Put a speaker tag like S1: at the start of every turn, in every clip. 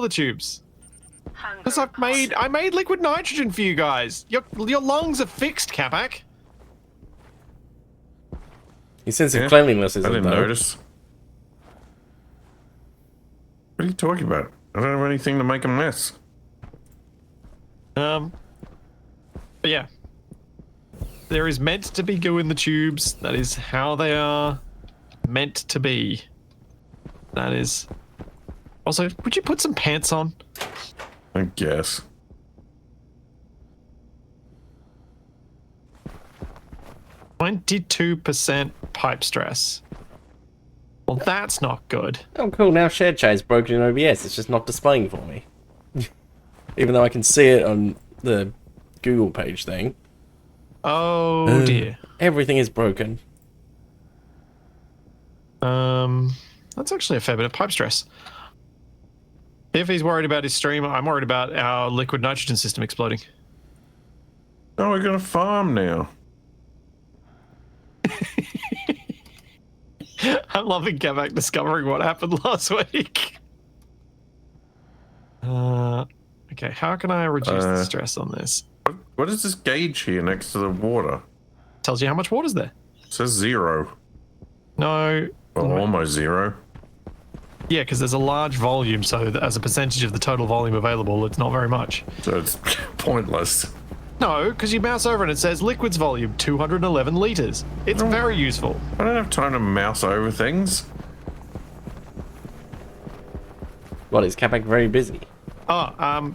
S1: the tubes. Because I made liquid nitrogen for you guys. Your lungs are fixed, Capac.
S2: Your sense of cleanliness isn't,
S3: I didn't
S2: though.
S3: notice. What are you talking about? I don't have anything to make a mess.
S1: But yeah. There is meant to be goo in the tubes. That is how they are meant to be. That is... Also, would you put some pants on?
S3: I guess.
S1: %, pipe stress. Well, that's not good.
S2: Oh, cool. Now shared chat's broken in OBS. It's just not displaying for me. Even though I can see it on the Google page thing.
S1: Oh, dear.
S2: Everything is broken.
S1: That's actually a fair bit of pipe stress. If he's worried about his stream, I'm worried about our liquid nitrogen system exploding.
S3: Oh, we're gonna farm now.
S1: I'm loving Capac discovering what happened last week. Okay, how can I reduce the stress on this?
S3: What is this gauge here next to the water?
S1: Tells you how much water's there.
S3: It says 0.
S1: No.
S3: Well, almost 0.
S1: Yeah, because there's a large volume, so as a percentage of the total volume available, it's not very much.
S3: So it's pointless.
S1: No, because you mouse over and it says liquids volume 211 litres. It's very useful.
S3: I don't have time to mouse over things.
S2: What, is Capac very busy?
S1: Oh,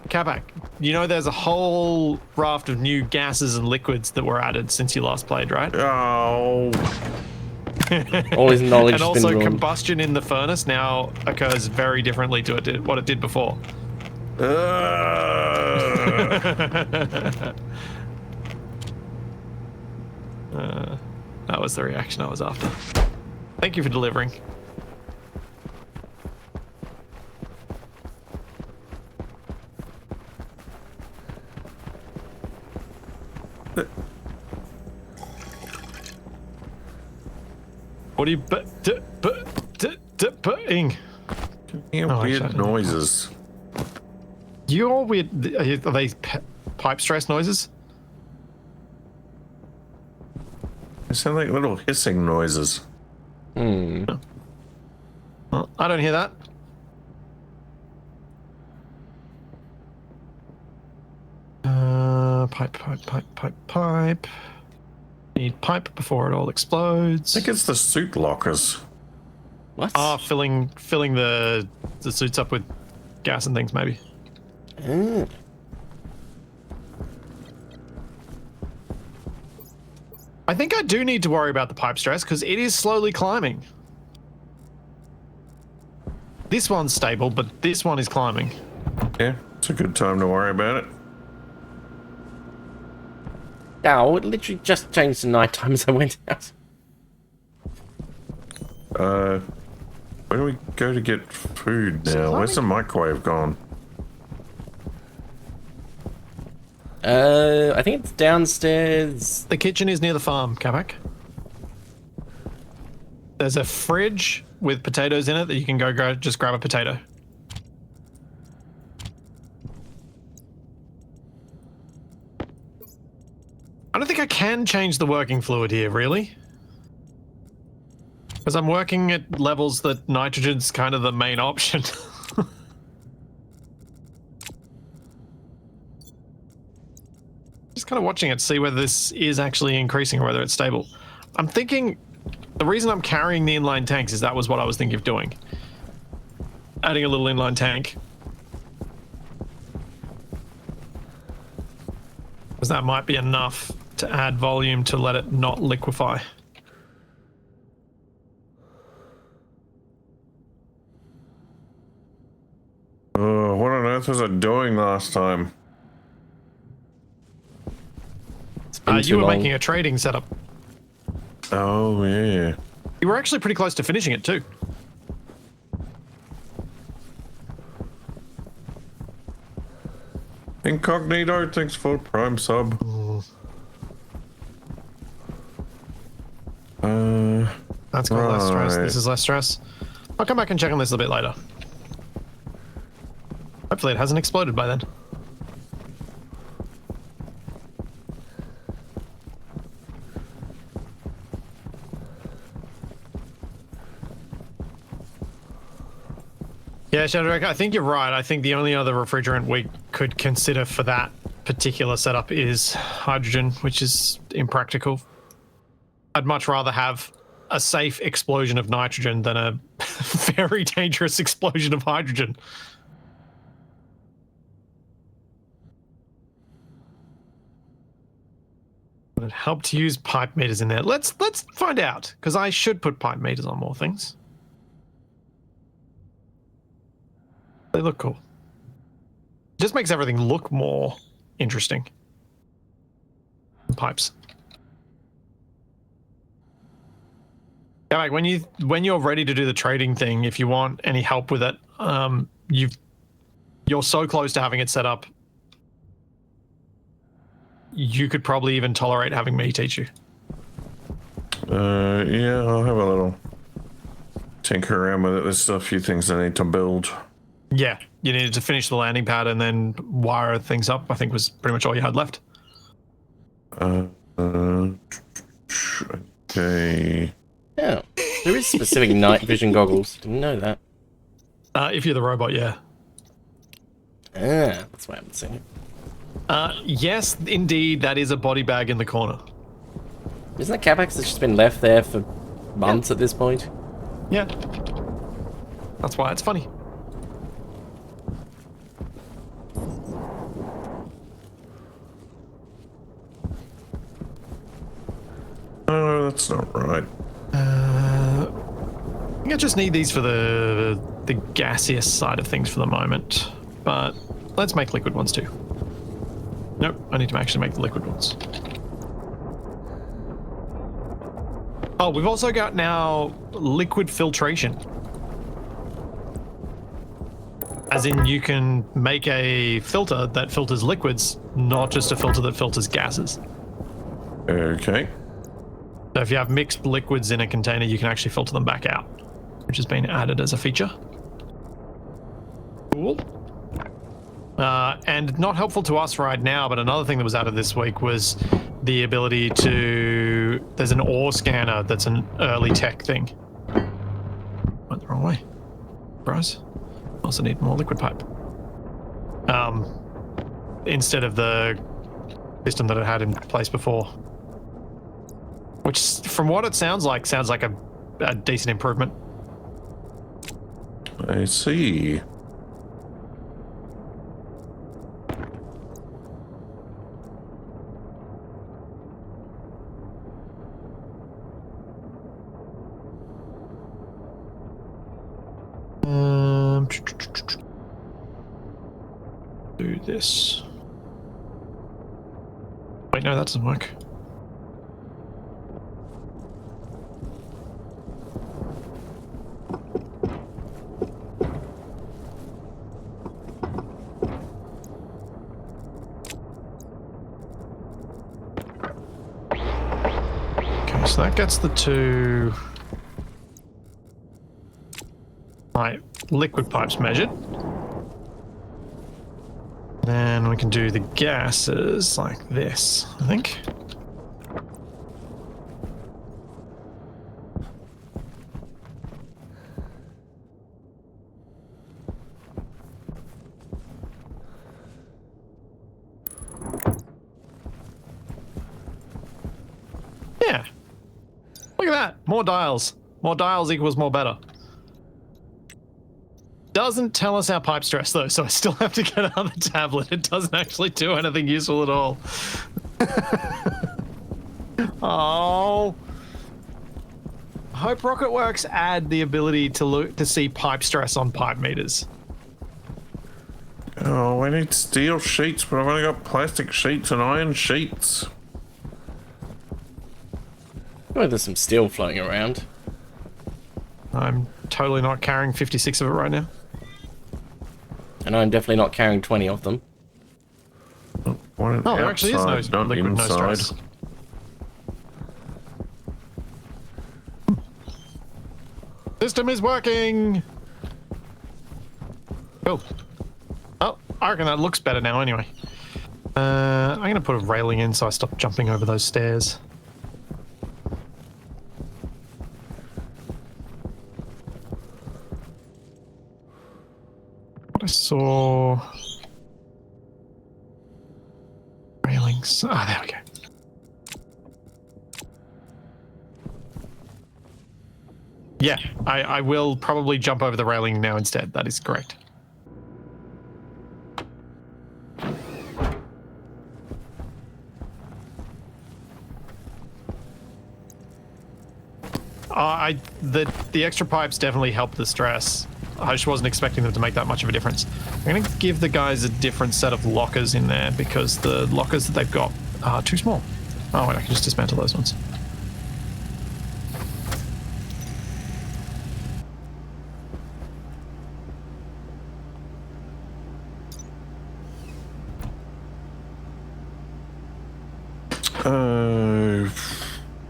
S1: Capac, you know there's a whole raft of new gases and liquids that were added since you last played, right?
S3: Oh.
S2: All his knowledge
S1: And
S2: has
S1: also
S2: been ruined.
S1: combustion in the furnace now occurs very differently to what it did before. That was the reaction I was after. Thank you for delivering. What are you putting?
S3: Yeah,
S1: Oh,
S3: weird
S1: actually,
S3: noises.
S1: You're weird. Are they pipe stress noises?
S3: They sound like little hissing noises.
S1: Well, I don't hear that. Pipe. Need pipe before it all explodes.
S3: I think it's the suit lockers.
S2: What?
S1: Ah, filling the suits up with gas and things, maybe. I think I do need to worry about the pipe stress because it is slowly climbing. This one's stable, but this one is climbing.
S3: Yeah, it's a good time to worry about it.
S2: Oh, it literally just changed to night time as I went out.
S3: Where do we go to get food now? Where's the microwave gone?
S2: I think it's downstairs.
S1: The kitchen is near the farm, Capac. There's a fridge with potatoes in it that you can go just grab a potato. I don't think I can change the working fluid here, really. Because I'm working at levels that nitrogen's kind of the main option. Just kind of watching it, see whether this is actually increasing or whether it's stable. I'm thinking the reason I'm carrying the inline tanks is that was what I was thinking of doing. Adding a little inline tank. Because that might be enough to add volume to let it not liquefy.
S3: Oh, what on earth was I doing last time?
S1: You were making a trading setup.
S3: Oh, yeah.
S1: You were actually pretty close to finishing it too.
S3: Incognito, thanks for Prime sub.
S1: That's got less stress.
S3: Right.
S1: This is less stress. I'll come back and check on this a bit later. Hopefully it hasn't exploded by then. Yeah, Shadrack, I think you're right. I think the only other refrigerant we could consider for that particular setup is hydrogen, which is impractical. I'd much rather have a safe explosion of nitrogen than a very dangerous explosion of hydrogen. Would it help to use pipe meters in there? Let's find out, because I should put pipe meters on more things. They look cool. Just makes everything look more interesting. Pipes. Yeah, like when you're ready to do the trading thing, if you want any help with it, you're so close to having it set up. You could probably even tolerate having me teach you.
S3: Yeah, I'll have a little tinker around with it. There's still a few things I need to build.
S1: Yeah, you needed to finish the landing pad and then wire things up, I think was pretty much all you had left.
S3: Okay.
S2: Yeah, there is specific night vision goggles. Didn't know that.
S1: If you're the robot, yeah.
S2: Ah, that's why I haven't seen it.
S1: Yes, indeed, that is a body bag in the corner.
S2: Isn't that Capac that's just been left there for months at this point?
S1: Yeah. That's why it's funny.
S3: Oh, that's not right.
S1: I think I just need these for the gaseous side of things for the moment, but let's make liquid ones too. Nope, I need to actually make the liquid ones. Oh, we've also got now liquid filtration. As in, you can make a filter that filters liquids, not just a filter that filters gases.
S3: Okay.
S1: So if you have mixed liquids in a container, you can actually filter them back out, which has been added as a feature. Cool. And not helpful to us right now, but another thing that was added this week was the ability to... There's an ore scanner that's an early tech thing. Went the wrong way. Surprise. Also need more liquid pipe. Instead of the system that it had in place before. Which, from what it sounds like a decent improvement.
S3: I see.
S1: Do this. Wait, no, that doesn't work. Okay, so that gets the two liquid pipes measured. Then we can do the gases like this, I think. Yeah. Look at that. More dials. More dials equals more better. Doesn't tell us our pipe stress though, so I still have to get another tablet. It doesn't actually do anything useful at all. Oh. I hope Rocketworks add the ability to see pipe stress on pipe meters.
S3: Oh, we need steel sheets, but I've only got plastic sheets and iron sheets.
S2: Oh, there's some steel floating around.
S1: I'm totally not carrying 56 of it right now.
S2: And I'm definitely not carrying 20 of them.
S3: One
S1: Oh, there actually is no
S3: outside, not
S1: liquid, no
S3: inside.
S1: stress. System is working. Oh. Oh, I reckon that looks better now anyway. I'm going to put a railing in so I stop jumping over those stairs. I saw... railings. Ah, there we go. Yeah, I will probably jump over the railing now instead. That is correct. The extra pipes definitely help the stress. I just wasn't expecting them to make that much of a difference. I'm going to give the guys a different set of lockers in there because the lockers that they've got are too small. Oh, wait, I can just dismantle those ones.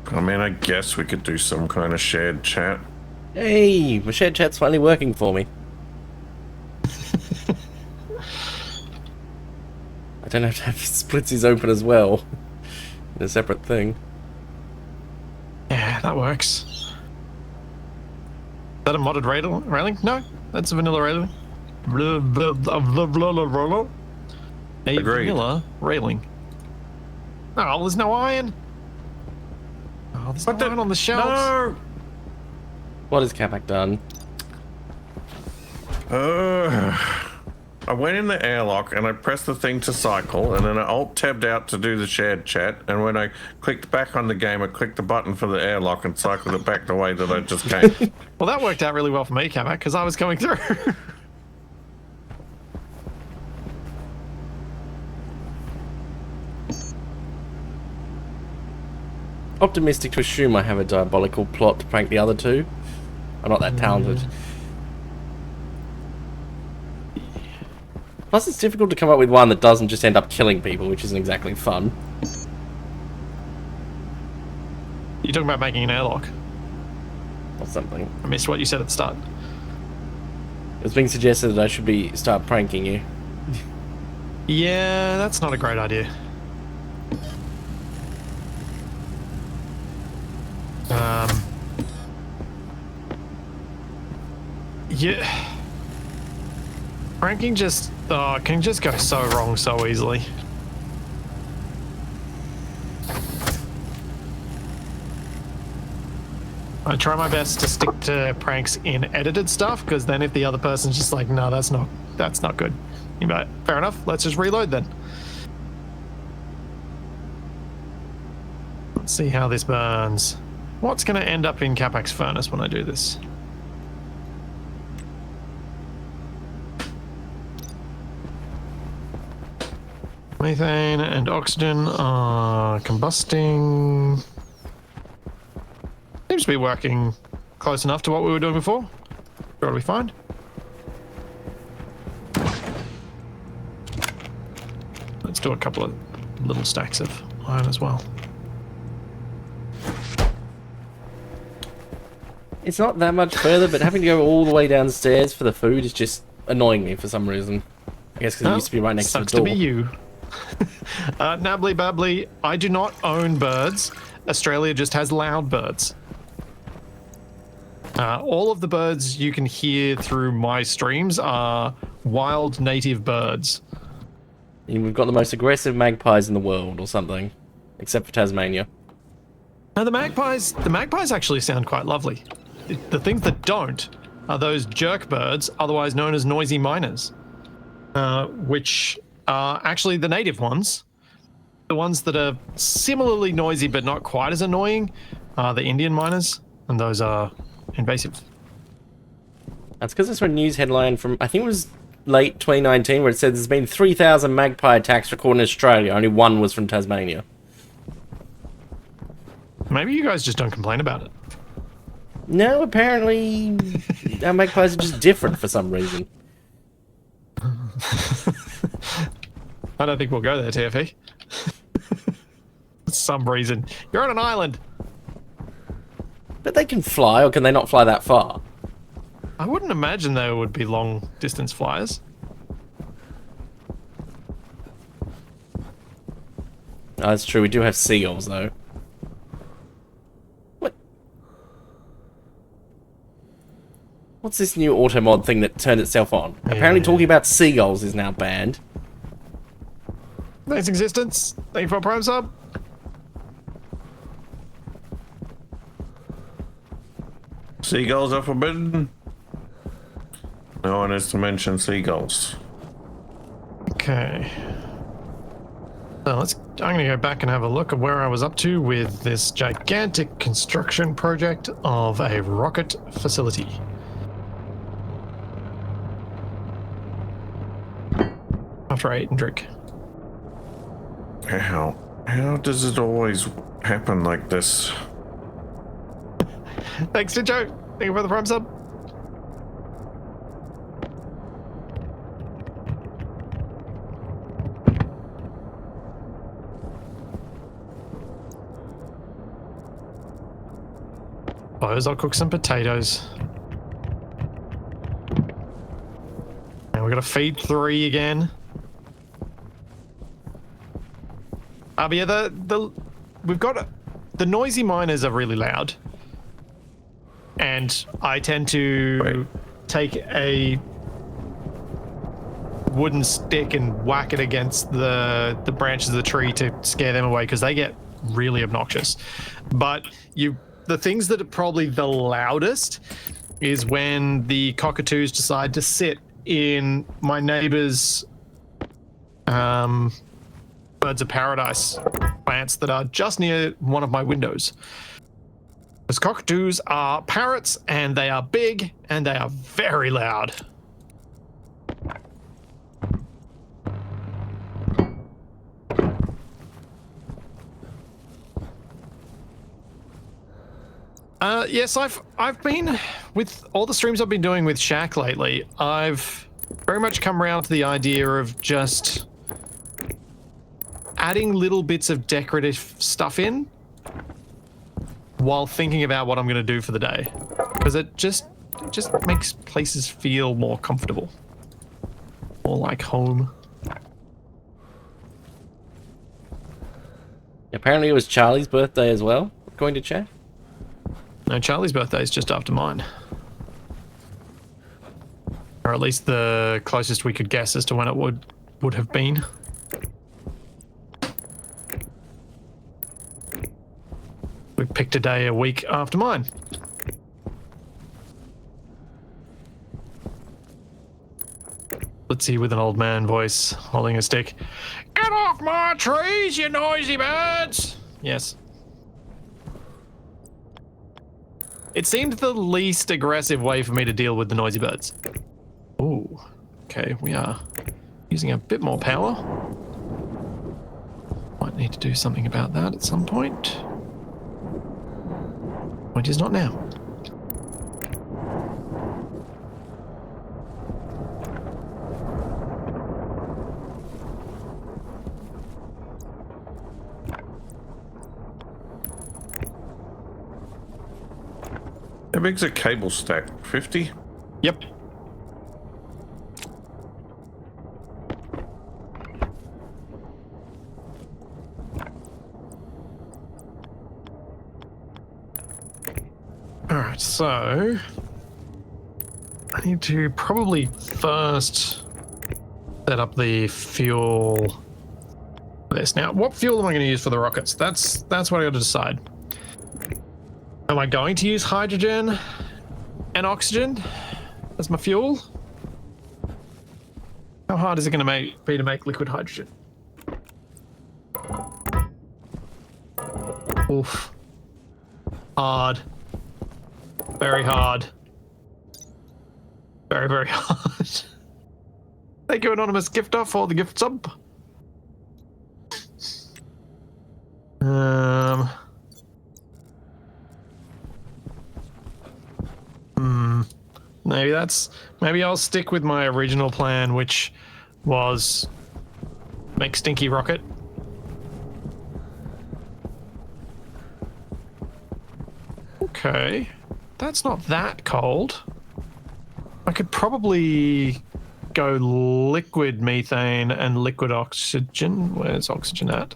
S3: I mean, I guess we could do some kind of shared chat.
S2: Hey, my shared chat's finally working for me. I don't have to have Splitsies open as well. In a separate thing.
S1: Yeah, that works. Is that a modded railing? No, that's a vanilla railing. A
S3: Agreed.
S1: vanilla railing. Oh, there's no iron. Oh, there's no iron on the shelves.
S3: No!
S2: What has Capac done?
S3: I went in the airlock and I pressed the thing to cycle, and then I alt-tabbed out to do the shared chat, and when I clicked back on the game, I clicked the button for the airlock and cycled it back the way that I just came.
S1: Well, that worked out really well for me, Capac, because I was coming through.
S2: Optimistic to assume I have a diabolical plot to prank the other two. I'm not that talented. Plus, it's difficult to come up with one that doesn't just end up killing people, which isn't exactly fun.
S1: You're talking about making an airlock.
S2: Or something.
S1: I missed what you said at the start.
S2: It was being suggested that I should start pranking you.
S1: Yeah, that's not a great idea. Yeah. Pranking just can just go so wrong so easily. I try my best to stick to pranks in edited stuff, because then if the other person's just like, no, that's not good. You're like, fair enough, let's just reload then. Let's see how this burns. What's going to end up in Capac's furnace when I do this? Methane and oxygen are combusting. Seems to be working close enough to what we were doing before. What do we find? Let's do a couple of little stacks of iron as well.
S2: It's not that much further, but having to go all the way downstairs for the food is just annoying me for some reason. I guess because it used to be right next to the
S1: sucks
S2: door.
S1: to be you. Nabbly babbly, I do not own birds. Australia just has loud birds. All of the birds you can hear through my streams are wild native birds.
S2: And we've got the most aggressive magpies in the world, or something, except for Tasmania.
S1: Now the magpies actually sound quite lovely. The things that don't are those jerk birds, otherwise known as noisy miners, which are actually the native ones. The ones that are similarly noisy but not quite as annoying are the Indian miners, and those are invasive.
S2: That's because it's a news headline from, I think it was late 2019, where it said there's been 3,000 magpie attacks recorded in Australia. Only one was from Tasmania.
S1: Maybe you guys just don't complain about it.
S2: No, apparently our magpies are just different for some reason.
S1: I don't think we'll go there, TFE. For some reason. You're on an island.
S2: But they can fly, or can they not fly that far?
S1: I wouldn't imagine they would be long distance flyers.
S2: Oh, that's true. We do have seagulls, though. What? What's this new auto mod thing that turned itself on? Apparently talking about seagulls is now banned.
S1: Thanks, existence. Thank you for a Prime sub.
S3: Seagulls are forbidden. No one is to mention seagulls.
S1: Okay. So I'm gonna go back and have a look at where I was up to with this gigantic construction project of a rocket facility. After I eat and drink.
S3: How does it always happen like this?
S1: Thanks, Joe. Thank you for the Prime sub. Suppose I'll cook some potatoes. And we're gonna feed 3 again. But yeah, we've got the noisy miners are really loud, and I tend to take a wooden stick and whack it against the branches of the tree to scare them away because they get really obnoxious. But the things that are probably the loudest is when the cockatoos decide to sit in my neighbor's birds of paradise plants that are just near one of my windows. Because cockatoos are parrots and they are big and they are very loud. Yes, I've been with all the streams I've been doing with Shaq lately. I've very much come around to the idea of just adding little bits of decorative stuff in while thinking about what I'm going to do for the day, because it just makes places feel more comfortable, more like home.
S2: Apparently it was Charlie's birthday as well, according to chat.
S1: No, Charlie's birthday is just after mine. Or at least the closest we could guess as to when it would have been. We picked a day a week after mine. Splitsie with an old man voice, holding a stick. Get off my trees, you noisy birds! Yes. It seemed the least aggressive way for me to deal with the noisy birds. Ooh, okay, we are using a bit more power. Might need to do something about that at some point. Point is not now.
S3: How big's a cable stack? 50?
S1: Yep. Alright, so I need to probably first set up the fuel for this. Now, what fuel am I going to use for the rockets? That's what I got to decide. Am I going to use hydrogen and oxygen as my fuel? How hard is it going to be to make liquid hydrogen? Oof. Hard. Very hard. Very, very hard. Thank you, Anonymous Gifter, for the gift sub. Maybe I'll stick with my original plan, which was make Stinky Rocket. Okay, that's not that cold. I could probably go liquid methane and liquid oxygen. Where's oxygen at?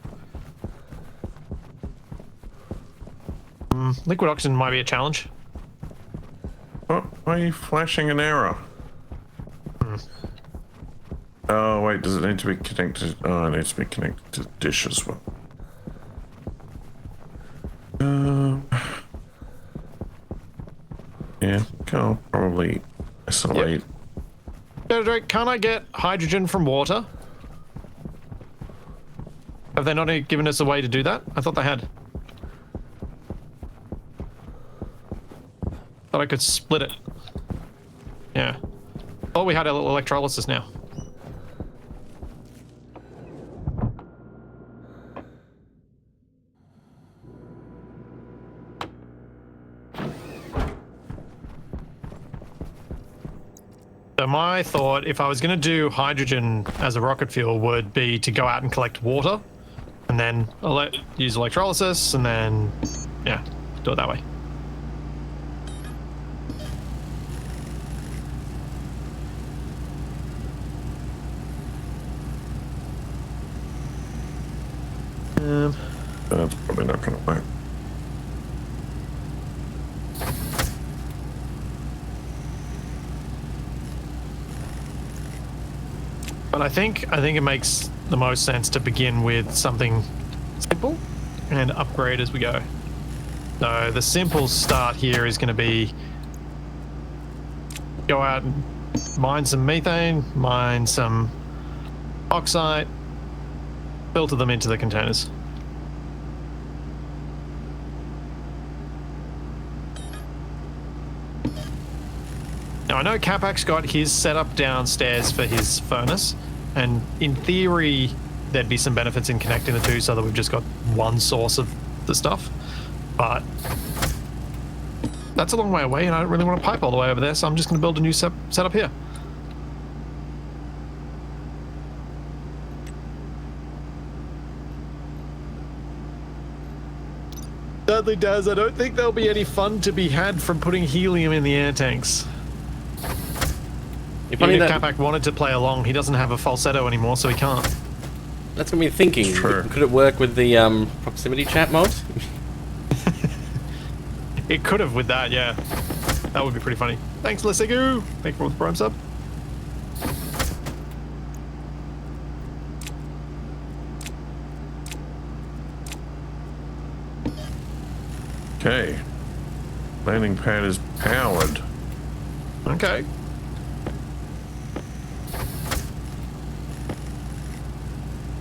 S1: Liquid oxygen might be a challenge.
S3: What? Why are you flashing an error? Oh, wait, does it need to be connected? Oh, it needs to be connected to the dish as well. Yeah, I'll probably isolate.
S1: Yeah, Drake, can't I get hydrogen from water? Have they not given us a way to do that? I thought they had. Thought I could split it. Yeah. Oh, we had a little electrolysis now. So my thought, if I was going to do hydrogen as a rocket fuel, would be to go out and collect water, and then use electrolysis, and then, yeah, do it that way.
S3: That's probably not going to work.
S1: But I think it makes the most sense to begin with something simple and upgrade as we go. So the simple start here is going to be go out and mine some methane, mine some oxide, filter them into the containers. Now I know Capac's got his setup downstairs for his furnace, and in theory there'd be some benefits in connecting the two so that we've just got one source of the stuff, but that's a long way away and I don't really want to pipe all the way over there, so I'm just going to build a new setup here. Sadly, Daz, I don't think there'll be any fun to be had from putting helium in the air tanks.
S2: If
S1: Even
S2: only
S1: if
S2: that,
S1: Capac wanted to play along, he doesn't have a falsetto anymore, so he can't.
S2: that's got me thinking.
S3: True.
S2: Could it work with the proximity chat mod?
S1: It could have with that, yeah. That would be pretty funny. Thanks, Lesigu. Thank you for the prime sub.
S3: Okay. Landing pad is powered.
S1: Okay.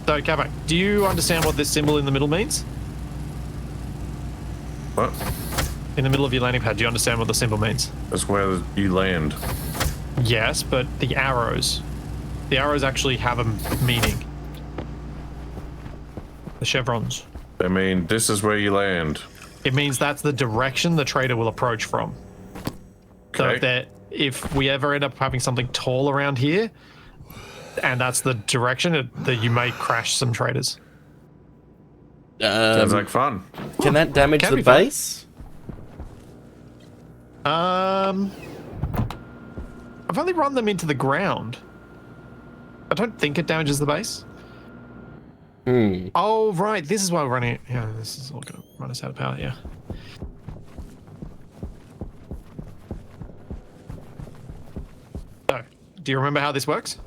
S1: So, Capac, do you understand what this symbol in the middle means?
S3: What?
S1: In the middle of your landing pad, do you understand what the symbol means?
S3: That's where you land.
S1: Yes, but the arrows. The arrows actually have a meaning. The chevrons.
S3: I mean, this is where you land.
S1: It means that's the direction the trader will approach from. So
S3: Okay.
S1: if we ever end up having something tall around here, and that's the direction, that you may crash some traders.
S3: Sounds like fun.
S2: Can that damage
S1: Can
S2: the
S1: be fun.
S2: base?
S1: I've only run them into the ground. I don't think it damages the base.
S2: Hmm.
S1: Oh, right. This is why we're running it. Yeah, this is all going to run us out of power, yeah. So, do you remember how this works?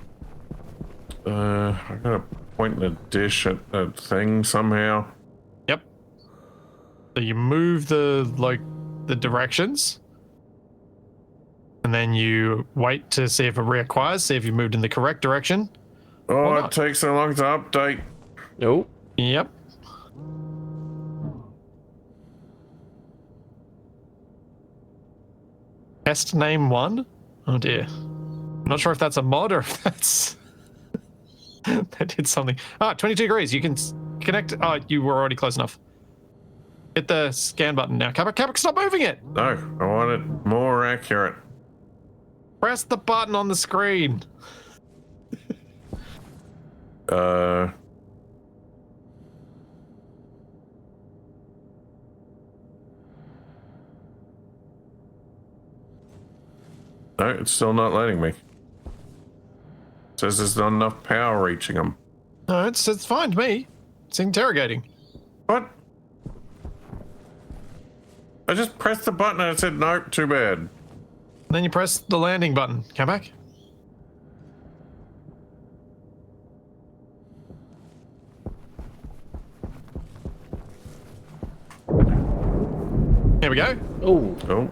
S3: I gotta point the dish at a thing somehow.
S1: Yep. So you move the directions, and then you wait to see if it reacquires, see if you moved in the correct direction.
S3: Oh,
S1: Or
S3: it
S1: not.
S3: takes so long to update.
S2: Oh.
S1: Yep. Test name 1? Oh dear. I'm not sure if that's a mod or if that's... that did something. Ah, 22 degrees. You can connect... Oh, you were already close enough. Hit the scan button now. Capac, stop moving it!
S3: No, I want it more accurate.
S1: Press the button on the screen.
S3: No, it's still not letting me. It says there's not enough power reaching them.
S1: No, it's fine to me. It's interrogating.
S3: What? I just pressed the button and it said nope, too bad.
S1: Then you press the landing button. Come back. Here we go.
S2: Oh,
S3: Oh.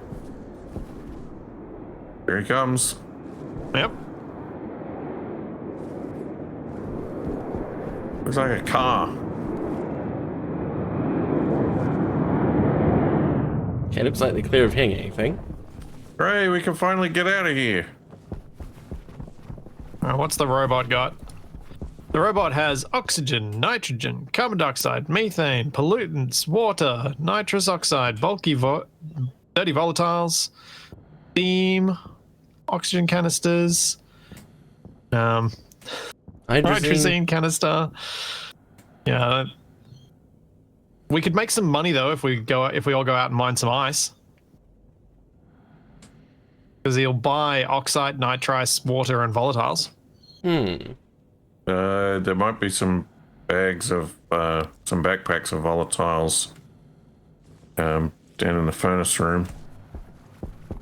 S3: Here he comes.
S1: Yep.
S3: Looks like a car.
S2: okay, looks like they're clear of hitting anything.
S3: Hooray, we can finally get out of here.
S1: What's the robot got? The robot has oxygen, nitrogen, carbon dioxide, methane, pollutants, water, nitrous oxide, bulky dirty volatiles, steam, oxygen canisters, hydrazine canister. Yeah. We could make some money though if we all go out and mine some ice. Because he'll buy oxide, nitrice, water, and volatiles.
S3: There might be some bags of, some backpacks of volatiles down in the furnace room.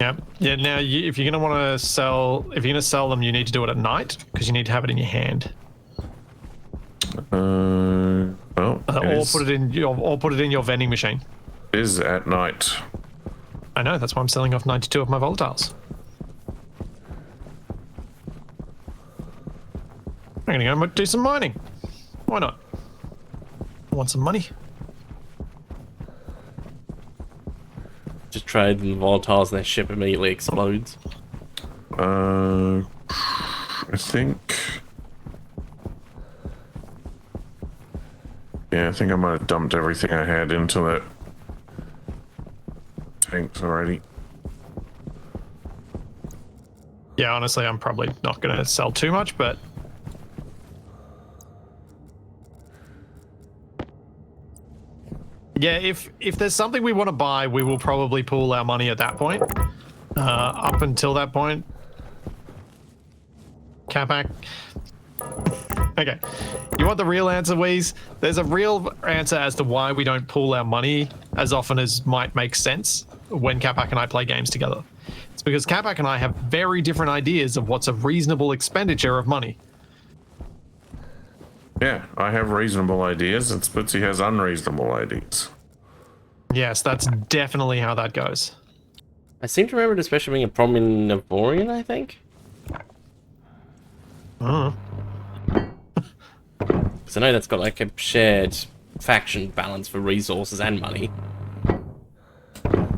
S1: Yep. Yeah. Now, if you're gonna want to sell, if you're gonna sell them, you need to do it at night because you need to have it in your hand.
S3: Well,
S1: Or put it in your vending machine.
S3: It is at night.
S1: I know. That's why I'm selling off 92 of my volatiles. I'm gonna go do some mining. Why not? I want some money.
S2: Just trade them the volatiles and their ship immediately explodes.
S3: I think. Yeah, I think I might have dumped everything I had into that tanks already.
S1: Yeah, honestly, I'm probably not gonna sell too much, but yeah, if there's something we want to buy, we will probably pool our money at that point. Up until that point, Capac. Okay, you want the real answer, Wheeze? There's a real answer as to why we don't pool our money as often as might make sense when Capac and I play games together. It's because Capac and I have very different ideas of what's a reasonable expenditure of money.
S3: Yeah, I have reasonable ideas, and Splitsie has unreasonable ideas.
S1: Yes, that's definitely how that goes.
S2: I seem to remember it especially being a problem in Navorian, I think. Because I know that's got like a shared faction balance for resources and money.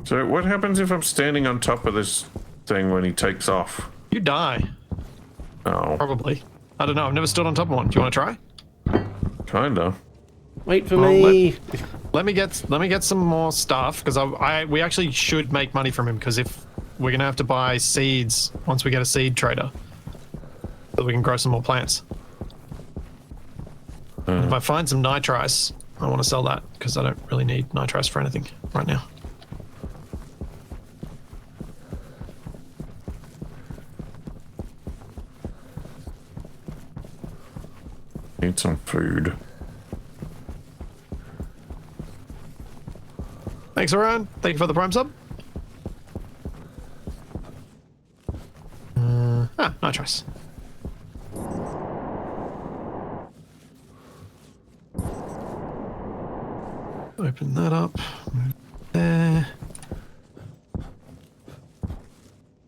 S3: So what happens if I'm standing on top of this thing when he takes off?
S1: You die,
S3: Oh,
S1: probably. I don't know. I've never stood on top of one. Do you want to try?
S3: kinda.
S2: Wait for
S1: Well,
S2: me.
S1: Let me get some more stuff because we actually should make money from him because if we're gonna have to buy seeds once we get a seed trader, so we can grow some more plants. If I find some nitrice, I want to sell that because I don't really need nitrice for anything right now.
S3: Need some food.
S1: Thanks, Orion. Thank you for the Prime sub. Nitrice. Open that up. There.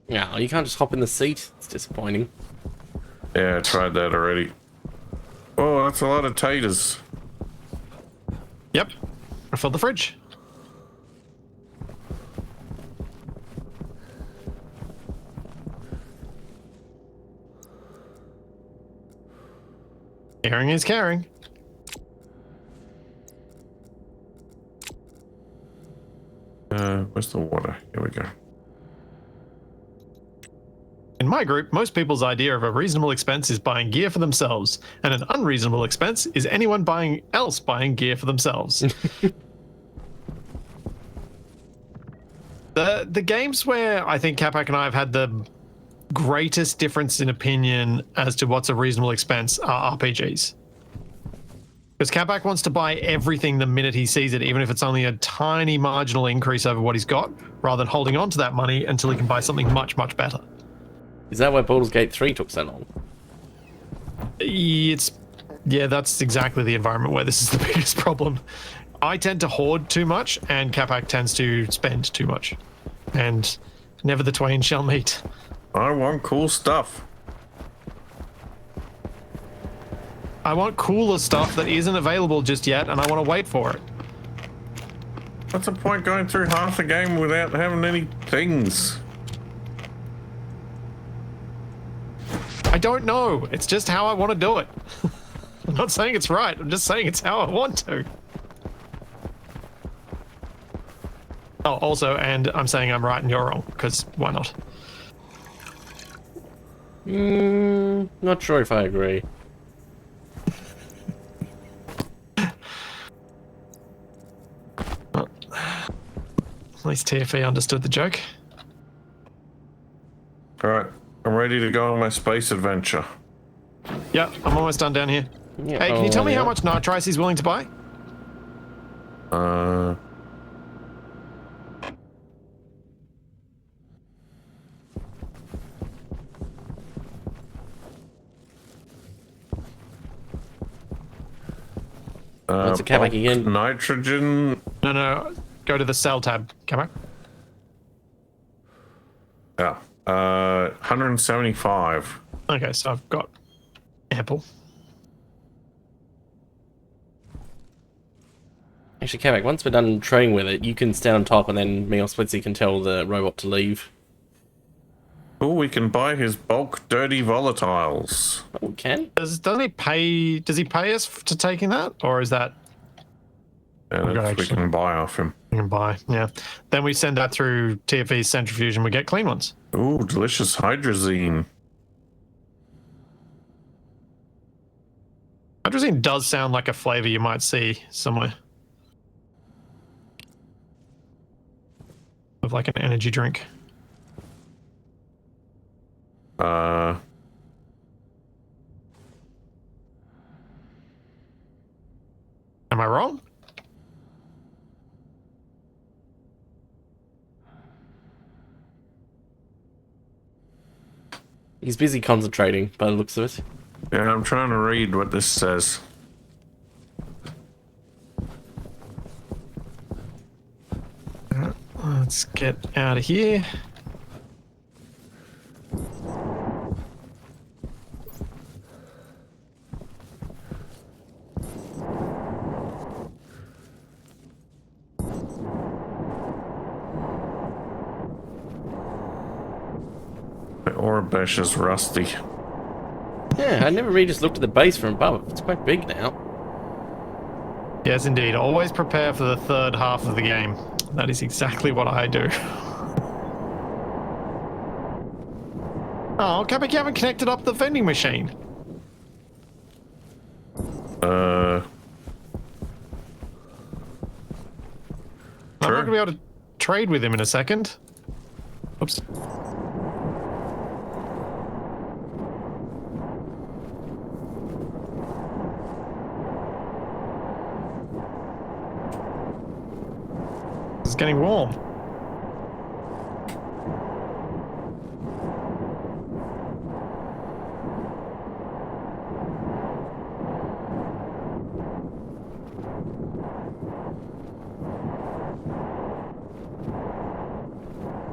S2: Yeah, you can't just hop in the seat. It's disappointing.
S3: Yeah, I tried that already. Oh, that's a lot of taters.
S1: Yep. I filled the fridge. Caring is caring.
S3: Where's the water? Here we go.
S1: In my group, most people's idea of a reasonable expense is buying gear for themselves, and an unreasonable expense is anyone buying gear for themselves. The games where I think Capac and I have had the greatest difference in opinion as to what's a reasonable expense are RPGs. Because Capac wants to buy everything the minute he sees it, even if it's only a tiny marginal increase over what he's got, rather than holding on to that money until he can buy something much, much better.
S2: Is that why Baldur's Gate 3 took so long?
S1: Yeah, that's exactly the environment where this is the biggest problem. I tend to hoard too much, and Capac tends to spend too much. And never the twain shall meet.
S3: I want cool stuff.
S1: I want cooler stuff that isn't available just yet, and I want to wait for it.
S3: What's the point going through half the game without having any things?
S1: I don't know. It's just how I want to do it. I'm not saying it's right. I'm just saying it's how I want to. Oh, also, and I'm saying I'm right and you're wrong, because why not?
S2: Not sure if I agree.
S1: At least TFE understood the joke.
S3: Alright, I'm ready to go on my space adventure.
S1: Yeah, I'm almost done down here.
S2: Yeah,
S1: Hey, can you tell me how much nitrice he's willing to buy?
S2: What's a Capac again?
S3: Nitrogen.
S1: No. Go to the cell tab. Come on.
S3: Yeah. 175.
S1: Okay, so I've got ample.
S2: Actually, Capac, once we're done trading with it, you can stand on top and then me or Splitsie can tell the robot to leave.
S3: Oh, we can buy his bulk dirty volatiles.
S2: Oh, we can?
S1: Doesn't he pay? Does he pay us to taking that, or is that
S3: And
S1: Okay,
S3: we
S1: actually.
S3: can buy off him.
S1: we can buy? Yeah. Then we send that through TFE's centrifuge, and we get clean ones.
S3: Ooh, delicious hydrazine.
S1: Hydrazine does sound like a flavor you might see somewhere. Of like an energy drink. Am I wrong?
S2: He's busy concentrating by the looks of it.
S3: Yeah, I'm trying to read what this says.
S1: Let's get out of here.
S3: The Orabesh is rusty.
S2: Yeah, I never really just looked at the base from above. It's quite big now.
S1: Yes, indeed. Always prepare for the third half of the game. That is exactly what I do. Oh, Capac, you haven't connected up the vending machine. I'm not going to be able to trade with him in a second. Oops. It's getting warm.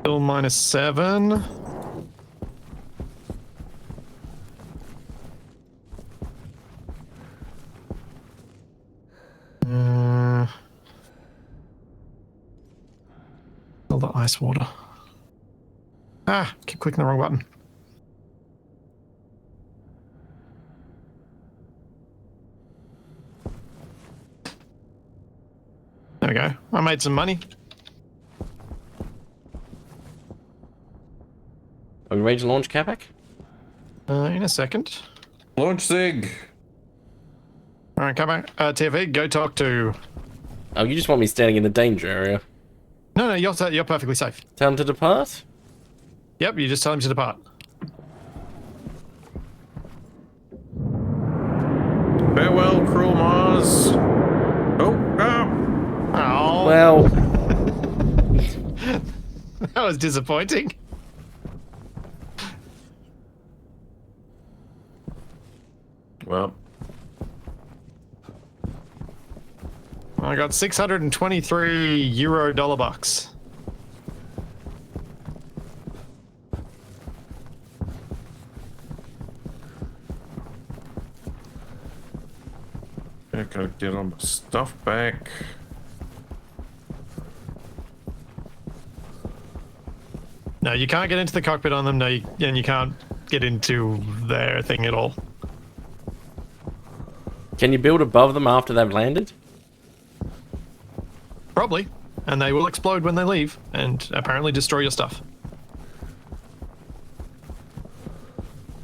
S1: Still -7. All the ice water. Ah, keep clicking the wrong button. There we go. I made some money.
S2: Are we ready to launch Capac?
S1: In a second.
S3: Launch Zig.
S1: All right, come back. TV, go talk to.
S2: Oh, you just want me standing in the danger area.
S1: No, you're perfectly safe.
S2: Tell him to depart?
S1: Yep, you just tell him to depart.
S3: Farewell, cruel Mars. Oh,
S1: Oh,
S2: Well,
S1: that was disappointing.
S3: well,
S1: I got 623 euro dollar bucks.
S3: I gotta get all my stuff back.
S1: No, you can't get into the cockpit on them. No, and you can't get into their thing at all.
S2: can you build above them after they've landed?
S1: Probably. And they will explode when they leave and apparently destroy your stuff.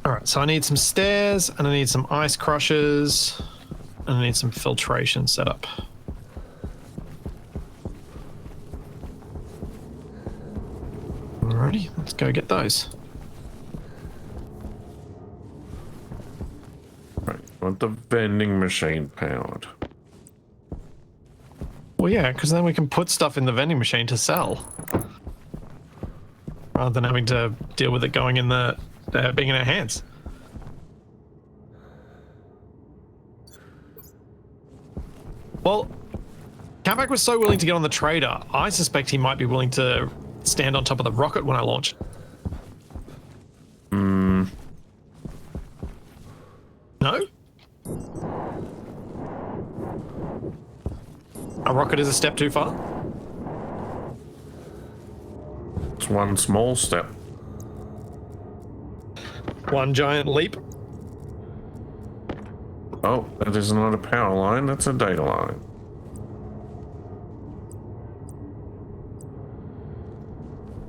S1: Alright, so I need some stairs and I need some ice crushers and I need some filtration set up. Alrighty, let's go get those.
S3: Right, want the vending machine powered.
S1: Well, yeah, because then we can put stuff in the vending machine to sell. Rather than having to deal with it going in the being in our hands. Well, Capac was so willing to get on the trader, I suspect he might be willing to stand on top of the rocket when I launch. No? A rocket is a step too far?
S3: It's one small step.
S1: One giant leap?
S3: Oh, that is not a power line, that's a data line.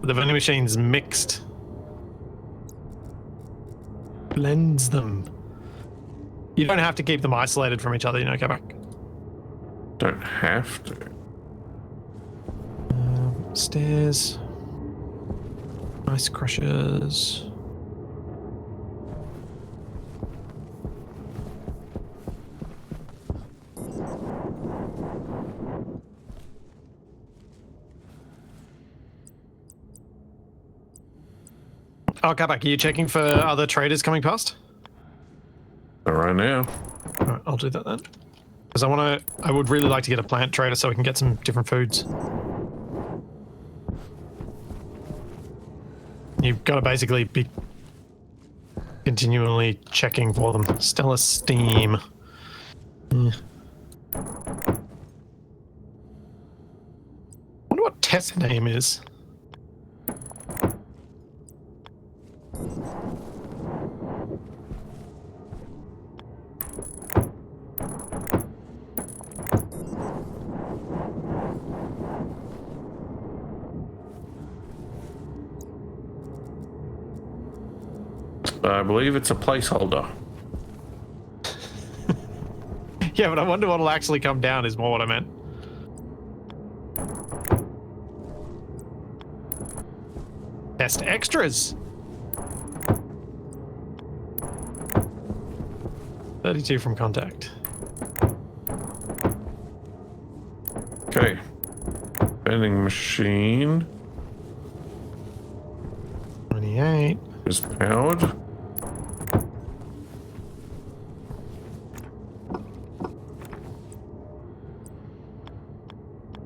S1: The vending machine's mixed. Blends them. You don't have to keep them isolated from each other, you know, Capac.
S3: Don't have to.
S1: Stairs. Ice crushers. Oh, Capac, are you checking for other traders coming past?
S3: But right now,
S1: Alright, I'll do that then. Because I would really like to get a plant trader so we can get some different foods. You've got to basically be continually checking for them. Stellar Steam. Yeah. Wonder what Tess name is.
S3: I believe it's a placeholder.
S1: Yeah, but I wonder what'll actually come down is more what I meant. Test extras. 32 from contact.
S3: Okay. Vending machine
S1: 28.
S3: is powered.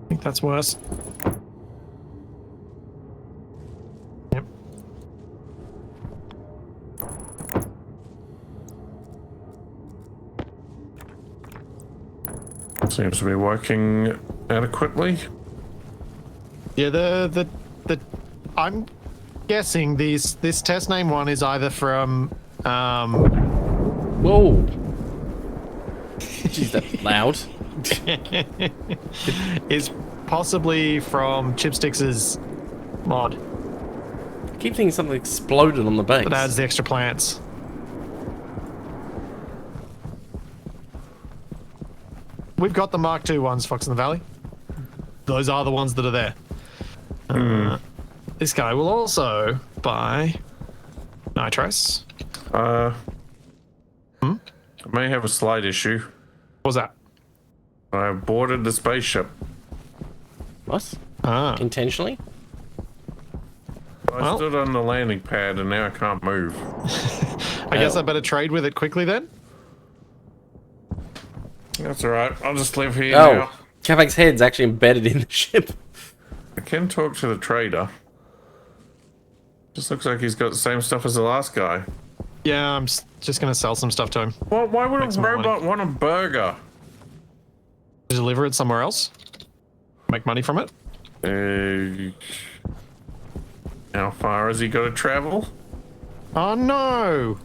S1: I think that's worse. Yep.
S3: Seems to be working adequately.
S1: Yeah, the I'm guessing this test name one is either from
S2: Whoa. Jeez, that's loud.
S1: is possibly from Chipsticks's mod
S2: I keep thinking something exploded on the base.
S1: that adds the extra plants. We've got the Mark II ones, Fox in the Valley. Those are the ones that are there. This guy will also buy nitrous.
S3: Maybe may have a slight issue.
S1: What was that?
S3: I boarded the spaceship.
S2: What?
S1: Ah.
S2: Intentionally?
S3: I
S1: Well.
S3: stood on the landing pad and now I can't move.
S1: I guess I better trade with it quickly then.
S3: That's alright. I'll just live here
S2: Oh,
S3: now.
S2: Capac's head's actually embedded in the ship.
S3: I can talk to the trader. Just looks like he's got the same stuff as the last guy.
S1: Yeah, I'm just going to sell some stuff to him.
S3: Well, why would
S1: Make
S3: a
S1: some more
S3: robot want a burger?
S1: Deliver it somewhere else. Make money from it.
S3: How far has he got to travel?
S1: Oh no!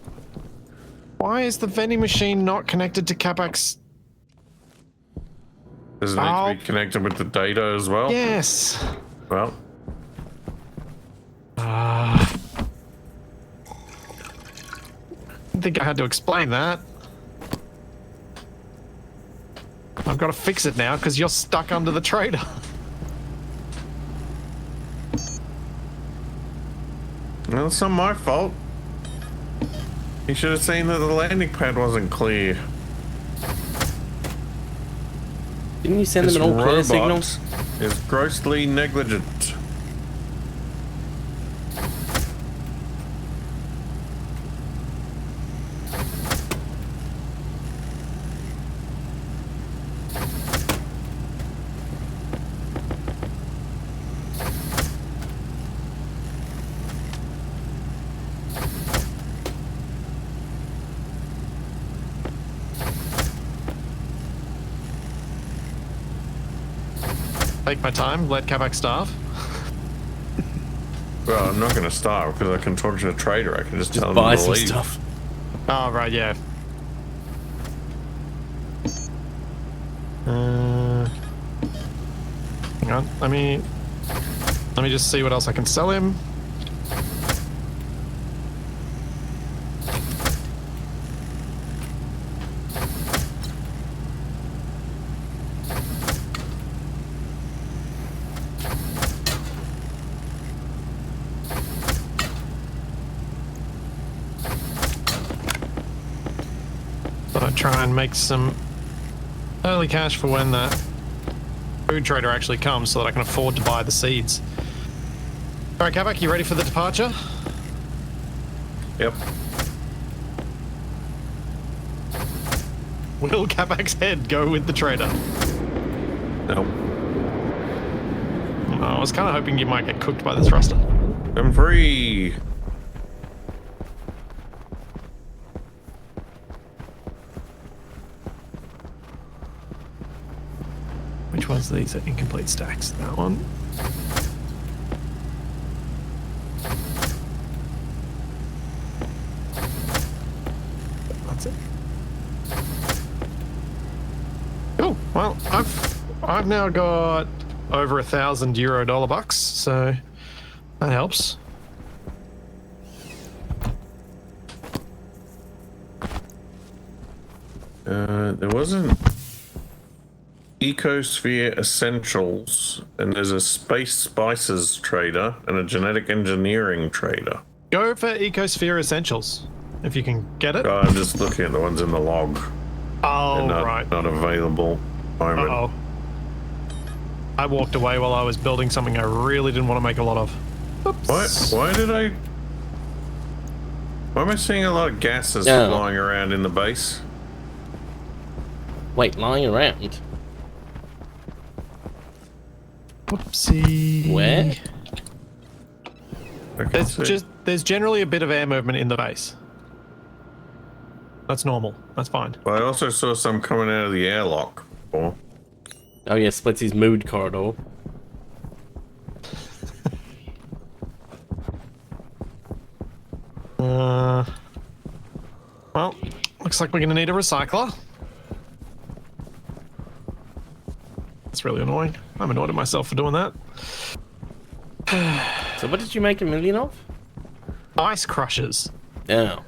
S1: Why is the vending machine not connected to Capac's?
S3: Does it need to be connected with the data as well?
S1: Yes.
S3: Well,
S1: I didn't think I had to explain that. I've got to fix it now because you're stuck under the trader.
S3: well, it's not my fault. You should have seen that the landing pad wasn't clear.
S2: Didn't you send
S3: This
S2: them an all clear
S3: robot
S2: signal?
S3: is grossly negligent.
S1: Take my time, let Capac starve.
S3: Well, I'm not going to starve because I can talk to the trader. I can just tell him
S2: Buy
S3: to
S2: some
S3: leave.
S2: stuff.
S1: Oh, right, yeah. Hang on, let me just see what else I can sell him. Thought I'd try and make some early cash for when that food trader actually comes so that I can afford to buy the seeds. Alright, Capac, you ready for the departure?
S3: Yep.
S1: Will Capac's head go with the trader?
S3: Nope.
S1: I was kind of hoping you might get cooked by the thruster.
S3: I'm free.
S1: Which ones of these are incomplete stacks? That one. That's it. Cool. Well, I've now got over €1,000 dollar bucks, so that helps.
S3: There wasn't Ecosphere Essentials, and there's a Space Spices trader and a Genetic Engineering trader.
S1: Go for Ecosphere Essentials, if you can get it.
S3: I'm just looking at the ones in the log.
S1: Oh,
S3: They're not,
S1: right.
S3: not available. Moment.
S1: Uh-oh. I walked away while I was building something I really didn't want to make a lot of. Oops.
S3: Why am I seeing a lot of gases
S2: Yeah.
S3: flying around in the base?
S2: Wait, lying around?
S1: Whoopsie.
S2: Where?
S3: I can see.
S1: There's generally a bit of air movement in the base. That's normal. That's fine.
S3: Well, I also saw some coming out of the airlock. Oh,
S2: Oh yeah, Splitsie's mood corridor.
S1: Well, looks like we're gonna need a recycler. That's really annoying. I'm annoyed at myself for doing that.
S2: So what did you make 1,000,000 of?
S1: Ice crushers.
S2: Oh.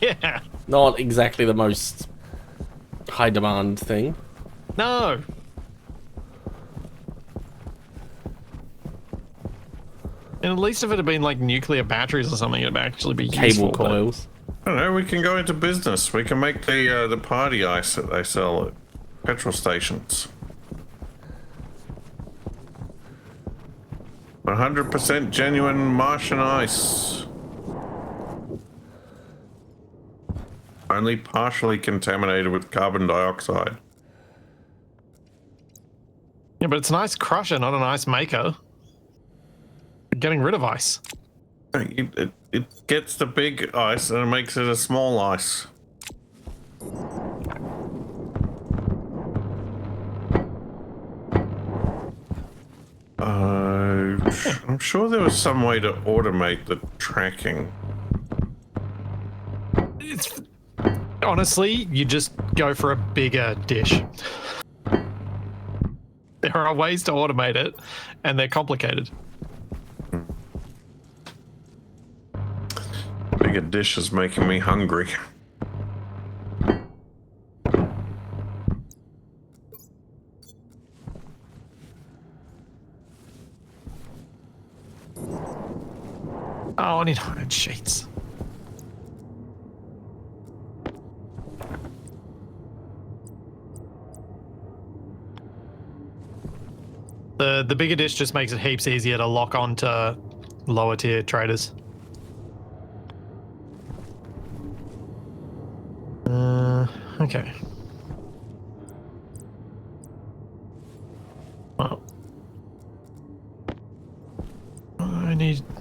S1: Yeah.
S2: Not exactly the most high demand thing.
S1: No. And at least if it had been like nuclear batteries or something, it'd actually be
S2: Cable
S1: useful, but-
S2: coils.
S3: I don't know. We can go into business. We can make the party ice that they sell at petrol stations. 100% genuine Martian ice. Only partially contaminated with carbon dioxide.
S1: Yeah, but it's an ice crusher, not an ice maker. Getting rid of ice.
S3: It gets the big ice and it makes it a small ice. I'm sure there was some way to automate the tracking.
S1: It's honestly, you just go for a bigger dish. There are ways to automate it, and they're complicated.
S3: Bigger dish is making me hungry.
S1: Oh, I need iron sheets. The bigger dish just makes it heaps easier to lock on to lower tier traders. Okay. Well,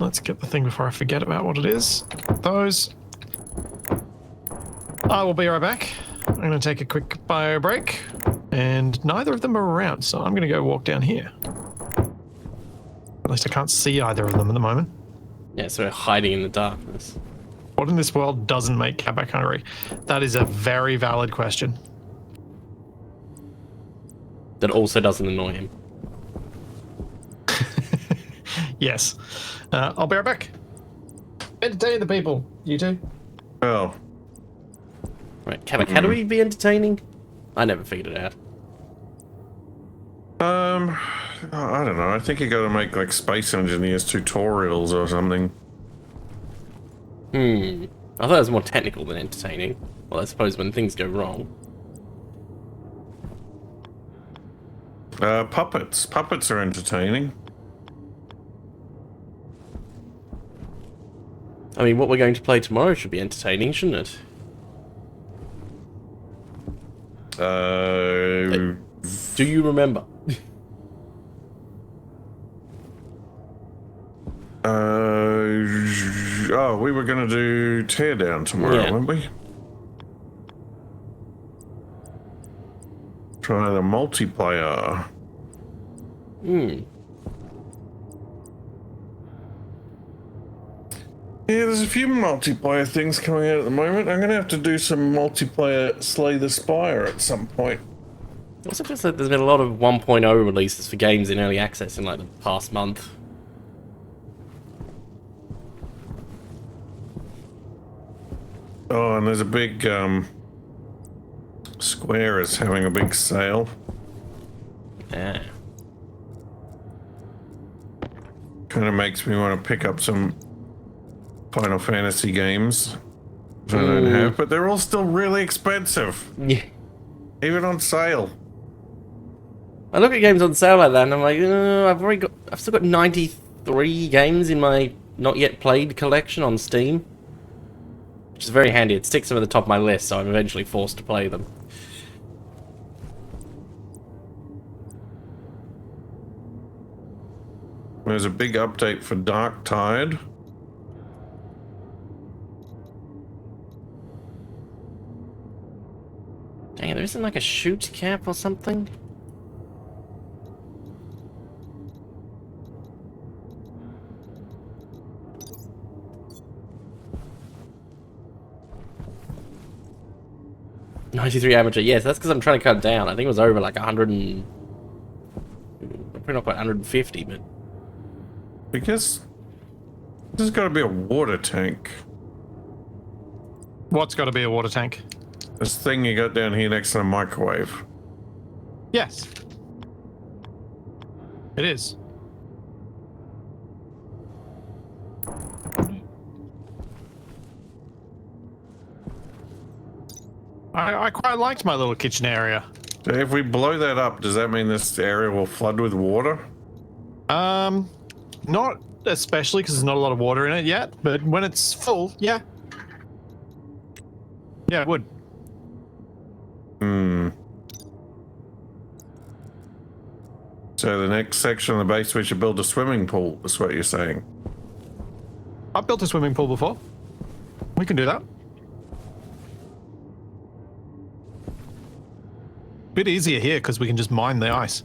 S1: let's get the thing before I forget about what it is. Those. I will be right back. I'm going to take a quick bio break, and neither of them are around, so I'm going to go walk down here. At least I can't see either of them at the moment.
S2: Yeah, so hiding in the darkness.
S1: What in this world doesn't make Capac hungry? That is a very valid question.
S2: That also doesn't annoy him.
S1: Yes. I'll be right back. Entertain the people. You too.
S3: Well,
S2: Right, Capac, how do we be entertaining? I never figured it out.
S3: I don't know. I think you got to make like space engineers tutorials or something.
S2: I thought it was more technical than entertaining. Well, I suppose when things go wrong.
S3: Puppets. Puppets are entertaining.
S2: I mean, what we're going to play tomorrow should be entertaining, shouldn't it? Do you remember?
S3: Oh, we were going to do Teardown tomorrow,
S2: Yeah.
S3: weren't we? Try the multiplayer. Yeah, there's a few multiplayer things coming out at the moment. I'm going to have to do some multiplayer Slay the Spire at some point.
S2: It also feels like there's been a lot of 1.0 releases for games in early access in like the past month.
S3: Oh, and there's a big, Square is having a big sale.
S2: Yeah.
S3: Kind of makes me want to pick up some Final Fantasy games that I don't have, but they're all still really expensive,
S2: Yeah.
S3: even on sale.
S2: I look at games on sale like that and I'm like, I've still got 93 games in my not yet played collection on Steam. Which is very handy. It sticks them at the top of my list, so I'm eventually forced to play them.
S3: There's a big update for Dark Tide.
S2: Dang it, there isn't like a shoot cap or something? $93 amateur. Yes, that's because I'm trying to cut it down. I think it was over like 100 and... Probably not quite 150, but...
S3: I guess there's got to be a water tank.
S1: What's got to be a water tank?
S3: This thing you got down here next to the microwave.
S1: Yes. It is. I quite liked my little kitchen area.
S3: So if we blow that up, does that mean this area will flood with water?
S1: Not especially because there's not a lot of water in it yet, but when it's full, yeah. Yeah, it would.
S3: Hmm. So the next section of the base, we should build a swimming pool, is what you're saying.
S1: I've built a swimming pool before. We can do that. Bit easier here because we can just mine the ice.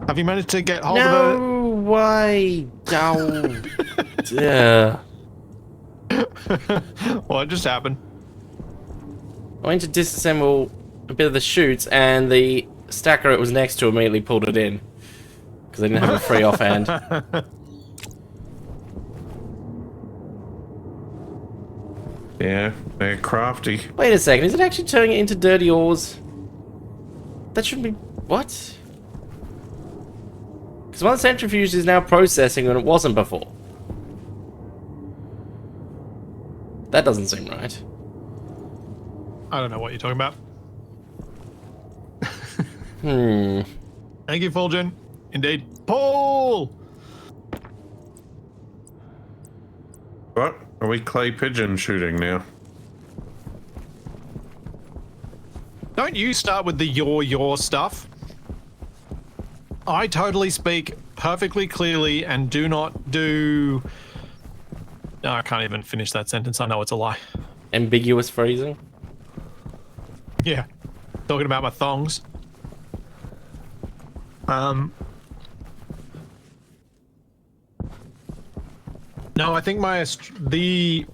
S1: Have you managed to get hold of
S2: No way! Oh, yeah.
S1: What just happened?
S2: I went to disassemble a bit of the chutes, and the stacker it was next to immediately pulled it in because I didn't have a free offhand.
S3: Yeah, they're crafty.
S2: Wait a second, is it actually turning it into dirty ores? That shouldn't be... What? Because one centrifuge is now processing when it wasn't before. That doesn't seem right.
S1: I don't know what you're talking about. Thank you, Fulgen. Indeed. Paul!
S3: What? Are we clay pigeon shooting now?
S1: Don't you start with the your stuff. I totally speak perfectly clearly and do not do... No, I can't even finish that sentence. I know it's a lie.
S2: Ambiguous phrasing?
S1: Yeah. Talking about my thongs. No, I think the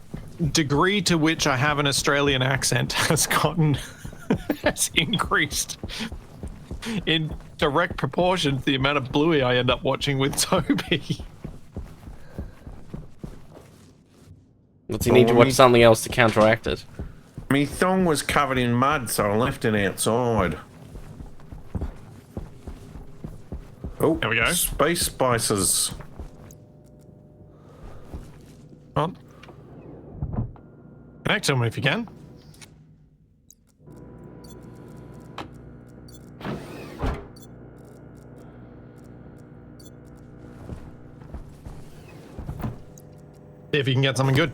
S1: degree to which I have an Australian accent has gotten has increased in direct proportion to the amount of Bluey I end up watching with Toby.
S2: Does he need to watch something else to counteract it?
S3: Me thong was covered in mud, so I left it outside. Oh,
S1: There we go.
S3: Space spices.
S1: On. Connect to them if you can. See if you can get something good.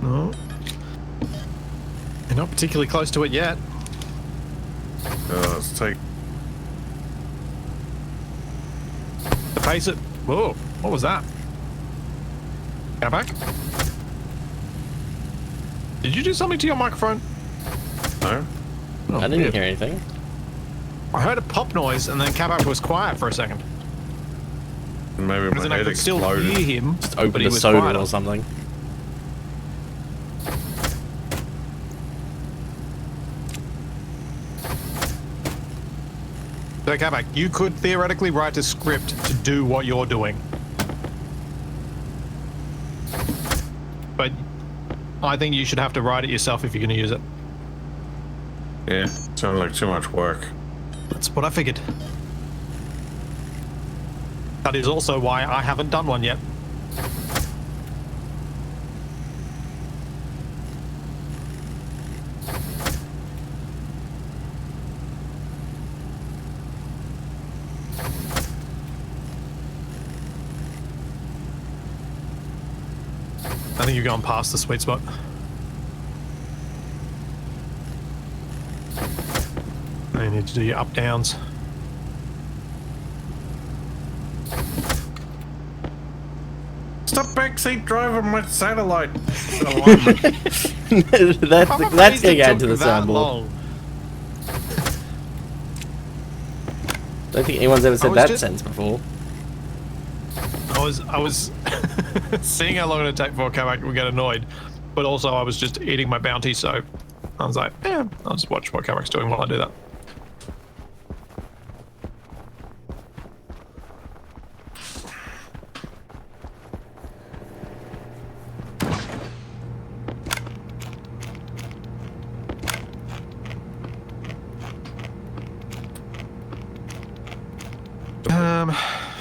S1: No. You're not particularly close to it yet.
S3: Let's take.
S1: The pace it. Whoa, what was that? Capac? Did you do something to your microphone?
S3: No.
S1: Oh,
S2: I didn't
S1: weird.
S2: hear anything.
S1: I heard a pop noise and then Capac was quiet for a second.
S3: Maybe
S1: Because then
S3: my
S1: I
S3: head
S1: could still
S3: exploded.
S1: hear him,
S2: Just
S1: but
S2: opened
S1: he
S2: a
S1: was
S2: soda
S1: quiet.
S2: or something.
S1: So Capac, you could theoretically write a script to do what you're doing. But I think you should have to write it yourself if you're going to use it.
S3: Yeah, sounded like too much work.
S1: That's what I figured. That is also why I haven't done one yet. I think you've gone past the sweet spot. Now you need to do your up downs.
S3: Stop backseat driving my satellite alignment.
S2: that's getting added to the soundboard.
S1: Long.
S2: Don't think anyone's ever said
S1: was
S2: that
S1: just-
S2: sentence before.
S1: I was seeing how long it'd take before Capac would get annoyed, but also I was just eating my bounty, so I was like, yeah, I'll just watch what Capac's doing while I do that.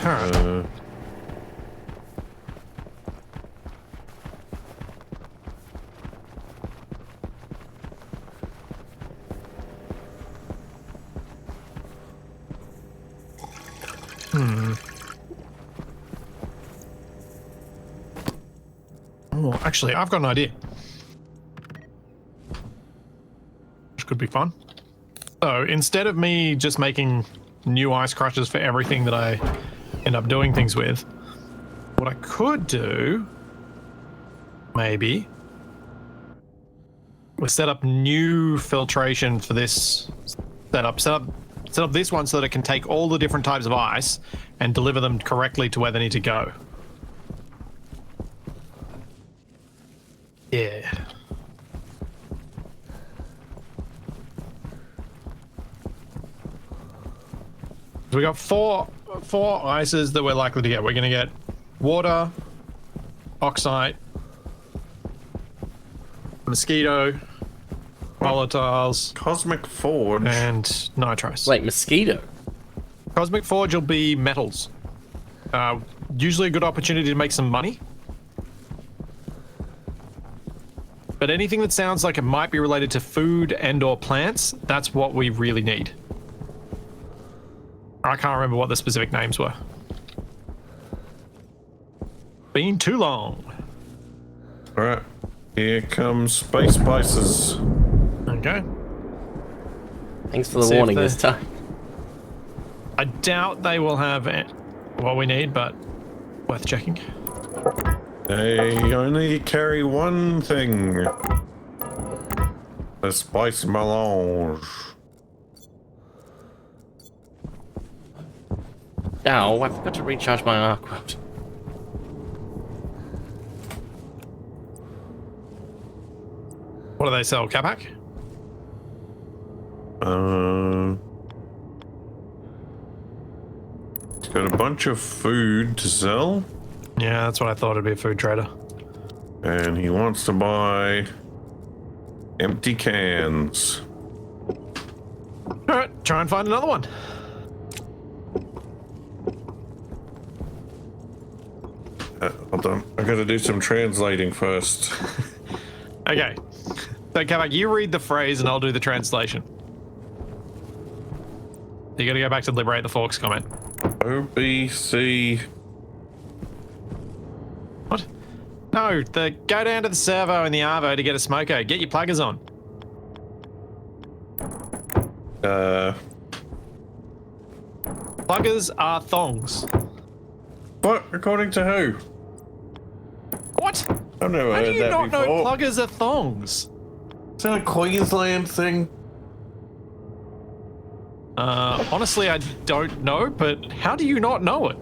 S3: Uh,
S1: Oh, actually, I've got an idea. Which could be fun. So instead of me just making new ice crushes for everything that I end up doing things with, what I could do, maybe, was set up new filtration for this setup. Set up this one so that it can take all the different types of ice and deliver them correctly to where they need to go. Yeah. So we got four ices that we're likely to get. We're going to get water, oxide, mosquito, volatiles,
S3: Cosmic Forge.
S1: and nitros.
S2: Wait, mosquito?
S1: Cosmic Forge will be metals. Usually a good opportunity to make some money. But anything that sounds like it might be related to food and or plants, that's what we really need. I can't remember what the specific names were. Been too long.
S3: Alright. Here comes Space Spices.
S1: Okay.
S2: Thanks for the
S1: See if
S2: warning
S1: they-
S2: this time.
S1: I doubt they will have what we need, but worth checking.
S3: They only carry one thing. The Spice Melange.
S2: Oh, I forgot to recharge my arc rod.
S1: What do they sell, Capac?
S3: It's got a bunch of food to sell,
S1: Yeah, that's what I thought it'd be, a food trader.
S3: and he wants to buy empty cans.
S1: All right, try and find another one.
S3: Hold on, I gotta do some translating first.
S1: Okay. So, Capac, you read the phrase and I'll do the translation. You gotta go back to Liberate the Forks comment.
S3: OBC.
S1: What? No, go down to the servo and the Arvo to get a smoko. Get your pluggers on. Pluggers are thongs.
S3: What? According to who?
S1: What?
S3: I've never
S1: How do
S3: heard
S1: you
S3: that
S1: not know
S3: before.
S1: pluggers are thongs?
S3: Is that a Queensland thing?
S1: Honestly, I don't know, but how do you not know it?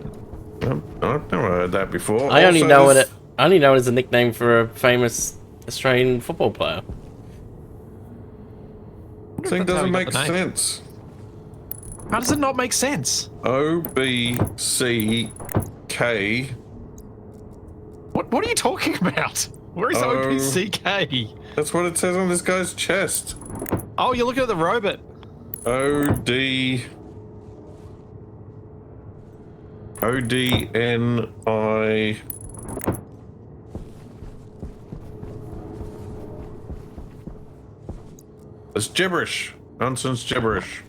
S3: I've never heard that before.
S2: I only
S3: Also,
S2: know
S3: this-
S2: it. I only know it as a nickname for a famous Australian football player.
S3: Thing
S1: That's how
S3: doesn't
S1: he got
S3: make
S1: the name.
S3: sense.
S1: How does it not make sense?
S3: OBCK.
S1: What are you talking about? Where is
S3: Oh.
S1: OPCK?
S3: That's what it says on this guy's chest.
S1: Oh, you're looking at the robot.
S3: OD. ODNI. It's gibberish. Nonsense gibberish.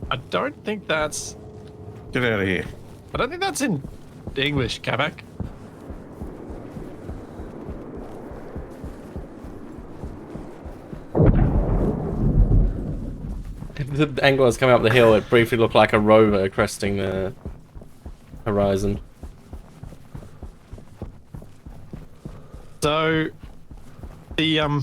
S1: I don't think that's...
S3: Get out of here.
S1: I don't think that's in English, Capac.
S2: The angle I was coming up the hill, it briefly looked like a rover cresting the horizon.
S1: So, yeah,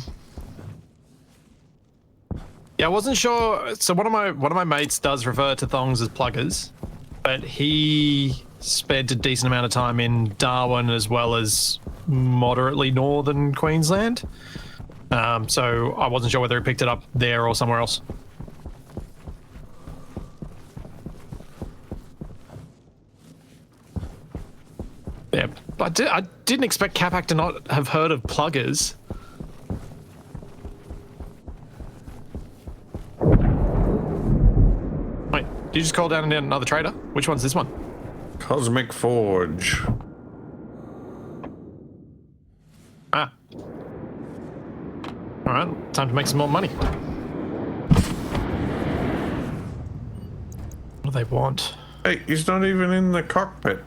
S1: I wasn't sure. So one of my mates does refer to thongs as pluggers, but he spent a decent amount of time in Darwin as well as moderately northern Queensland. So I wasn't sure whether he picked it up there or somewhere else. Yeah, I didn't expect Capac to not have heard of pluggers. Did you just call down another trader? Which one's this one?
S3: Cosmic Forge.
S1: Ah. Alright, time to make some more money. What do they want?
S3: Hey, he's not even in the cockpit.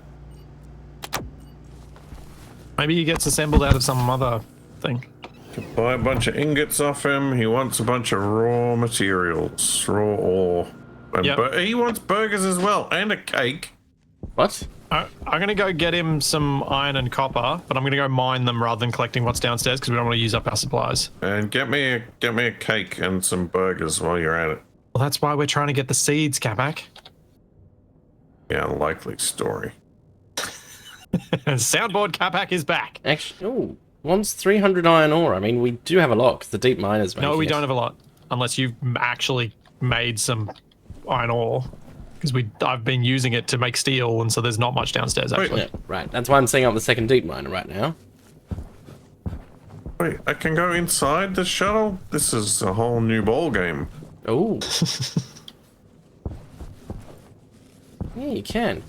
S1: Maybe he gets assembled out of some other thing.
S3: Buy a bunch of ingots off him. He wants a bunch of raw materials, raw ore. And
S1: Yep.
S3: he wants burgers as well, and a cake.
S2: What?
S1: I'm going to go get him some iron and copper, but I'm going to go mine them rather than collecting what's downstairs because we don't want to use up our supplies.
S3: And get me a cake and some burgers while you're at it.
S1: Well, that's why we're trying to get the seeds, Capac.
S3: Yeah, likely story.
S1: Soundboard Capac is back.
S2: Actually, oh, one's 300 iron ore. I mean, we do have a lot 'cause the deep miners.
S1: No, we don't have a lot, unless you've actually made some iron ore. Because I've been using it to make steel, and so there's not much downstairs actually.
S2: Yeah, right. That's why I'm setting up the second deep miner right now.
S3: Wait, I can go inside the shuttle? This is a whole new ball game.
S2: Oh. Yeah, you can.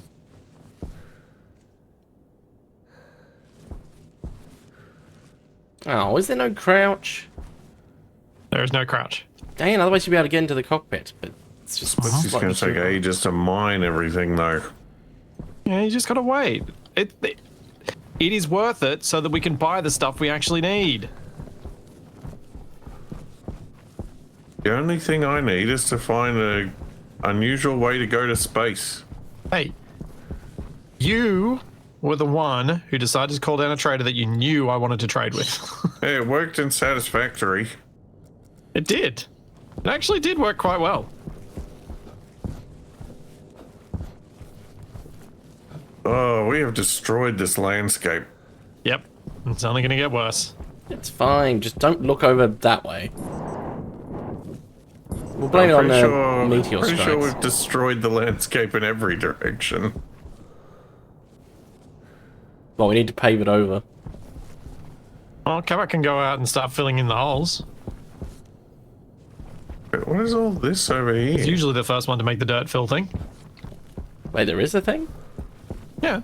S2: Oh, is there no crouch?
S1: There is no crouch.
S2: Dang it, otherwise you'd be able to get into the cockpit, but it's just...
S3: It's just going to take ages to mine everything, though.
S1: Yeah, you just gotta wait. It is worth it so that we can buy the stuff we actually need.
S3: The only thing I need is to find an unusual way to go to space.
S1: Hey, you were the one who decided to call down a trader that you knew I wanted to trade with.
S3: Hey, it worked in Satisfactory.
S1: It did. It actually did work quite well.
S3: Oh, we have destroyed this landscape.
S1: Yep, it's only gonna get worse.
S2: It's fine, just don't look over that way. We'll blame it on the meteor
S3: pretty
S2: strikes.
S3: sure we've destroyed the landscape in every direction.
S2: Well, we need to pave it over.
S1: Oh, Capac can go out and start filling in the holes.
S3: Wait, what is all this over
S1: He's
S3: here?
S1: usually the first one to make the dirt fill thing.
S2: Wait, there is a thing?
S1: Yeah.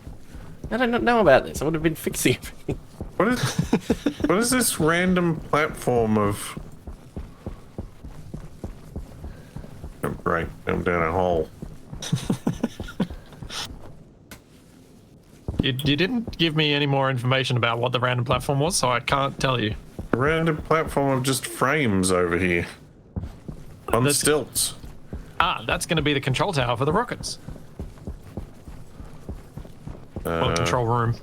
S2: I don't know about this. I would have been fixing everything.
S3: What is this random platform of... Oh, great, I'm down a hole.
S1: You didn't give me any more information about what the random platform was, so I can't tell you.
S3: A random platform of just frames over here. On
S1: That's-
S3: stilts.
S1: Ah, that's going to be the control tower for the rockets. Or the control room.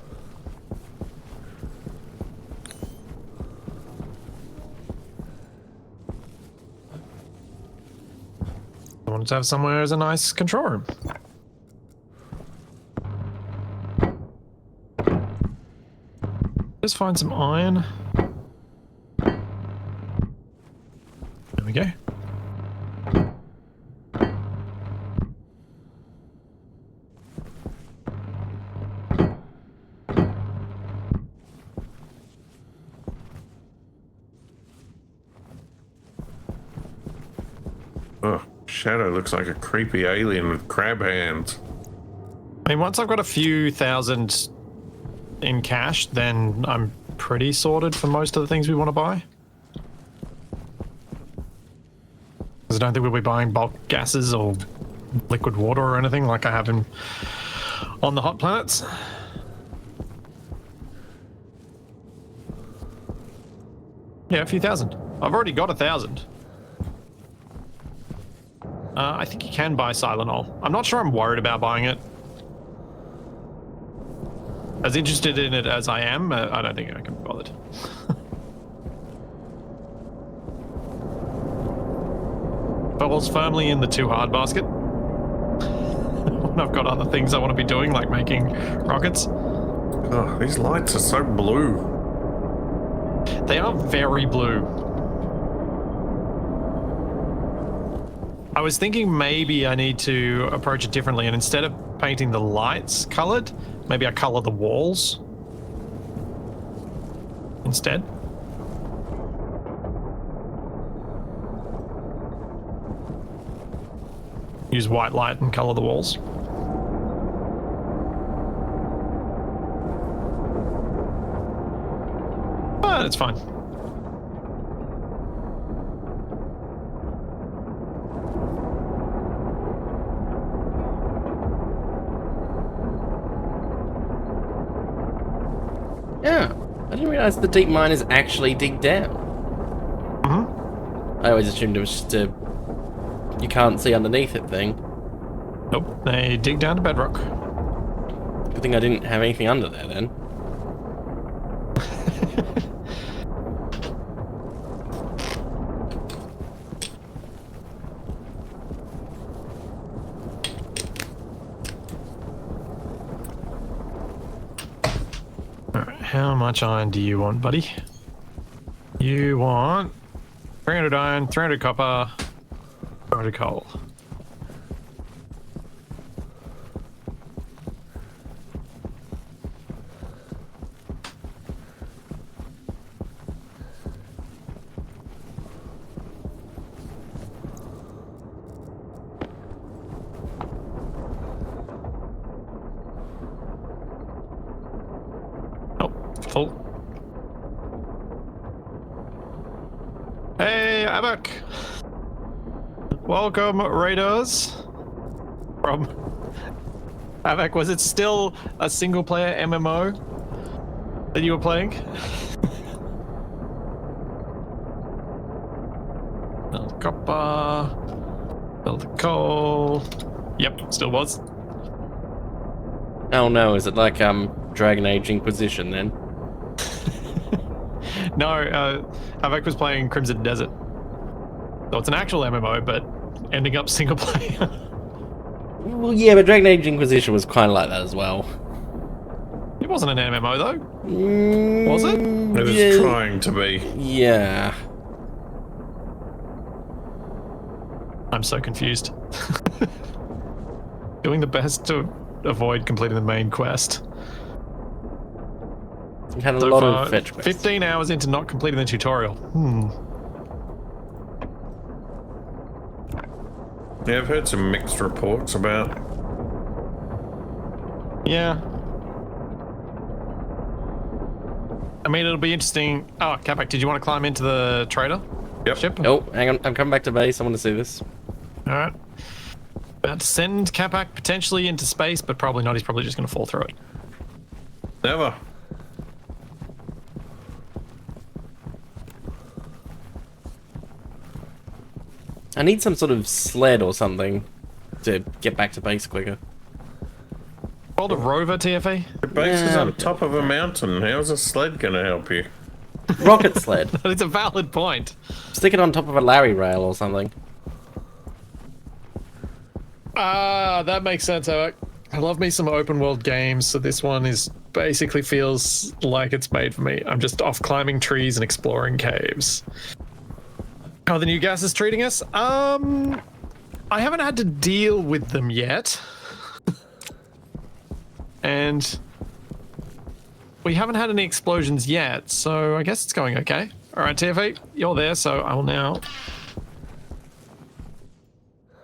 S1: I wanted to have somewhere as a nice control room. Just find some iron. There we go.
S3: Ugh, Shadow looks like a creepy alien with crab hands.
S1: I mean, once I've got a few thousand in cash, then I'm pretty sorted for most of the things we want to buy. Because I don't think we'll be buying bulk gases or liquid water or anything like I have on the hot planets. Yeah, a few thousand. I've already got 1,000. I think you can buy Silenol. I'm not sure I'm worried about buying it. As interested in it as I am, I don't think I can be bothered. Falls firmly in the too hard basket. When I've got other things I want to be doing, like making rockets.
S3: Oh, these lights are so blue.
S1: They are very blue. I was thinking maybe I need to approach it differently, and instead of painting the lights colored, maybe I color the walls instead. use white light and color the walls. But it's fine.
S2: Yeah. I didn't realize the deep miners actually dig down.
S1: Mm-hmm.
S2: I always assumed it was just a you can't see underneath it thing.
S1: Nope, they dig down to bedrock.
S2: Good thing I didn't have anything under there then.
S1: Alright, how much iron do you want, buddy? You want 300 iron, 300 copper, 400 coal. Oh, full. Hey, Capac! Welcome, raiders. From Capac, was it still a single-player MMO that you were playing? Build the copper, build the coal. Yep, still was.
S2: Oh no, is it like Dragon Age Inquisition then?
S1: No, Capac was playing Crimson Desert. So it's an actual MMO, but ending up single player.
S2: Well, yeah, but Dragon Age Inquisition was kind of like that as well.
S1: It wasn't an MMO though.
S2: Mm,
S1: Was it?
S3: It was
S2: yeah,
S3: trying to be.
S2: Yeah.
S1: I'm so confused. Doing the best to avoid completing the main quest.
S2: We had a
S1: So
S2: lot
S1: far,
S2: of fetch quests.
S1: 15 hours into not completing the tutorial.
S3: Yeah, I've heard some mixed reports about.
S1: Yeah. I mean, it'll be interesting. Oh, Capac, did you want to climb into the trader
S3: Yep.
S1: ship?
S2: Oh, hang on. I'm coming back to base. I want to see this.
S1: All right. About to send Capac potentially into space, but probably not. He's probably just going to fall through it.
S3: Never.
S2: I need some sort of sled or something to get back to base quicker.
S1: Called a rover, TFA?
S3: The base is
S2: Yeah,
S3: on
S2: but-
S3: top of a mountain. How's a sled gonna help you?
S2: Rocket sled.
S1: It's a valid point.
S2: Stick it on top of a Larry rail or something.
S1: Ah, that makes sense, Eric. I love me some open world games, so this one is basically feels like it's made for me. I'm just off climbing trees and exploring caves. How the new gas is treating us? I haven't had to deal with them yet. And we haven't had any explosions yet, so I guess it's going okay. All right, TFA, you're there, so I will now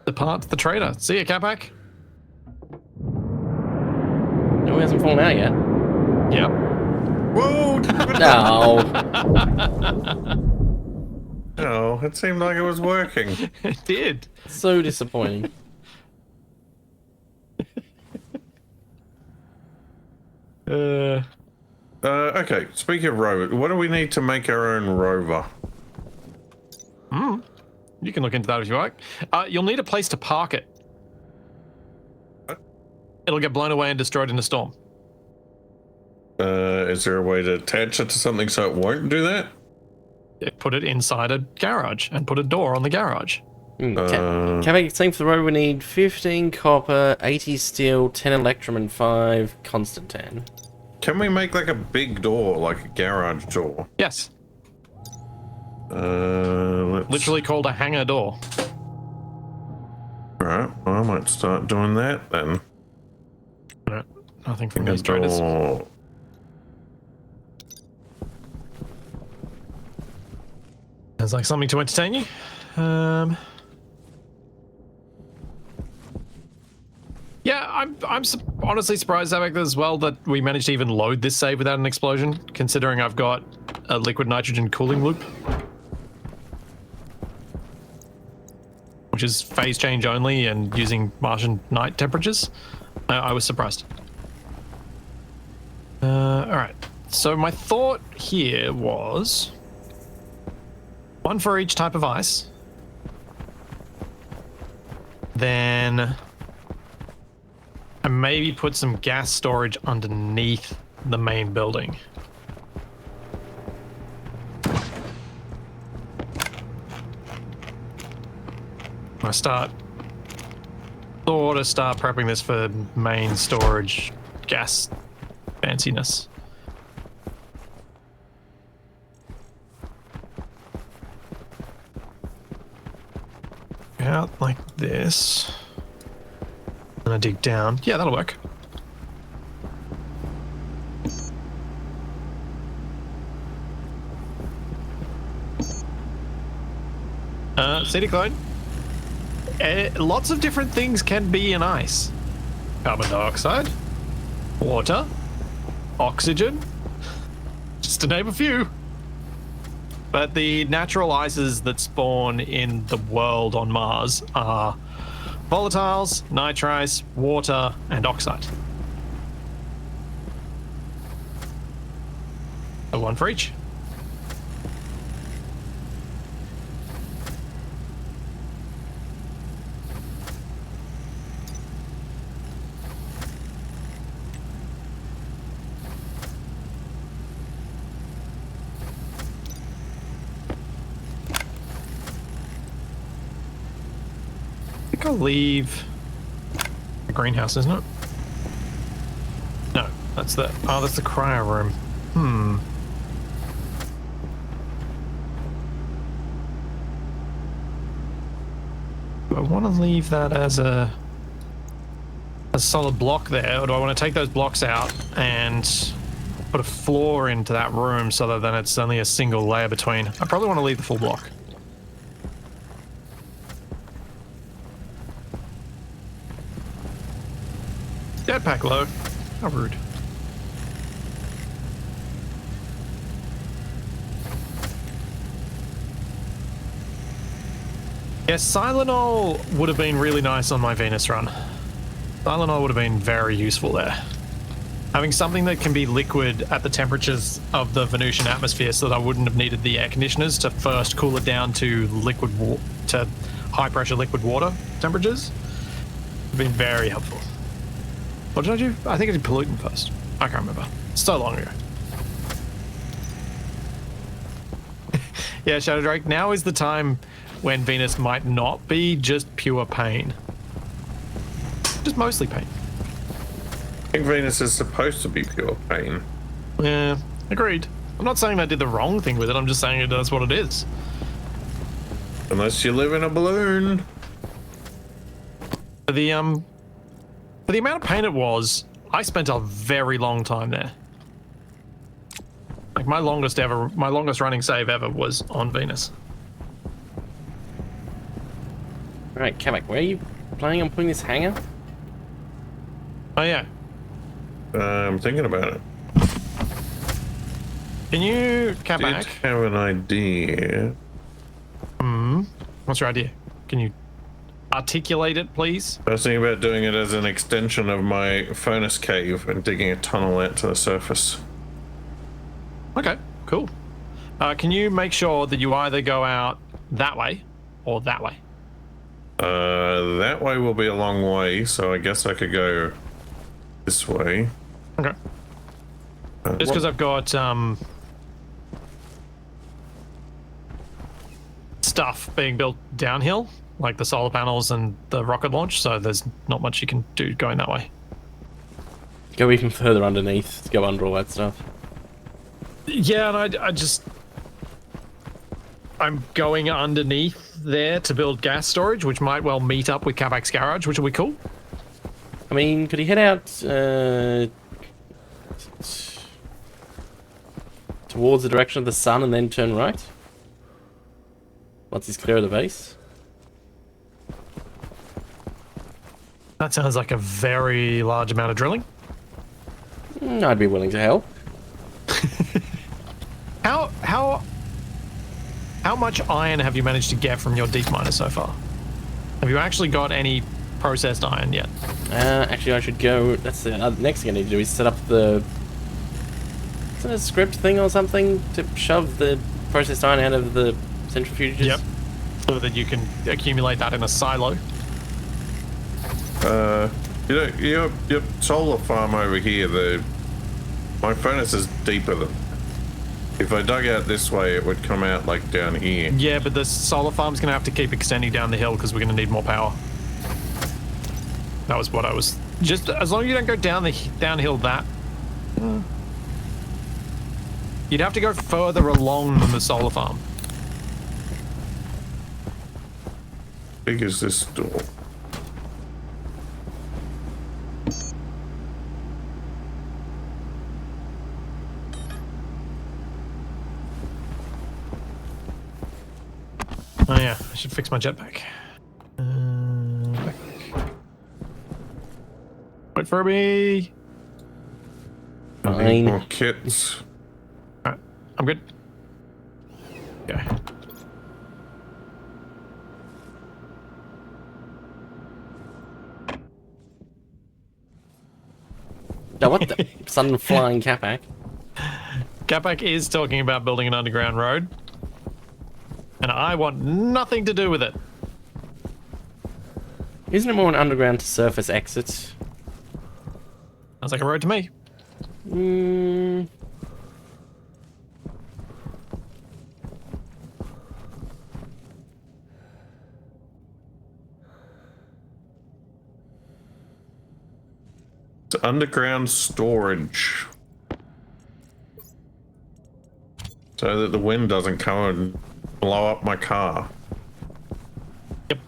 S1: depart the trader. See you, Capac.
S2: No, he hasn't fallen out yet.
S1: Yep.
S3: Whoa!
S2: No.
S3: Oh, it seemed like it was working.
S1: It did.
S2: So disappointing.
S3: Okay, speaking of rover, what do we need to make our own rover?
S1: You can look into that if you like. You'll need a place to park it. It'll get blown away and destroyed in a storm.
S3: Is there a way to attach it to something so it won't do that?
S1: Put it inside a garage and put a door on the garage.
S2: Capac, same for the road. We need 15 copper, 80 steel, 10 electrum, and 5 constantan.
S3: Can we make like a big door, like a garage door?
S1: Yes,
S3: Let's...
S1: literally called a hangar door.
S3: Alright, well, I might start doing that then.
S1: No, nothing from
S3: A
S1: these traders.
S3: door.
S1: Sounds like something to entertain you. I'm honestly surprised, Zamek, as well that we managed to even load this save without an explosion, considering I've got a liquid nitrogen cooling loop, which is phase change only and using Martian night temperatures. I was surprised. Alright, so my thought here was one for each type of ice. Then I maybe put some gas storage underneath the main building. I start prepping this for main storage gas fanciness. Out like this. And I dig down. Yeah, that'll work. CD clone. Lots of different things can be in ice. Carbon dioxide, water, oxygen, just to name a few. But the natural ices that spawn in the world on Mars are volatiles, nitrice, water, and oxide. So one for each. I'll leave the greenhouse, isn't it? No, that's the cryo room. Do I want to leave that as a solid block there, or do I want to take those blocks out and put a floor into that room so that then it's only a single layer between? I probably want to leave the full block. Jetpack low. How rude. Yes, Silenol would have been really nice on my Venus run. Silenol would have been very useful there. Having something that can be liquid at the temperatures of the Venusian atmosphere so that I wouldn't have needed the air conditioners to first cool it down to to high pressure liquid water temperatures would have been very helpful. What did I do? I think I did pollutant first. I can't remember. So long ago. Yeah, Shadow Drake, now is the time when Venus might not be just pure pain. Just mostly pain.
S3: I think Venus is supposed to be pure pain.
S1: Yeah, agreed. I'm not saying I did the wrong thing with it, I'm just saying that's what it is.
S3: Unless you live in a balloon.
S1: For the amount of pain it was, I spent a very long time there. Like my longest running save ever was on Venus.
S2: Right, Capac, where are you planning on putting this hangar?
S1: Oh yeah.
S3: I'm thinking about it.
S1: Can you,
S3: Did
S1: Capac?
S3: have an idea.
S1: What's your idea? Can you articulate it, please?
S3: I was thinking about doing it as an extension of my furnace cave and digging a tunnel out to the surface.
S1: Okay, cool. Can you make sure that you either go out that way or that way?
S3: That way will be a long way, so I guess I could go this way.
S1: Okay. Just because I've got stuff being built downhill, like the solar panels and the rocket launch, so there's not much you can do going that way.
S2: Go even further underneath, go under all that stuff.
S1: Yeah, and I'm going underneath there to build gas storage, which might well meet up with Capac's garage, which will be cool.
S2: I mean, could he head out towards the direction of the sun and then turn right? Once he's clear of the base?
S1: That sounds like a very large amount of drilling.
S2: I'd be willing to help.
S1: How much iron have you managed to get from your deep miner so far? Have you actually got any processed iron yet?
S2: Actually, I should go. That's the next thing I need to do is set up the. Is it a script thing or something to shove the processed iron out of the centrifuges?
S1: Yep. So that you can accumulate that in a silo.
S3: Your solar farm over here, my furnace is deeper than. If I dug out this way, it would come out like down here.
S1: Yeah, but the solar farm's gonna have to keep extending down the hill because we're gonna need more power. That was what I was. Just as long as you don't go downhill that. You'd have to go further along than the solar farm.
S3: Big is this door?
S1: Oh yeah, I should fix my jetpack. Back. Wait for me.
S3: I need more
S2: Fine.
S3: kits.
S1: Alright, I'm good. Okay.
S2: Now what the sun flying Capac?
S1: Capac is talking about building an underground road. And I want nothing to do with it.
S2: Isn't it more an underground to surface exit?
S1: Sounds like a road to me.
S2: Hmm.
S3: It's underground storage. So that the wind doesn't come and blow up my car.
S1: Yep.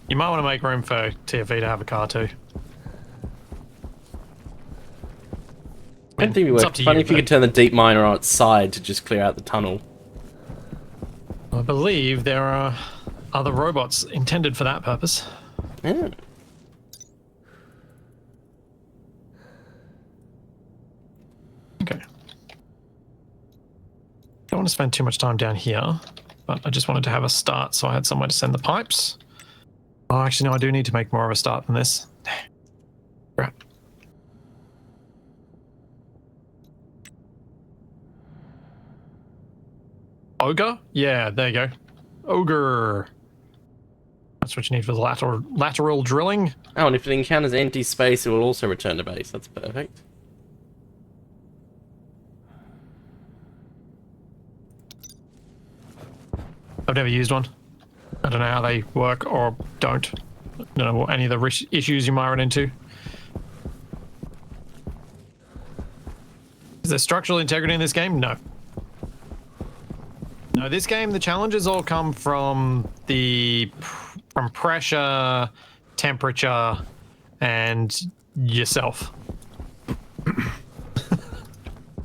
S1: You might want to make room for TFE to have a car too.
S2: I don't think it
S1: It's
S2: would
S1: up to
S2: be funny
S1: you,
S2: if you
S1: but-
S2: could turn the deep miner on its side to just clear out the tunnel.
S1: I believe there are other robots intended for that purpose.
S2: Yeah.
S1: Okay. Don't want to spend too much time down here, but I just wanted to have a start so I had somewhere to send the pipes. Oh, actually, no, I do need to make more of a start than this. Right. Ogre? Yeah, there you go. Ogre. That's what you need for the lateral drilling.
S2: Oh, and if it encounters empty space, it will also return to base. That's perfect.
S1: I've never used one. I don't know how they work or don't. I don't know what any of the issues you might run into. Is there structural integrity in this game? No. No, this game, the challenges all come from from pressure, temperature, and yourself.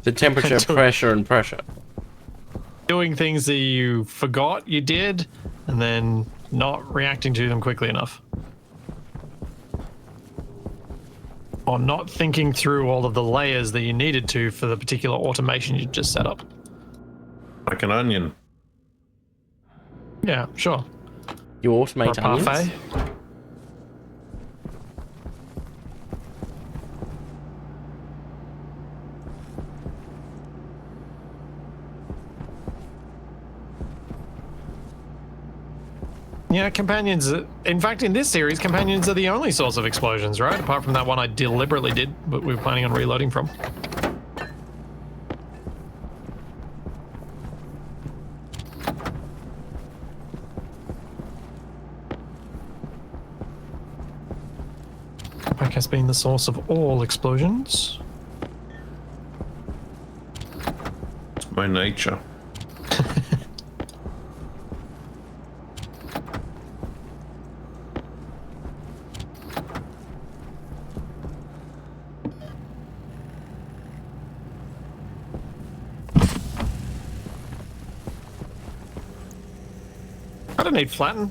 S2: The temperature, pressure, and pressure.
S1: Doing things that you forgot you did, and then not reacting to them quickly enough. Or not thinking through all of the layers that you needed to for the particular automation you just set up.
S3: Like an onion.
S1: Yeah, sure.
S2: You
S1: Or
S2: automate
S1: a parfait.
S2: onions?
S1: Yeah, companions. In fact, in this series, companions are the only source of explosions, right? Apart from that one I deliberately did, but we were planning on reloading from. Capac has been the source of all explosions.
S3: It's my nature.
S1: I don't need flatten.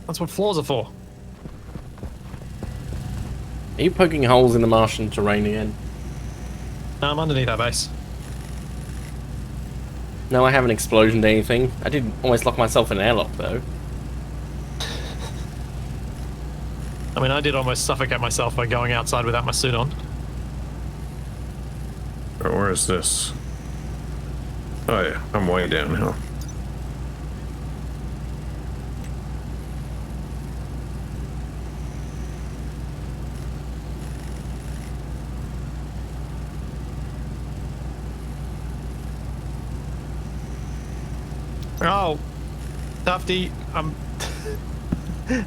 S1: That's what floors are for.
S2: Are you poking holes in the Martian terrain again?
S1: No, I'm underneath our base.
S2: No, I haven't explosioned anything. I did almost lock myself in an airlock, though.
S1: I mean, I did almost suffocate myself by going outside without my suit on.
S3: Where is this? Oh yeah, I'm way downhill.
S1: Oh, Tufty,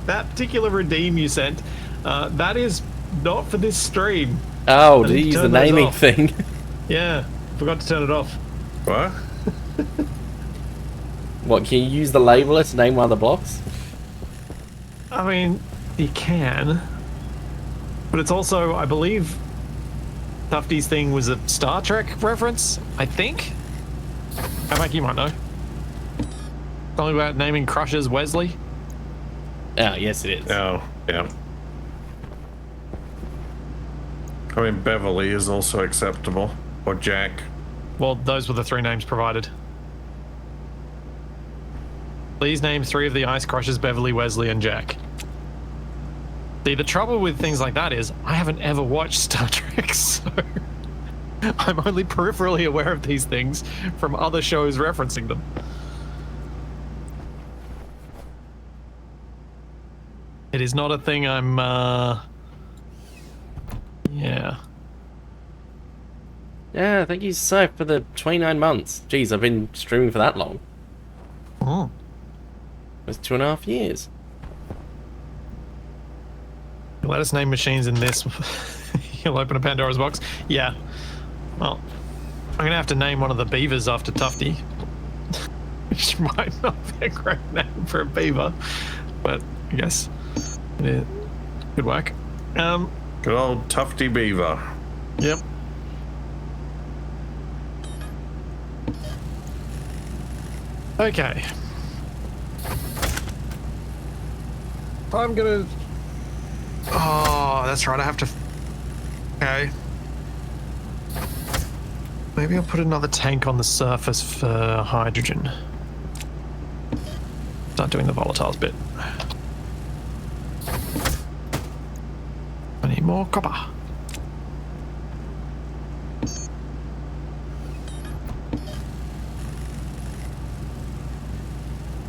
S1: that particular redeem you sent, that is not for this stream.
S2: Oh,
S1: I
S2: did
S1: need
S2: you
S1: to
S2: use the
S1: turn those
S2: naming
S1: off.
S2: thing?
S1: Yeah, forgot to turn it off.
S3: What?
S2: What, can you use the labeler to name one of the blocks?
S1: I mean, you can, but it's also, I believe, Tufty's thing was a Star Trek reference, I think? Capac, you might know. Something about naming crushers Wesley.
S2: Oh, yes it is.
S3: Oh, yeah. I mean, Beverly is also acceptable. Or Jack.
S1: Well, those were the 3 names provided. Please name 3 of the ice crushers: Beverly, Wesley, and Jack. See, the trouble with things like that is I haven't ever watched Star Trek, so I'm only peripherally aware of these things from other shows referencing them. It is not a thing I'm, yeah.
S2: Yeah, thank you so for the 29 months. Jeez, I've been streaming for that long.
S1: Oh.
S2: It's 2.5 years.
S1: Let us name machines in this. You'll open a Pandora's box. Yeah. Well, I'm going to have to name one of the beavers after Tufty. Which might not be a great name for a beaver, but I guess it could work.
S3: Good old Tufty Beaver.
S1: Yep. Okay. I'm gonna... Oh, that's right, I have to... Okay. Maybe I'll put another tank on the surface for hydrogen. Start doing the volatiles bit. I need more copper.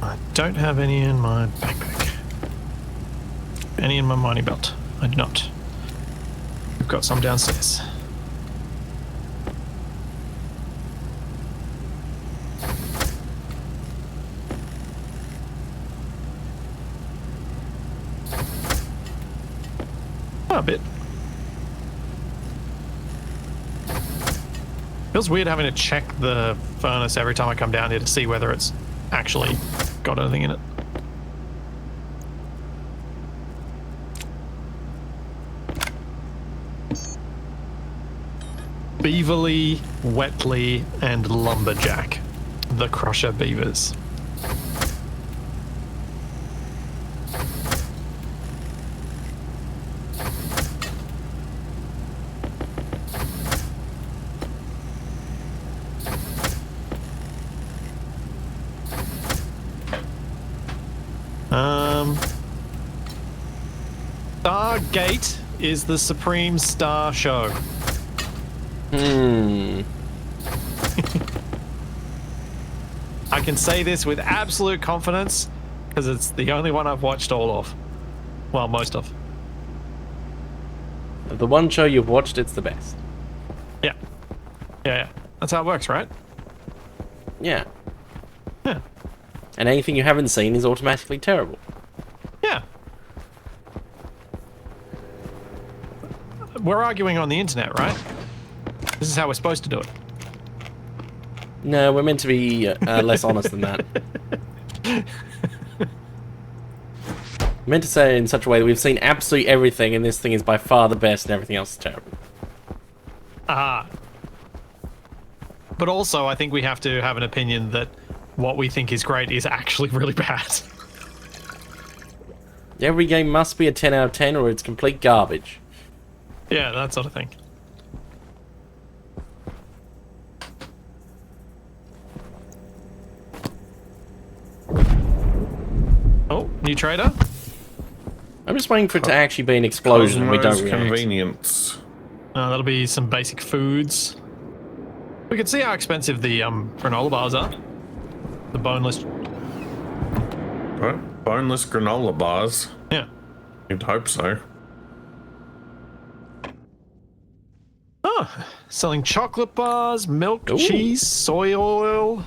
S1: I don't have any in my backpack. Any in my mining belt? I do not. We've got some downstairs. A bit. Feels weird having to check the furnace every time I come down here to see whether it's actually got anything in it. Beaverly, Wetly, and Lumberjack. The Crusher Beavers. Stargate is the Supreme Star Show. I can say this with absolute confidence because it's the only one I've watched all of. Well, most of.
S2: Of the one show you've watched, it's the best.
S1: Yeah. Yeah. That's how it works, right?
S2: Yeah.
S1: Yeah.
S2: And anything you haven't seen is automatically terrible.
S1: Yeah. We're arguing on the internet, right? This is how we're supposed to do it.
S2: No, we're meant to be less honest than that. Meant to say it in such a way that we've seen absolutely everything and this thing is by far the best and everything else is terrible.
S1: Ah. But also, I think we have to have an opinion that what we think is great is actually really bad.
S2: Every game must be a 10 out of 10 or it's complete garbage.
S1: Yeah, that sort of thing. Oh, new trader?
S2: I'm just waiting for it to actually be an explosion and we don't
S3: Cosmo's
S2: react.
S3: Convenience.
S1: That'll be some basic foods. We can see how expensive the granola bars are. The boneless.
S3: What? Boneless granola bars.
S1: Yeah.
S3: You'd hope so.
S1: Oh, selling chocolate bars, milk,
S2: Ooh.
S1: cheese, soy oil.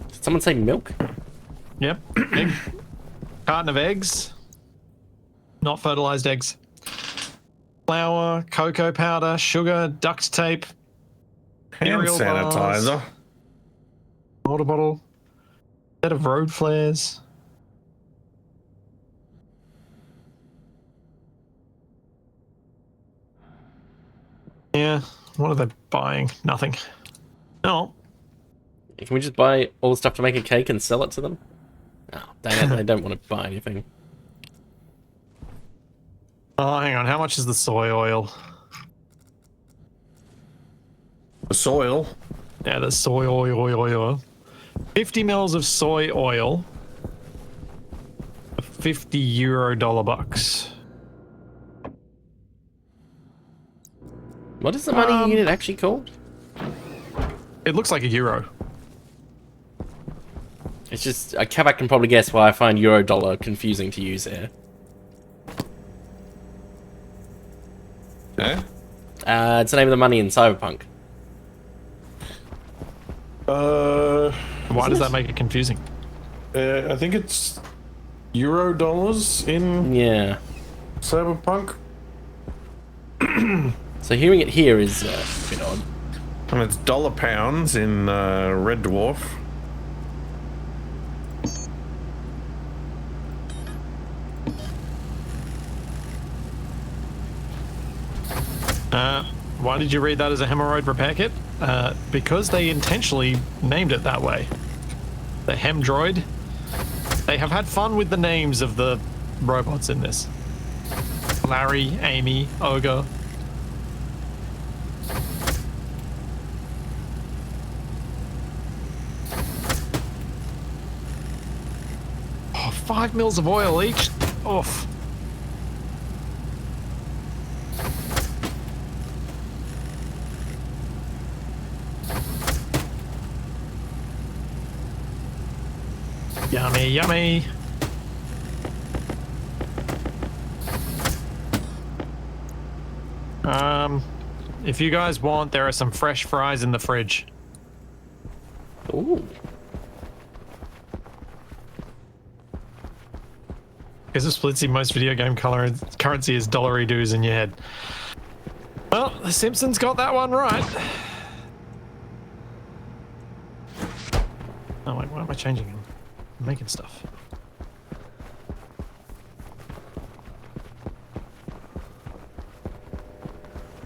S2: Did someone say milk?
S1: Yep. Carton of eggs. Not fertilized eggs. Flour, cocoa powder, sugar, duct tape,
S3: Hand
S1: cereal bars,
S3: sanitizer.
S1: water bottle, set of road flares. Yeah, what are they buying? Nothing. No.
S2: Can we just buy all the stuff to make a cake and sell it to them? Oh, dang it, they don't want to buy anything.
S1: Oh, hang on. How much is the soy oil?
S3: The soil.
S1: Yeah, the soy oil. 50 mils of soy oil. €50 dollar bucks.
S2: What is the money unit actually called?
S1: It looks like a euro.
S2: It's just, Capac can probably guess why I find euro dollar confusing to use here.
S3: Yeah?
S2: It's the name of the money in Cyberpunk.
S1: Why does that make it confusing?
S3: I think it's euro dollars in
S2: Yeah.
S3: Cyberpunk.
S2: So hearing it here is a bit odd.
S3: And it's dollar pounds in Red Dwarf.
S1: Why did you read that as a hemorrhoid repair kit? Because they intentionally named it that way. The Hemdroid. They have had fun with the names of the robots in this. Larry, Amy, Ogre. Oh, 5 mils of oil each. Oof. Yummy, yummy. If you guys want, there are some fresh fries in the fridge.
S2: Ooh.
S1: Because of Splitsie, most video game currency is dollary dues in your head. Well, The Simpsons got that one right. Oh wait, why am I changing them? I'm making stuff.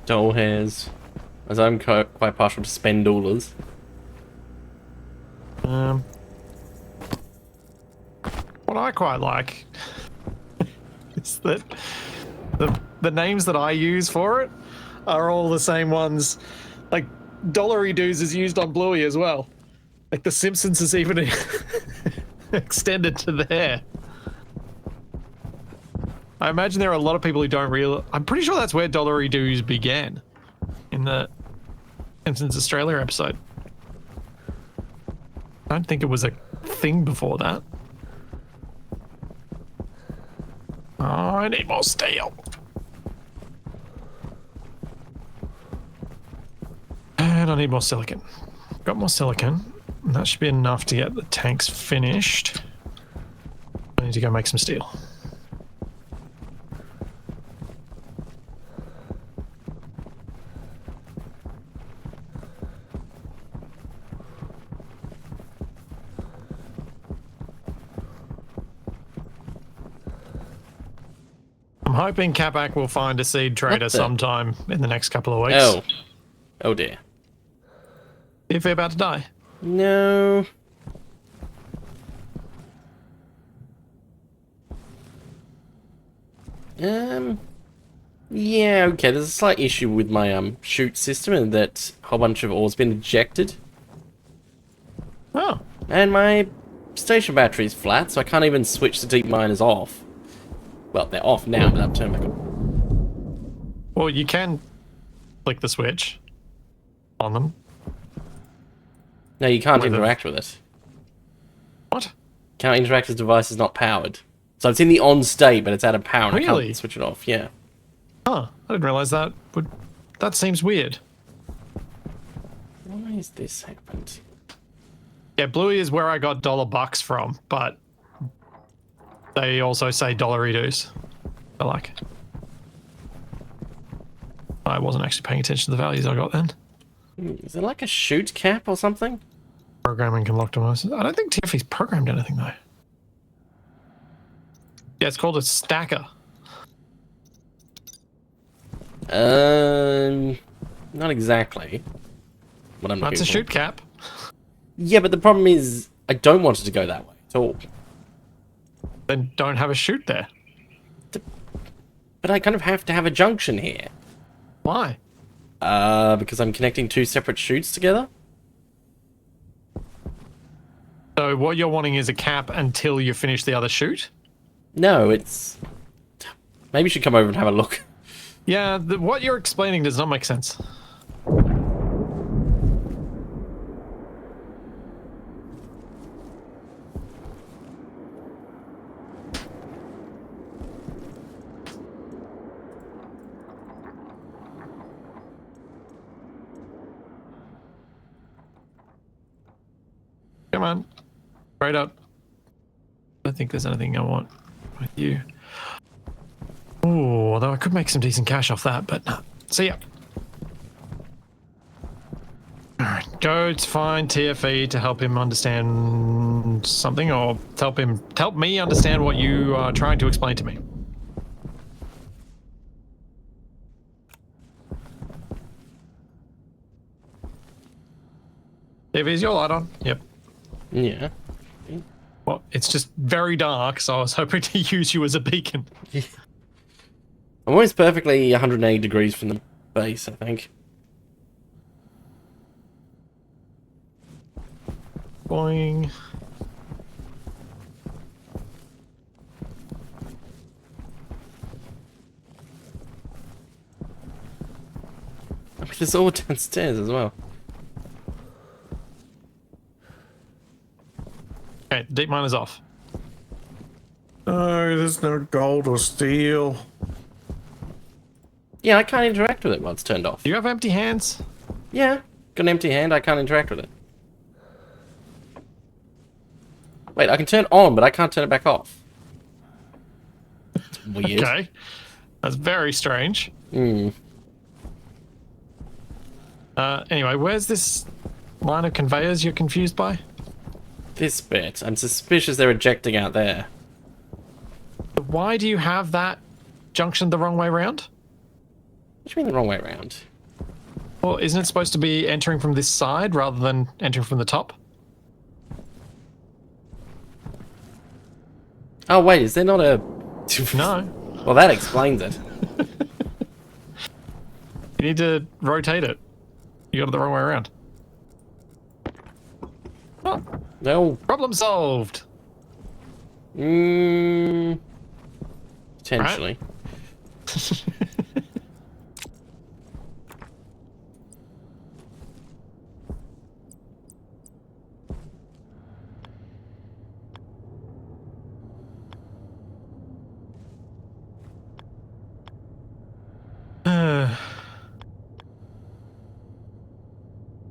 S2: Doll hairs. As I'm quite partial to spendolers.
S1: What I quite like is that the names that I use for it are all the same ones. Like, dollary dues is used on Bluey as well. Like, The Simpsons is even extended to there. I imagine there are a lot of people who don't realize. I'm pretty sure that's where dollary dues began, in the Simpsons Australia episode. I don't think it was a thing before that. Oh, I need more steel. And I need more silicon. Got more silicon. And that should be enough to get the tanks finished. I need to go make some steel. I'm hoping Capac will find a seed trader sometime in the next couple of weeks.
S2: Oh. Oh dear.
S1: If you're about to die.
S2: No. Yeah, okay, there's a slight issue with my chute system in that a whole bunch of ore's been ejected.
S1: Oh.
S2: And my station battery's flat, so I can't even switch the deep miners off. Well, they're off now, but I'll turn back on.
S1: Well, you can flick the switch on them.
S2: No, you can't
S1: With a-
S2: interact with it.
S1: What?
S2: Can't interact with the device is not powered. So it's in the on state, but it's out of power and I
S1: Really?
S2: can't switch it off, yeah.
S1: Huh. I didn't realize that. That seems weird.
S2: Why is this happened?
S1: Yeah, Bluey is where I got $bucks from, but they also say Dollaritos. I like. I wasn't actually paying attention to the values I got then.
S2: Is it like a chute cap or something?
S1: Programming can lock devices. I don't think TFE's programmed anything though. Yeah, it's called a stacker.
S2: Not exactly. What I'm looking
S1: That's a
S2: for.
S1: chute cap.
S2: Yeah, but the problem is I don't want it to go that way at all.
S1: Then don't have a chute there.
S2: But I kind of have to have a junction here.
S1: Why?
S2: Because I'm connecting two separate chutes together?
S1: So what you're wanting is a cap until you finish the other chute?
S2: No, it's... Maybe you should come over and have a look.
S1: Yeah, what you're explaining does not make sense. Come on. Right up. I don't think there's anything I want with you. Ooh, although I could make some decent cash off that, but no. See ya. Alright, go to find TFE to help him understand something, or help me understand what you are trying to explain to me. TFE, is your light on? Yep.
S2: Yeah.
S1: Well, it's just very dark, so I was hoping to use you as a beacon.
S2: I'm always perfectly 180 degrees from the base, I think.
S1: Boing.
S2: I mean, there's all downstairs as well.
S1: Okay, the deep miner's off.
S3: No, there's no gold or steel.
S2: Yeah, I can't interact with it while it's turned off.
S1: Do you have empty hands?
S2: Yeah, got an empty hand, I can't interact with it. Wait, I can turn it on, but I can't turn it back off. That's weird.
S1: Okay. That's very strange.
S2: Hmm.
S1: Anyway, where's this line of conveyors you're confused by?
S2: This bit. I'm suspicious they're ejecting out there.
S1: Why do you have that junction the wrong way around?
S2: What do you mean the wrong way around?
S1: Well, isn't it supposed to be entering from this side rather than entering from the top?
S2: Oh, wait, is there not a...
S1: No.
S2: Well, that explains it.
S1: You need to rotate it. You got it the wrong way around. Oh,
S2: No.
S1: problem solved.
S2: Potentially.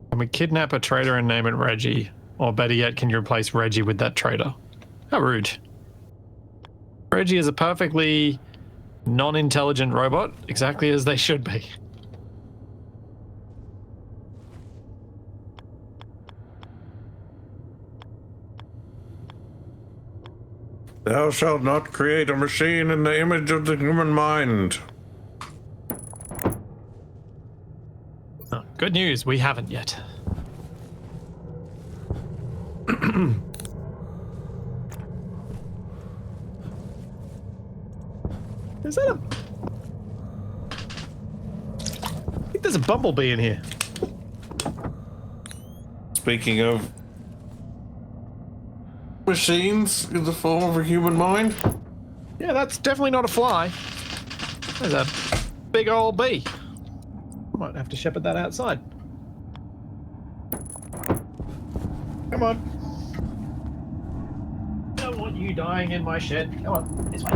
S1: Can we kidnap a trader and name it Reggie? Or better yet, can you replace Reggie with that trader? How rude. Reggie is a perfectly non-intelligent robot, exactly as they should be.
S3: Thou shalt not create a machine in the image of the human mind.
S1: Oh, good news, we haven't yet. Is that a... there's a bumblebee in here.
S3: Speaking of machines in the form of a human mind.
S1: Yeah, that's definitely not a fly. There's a big old bee. Might have to shepherd that outside. Come on. Don't want you dying in my shed. Come on, this way.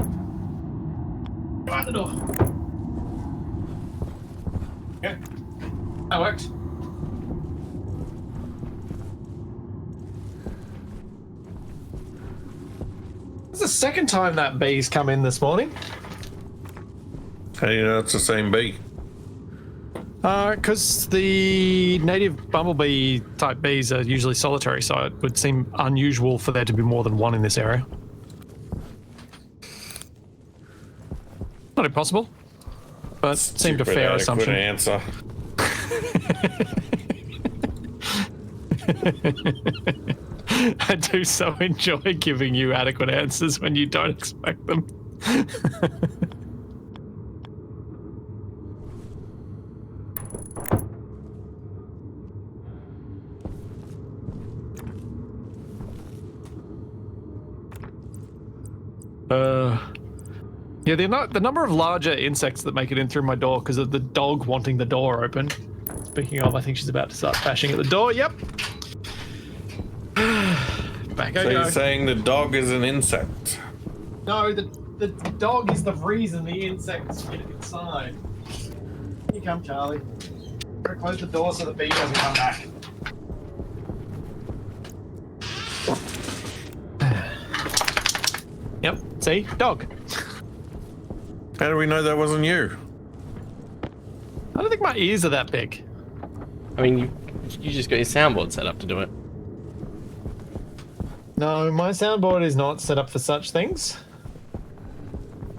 S1: Go out the door. Okay. That worked. This is the second time that bee's come in this morning.
S3: How do you know it's the same bee?
S1: Because the native bumblebee type bees are usually solitary, so it would seem unusual for there to be more than one in this area. Not impossible, but seemed a
S3: Stupid
S1: fair
S3: adequate
S1: assumption.
S3: answer.
S1: I do so enjoy giving you adequate answers when you don't expect them. Yeah, the number of larger insects that make it in through my door because of the dog wanting the door open. Speaking of, I think she's about to start bashing at the door. Yep. Back I
S3: So
S1: go.
S3: you're saying the dog is an insect?
S1: No, the dog is the reason the insects get inside. Here you come, Charlie. Better close the door so the bee doesn't come back. Yep, see? Dog.
S3: How do we know that wasn't you?
S1: I don't think my ears are that big.
S2: I mean, you just got your soundboard set up to do it.
S1: No, my soundboard is not set up for such things.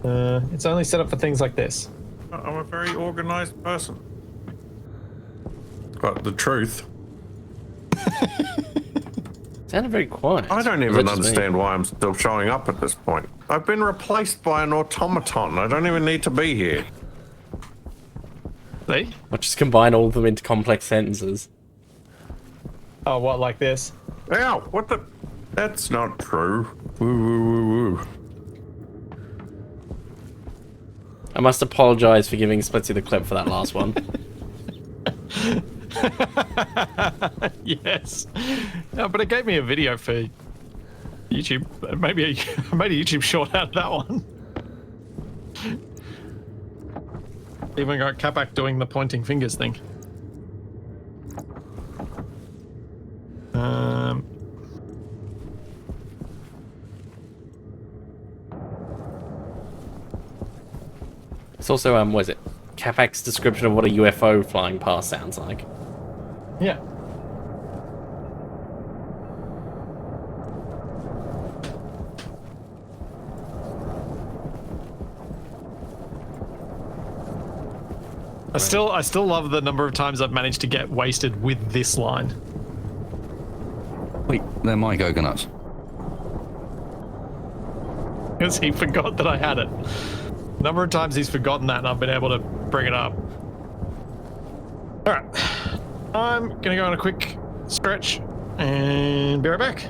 S1: It's only set up for things like this.
S3: I'm a very organized person. But the truth,
S2: Sounded very quiet.
S3: I don't
S2: Was
S3: even
S2: that just me?
S3: understand why I'm still showing up at this point. I've been replaced by an automaton. I don't even need to be here.
S1: See?
S2: I'll just combine all of them into complex sentences.
S1: Oh, what, like this?
S3: Ow, what the? That's not true. Woo, woo, woo, woo.
S2: I must apologise for giving Splitsie the clip for that last one.
S1: Yes. No, but it gave me a video for YouTube. Maybe I made a YouTube short out of that one. Even got Capac doing the pointing fingers thing.
S2: It's also, what is it? Capac's description of what a UFO flying past sounds like.
S1: Yeah. I still love the number of times I've managed to get wasted with this line.
S4: Wait, they're my coconuts.
S1: Because he forgot that I had it. Number of times he's forgotten that and I've been able to bring it up. Alright. I'm gonna go on a quick stretch and be right back.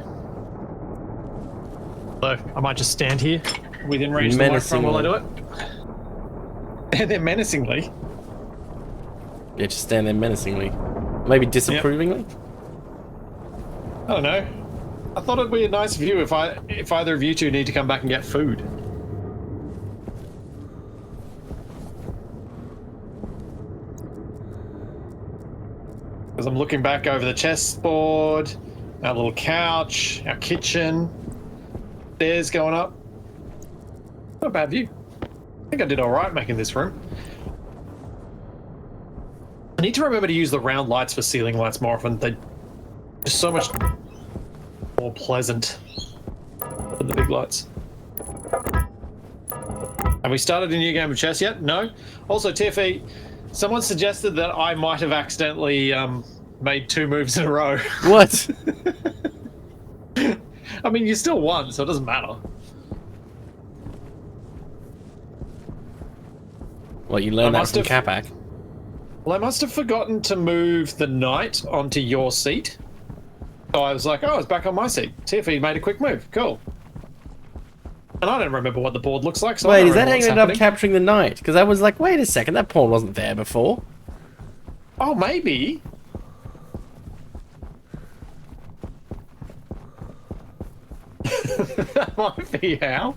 S1: So I might just stand here within range of the microphone while I do it. And then menacingly.
S2: Yeah, just stand there menacingly. Maybe disapprovingly?
S1: I don't know. I thought it'd be a nice view if either of you two need to come back and get food. Because I'm looking back over the chessboard, our little couch, our kitchen, stairs going up. Not a bad view. I think I did alright making this room. I need to remember to use the round lights for ceiling lights more often. They're just so much more pleasant than the big lights. Have we started a new game of chess yet? No. Also, Tiffy, someone suggested that I might have accidentally made 2 moves in a row.
S2: What?
S1: I mean, you still won, so it doesn't matter.
S2: What, you learned that
S1: must
S2: from
S1: have-
S2: Capac?
S1: Well, I must have forgotten to move the knight onto your seat. So I was like, oh, it's back on my seat. TFE made a quick move. Cool. And I don't remember what the board looks like. So I
S2: Wait,
S1: don't
S2: is that how
S1: remember
S2: you
S1: what's
S2: ended up
S1: happening.
S2: capturing the knight? Because I was like, wait a second, that pawn wasn't there before.
S1: Oh, maybe. That might be how.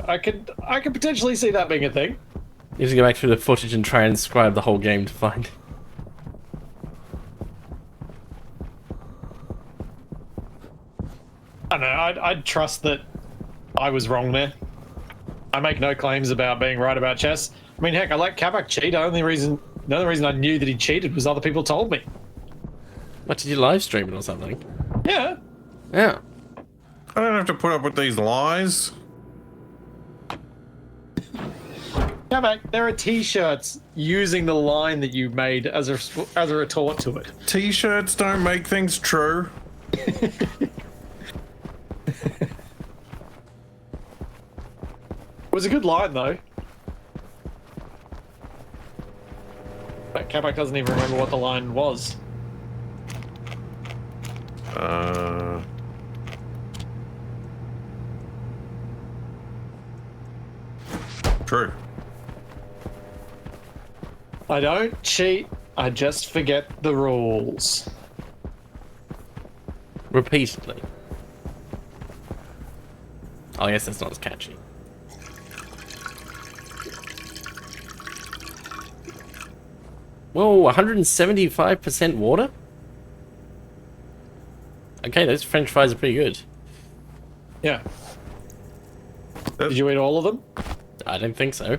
S1: I could potentially see that being a thing.
S2: You have to go back through the footage and try and describe the whole game to find.
S1: I don't know. I'd trust that I was wrong there. I make no claims about being right about chess. I mean, heck, I let Capac cheat. The only reason I knew that he cheated was other people told me.
S2: What, did you live stream it or something?
S1: Yeah.
S2: Yeah.
S3: I don't have to put up with these lies.
S1: Capac, there are T-shirts using the line that you made as a retort to it.
S3: T-shirts don't make things true.
S1: It was a good line, though. But Capac doesn't even remember what the line was.
S3: True.
S1: I don't cheat. I just forget the rules.
S2: Repeatedly. Oh, yes, that's not as catchy. Whoa, 175% water? Okay, those french fries are pretty good.
S1: Yeah. Did you eat all of them?
S2: I don't think so.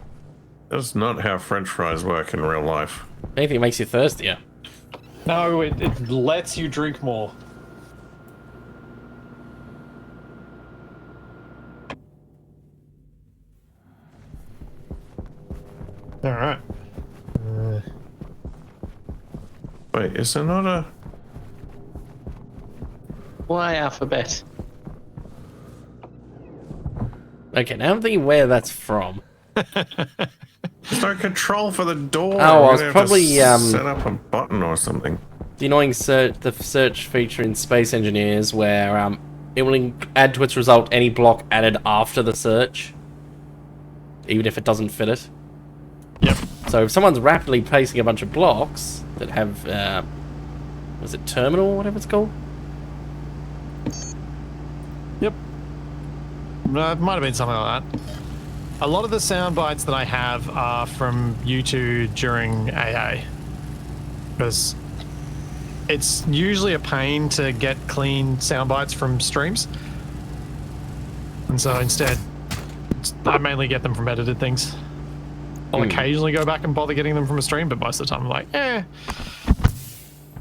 S3: That's not how French fries work in real life.
S2: Anything makes you thirstier.
S1: No, it lets you drink more. All right.
S3: Wait, is there not a...
S4: Why alphabet?
S2: Okay, now I'm thinking where that's from.
S3: There's no control for the door.
S2: Oh, I
S3: We're
S2: was
S3: gonna have
S2: probably,
S3: to set up a button or something.
S2: The annoying search feature in Space Engineers where it will add to its result any block added after the search, even if it doesn't fit it.
S1: Yep.
S2: So if someone's rapidly placing a bunch of blocks that have, was it terminal or whatever it's called?
S1: Yep. It might have been something like that. A lot of the sound bites that I have are from you two during AA. Because it's usually a pain to get clean sound bites from streams. And so instead, I mainly get them from edited things. I'll occasionally go back and bother getting them from a stream, but most of the time I'm like, eh.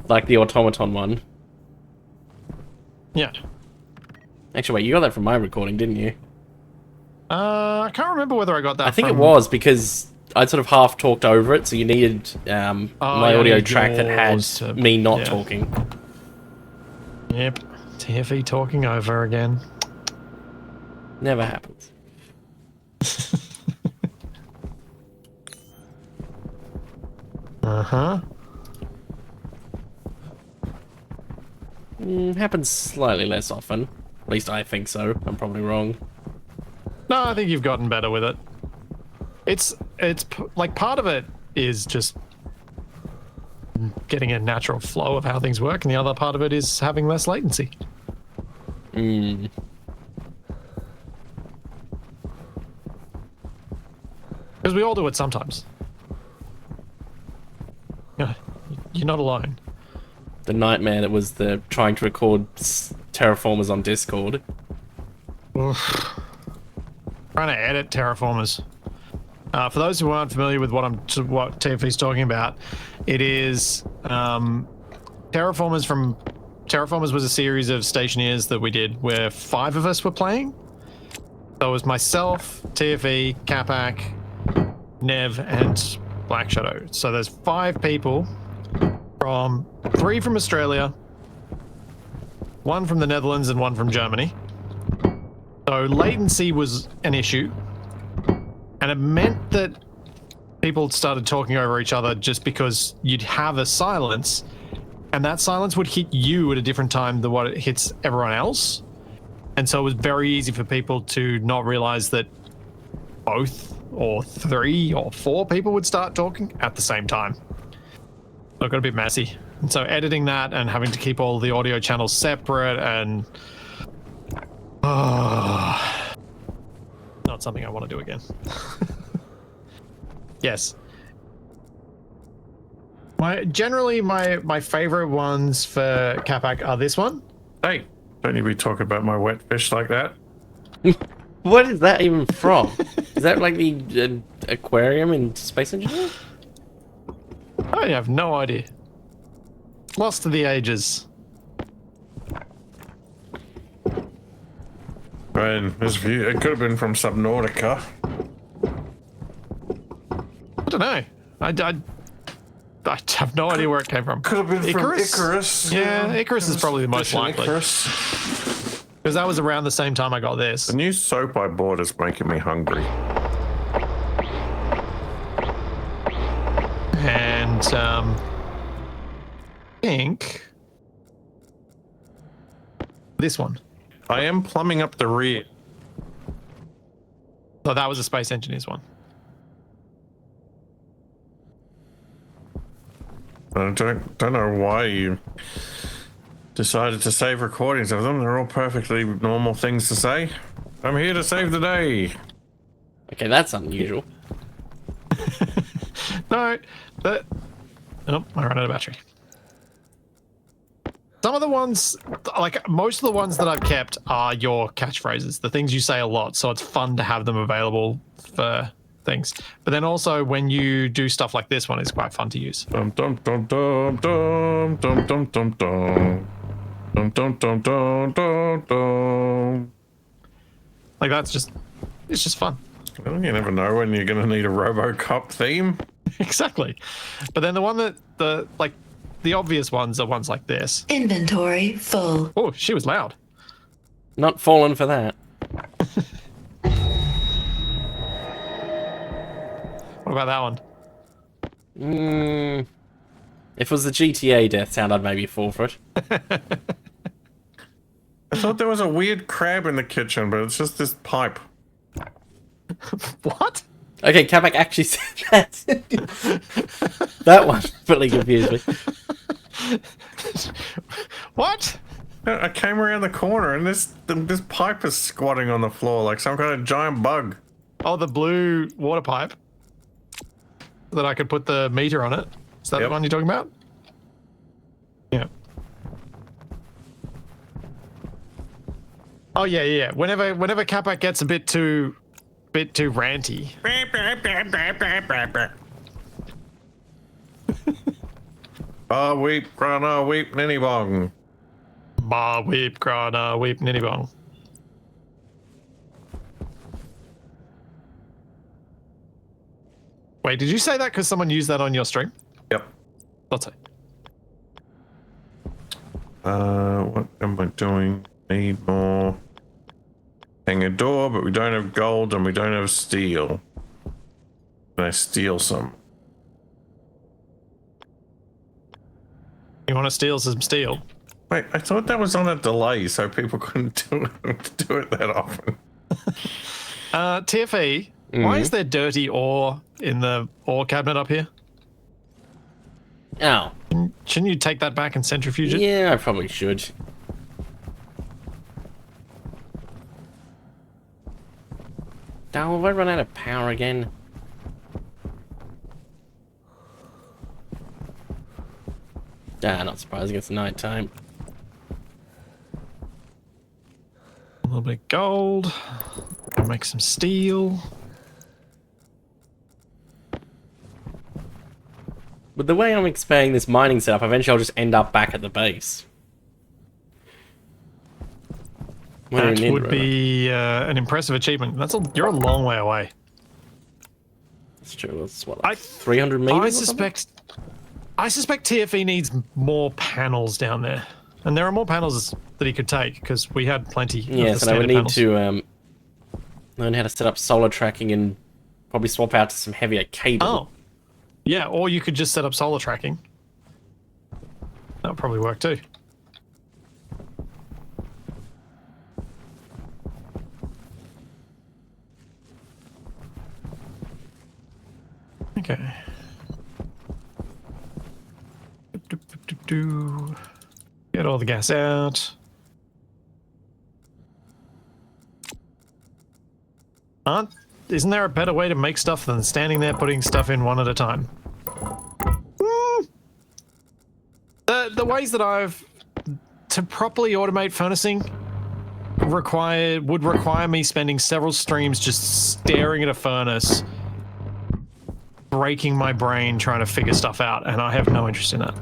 S2: Like the automaton one.
S1: Yeah.
S2: Actually, wait, you got that from my recording, didn't you?
S1: I can't remember whether I got that
S2: I think
S1: from...
S2: it was because I'd sort of half talked over it, so you needed my
S1: yeah,
S2: audio
S1: need
S2: track that had
S1: yours to-
S2: me not
S1: yeah.
S2: talking.
S1: Yep. TFE talking over again.
S2: Never happens.
S1: Uh-huh.
S2: Happens slightly less often. At least I think so. I'm probably wrong.
S1: No, I think you've gotten better with it. It's like part of it is just getting a natural flow of how things work, and the other part of it is having less latency.
S2: Mm.
S1: Because we all do it sometimes. Yeah, you're not alone.
S2: The nightmare that was the trying to record terraformers on Discord.
S1: Oof. Trying to edit terraformers. For those who aren't familiar with what TFE's talking about, it is Terraformers was a series of Stationeers that we did where 5 of us were playing. So it was myself, TFE, Capac, Nev, and Black Shadow. So there's 5 people, from 3 from Australia, 1 from the Netherlands, and 1 from Germany. So latency was an issue, and it meant that people started talking over each other just because you'd have a silence, and that silence would hit you at a different time than what it hits everyone else. And so it was very easy for people to not realize that both or 3 or 4 people would start talking at the same time. So it got a bit messy. And so editing that and having to keep all the audio channels separate and not something I want to do again. Yes. Generally my favorite ones for Capac are this one.
S3: Hey, don't you be talking about my wet fish like that.
S2: What is that even from? Is that like the aquarium in Space Engineer?
S1: I have no idea. Lost to the ages.
S3: And this view, it could have been from Subnautica.
S1: I don't know. I have no idea where it came from.
S3: Could have been
S1: Icarus?
S3: from Icarus.
S1: Yeah, Icarus is probably the most
S3: Mission
S1: likely.
S3: Icarus.
S1: Because that was around the same time I got this.
S3: The new soap I bought is making me hungry.
S1: And I think this one.
S3: I am plumbing up the rear.
S1: So that was a Space Engineers one.
S3: I don't know why you decided to save recordings of them. They're all perfectly normal things to say. I'm here to save the day.
S2: Okay, that's unusual.
S1: No, but oh, I ran out of battery. Some of the ones, like most of the ones that I've kept, are your catchphrases, the things you say a lot. So it's fun to have them available for things. But then also when you do stuff like this one, it's quite fun to use.
S3: Dum dum dum dum dum dum dum dum dum dum dum dum dum dum dum.
S1: Like it's just fun.
S3: Well, you never know when you're gonna need a RoboCop theme.
S1: Exactly. But then the one that the obvious ones are ones like this.
S5: Inventory full.
S1: Oh, she was loud.
S2: Not falling for that.
S1: What about that one?
S2: If it was the GTA death sound, I'd maybe fall for it.
S3: I thought there was a weird crab in the kitchen, but it's just this pipe.
S1: What?
S2: Okay, Capac actually said that. That one really confused me.
S1: What?
S3: I came around the corner and this pipe is squatting on the floor like some kind of giant bug.
S1: Oh, the blue water pipe. That I could put the meter on it. Is that
S3: Yep.
S1: the one you're talking about? Yeah. Oh yeah. Whenever Capac gets a bit too ranty.
S3: Weep, grana, weep, ninny bong.
S1: Ba weep grana weep ninny bong. Wait, did you say that because someone used that on your stream?
S3: Yep.
S1: Thought so.
S3: What am I doing? Need more. Hang a door, but we don't have gold and we don't have steel. Can I steal some?
S1: You want to steal some steel?
S3: Wait, I thought that was on a delay so people couldn't do it that often.
S1: TFE, why is there dirty ore in the ore cabinet up here?
S2: Oh.
S1: Shouldn't you take that back and centrifuge it?
S2: Yeah, I probably should. Oh, have I run out of power again? Not surprising, it's night time.
S1: A little bit of gold. Gonna make some steel.
S2: But the way I'm expanding this mining setup, eventually I'll just end up back at the base.
S1: That would be an impressive achievement. You're a long way away.
S2: That's true. That's what, like 300 meters.
S1: I suspect TFE needs more panels down there, and there are more panels that he could take because we had plenty.
S2: Yeah,
S1: of the
S2: so I would
S1: standard
S2: need
S1: panels.
S2: to learn how to set up solar tracking and probably swap out to some heavier cable.
S1: Oh. Yeah, or you could just set up solar tracking. That would probably work too. Okay. Get all the gas out. Isn't there a better way to make stuff than standing there putting stuff in one at a time? The ways that to properly automate furnacing would require me spending several streams just staring at a furnace, breaking my brain trying to figure stuff out, and I have no interest in that.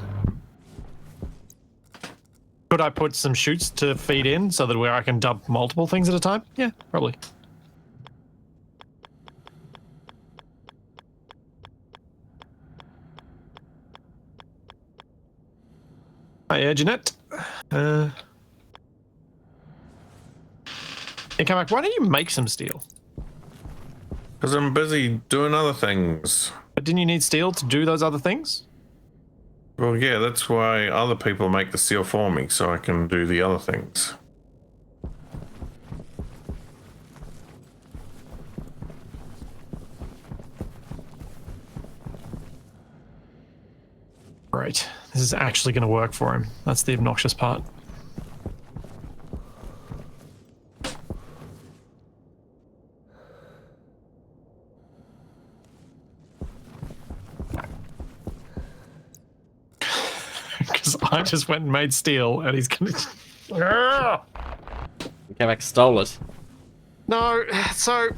S1: Could I put some chutes to feed in so that where I can dump multiple things at a time? Yeah, probably. Hi, Jeanette. Hey, Capac, why don't you make some steel?
S3: Because I'm busy doing other things.
S1: But didn't you need steel to do those other things?
S3: Well, yeah, that's why other people make the steel for me, so I can do the other things.
S1: Right. This is actually going to work for him. That's the obnoxious part. Because I just went and made steel, and he's going to...
S2: Capac stole it.
S1: No, so...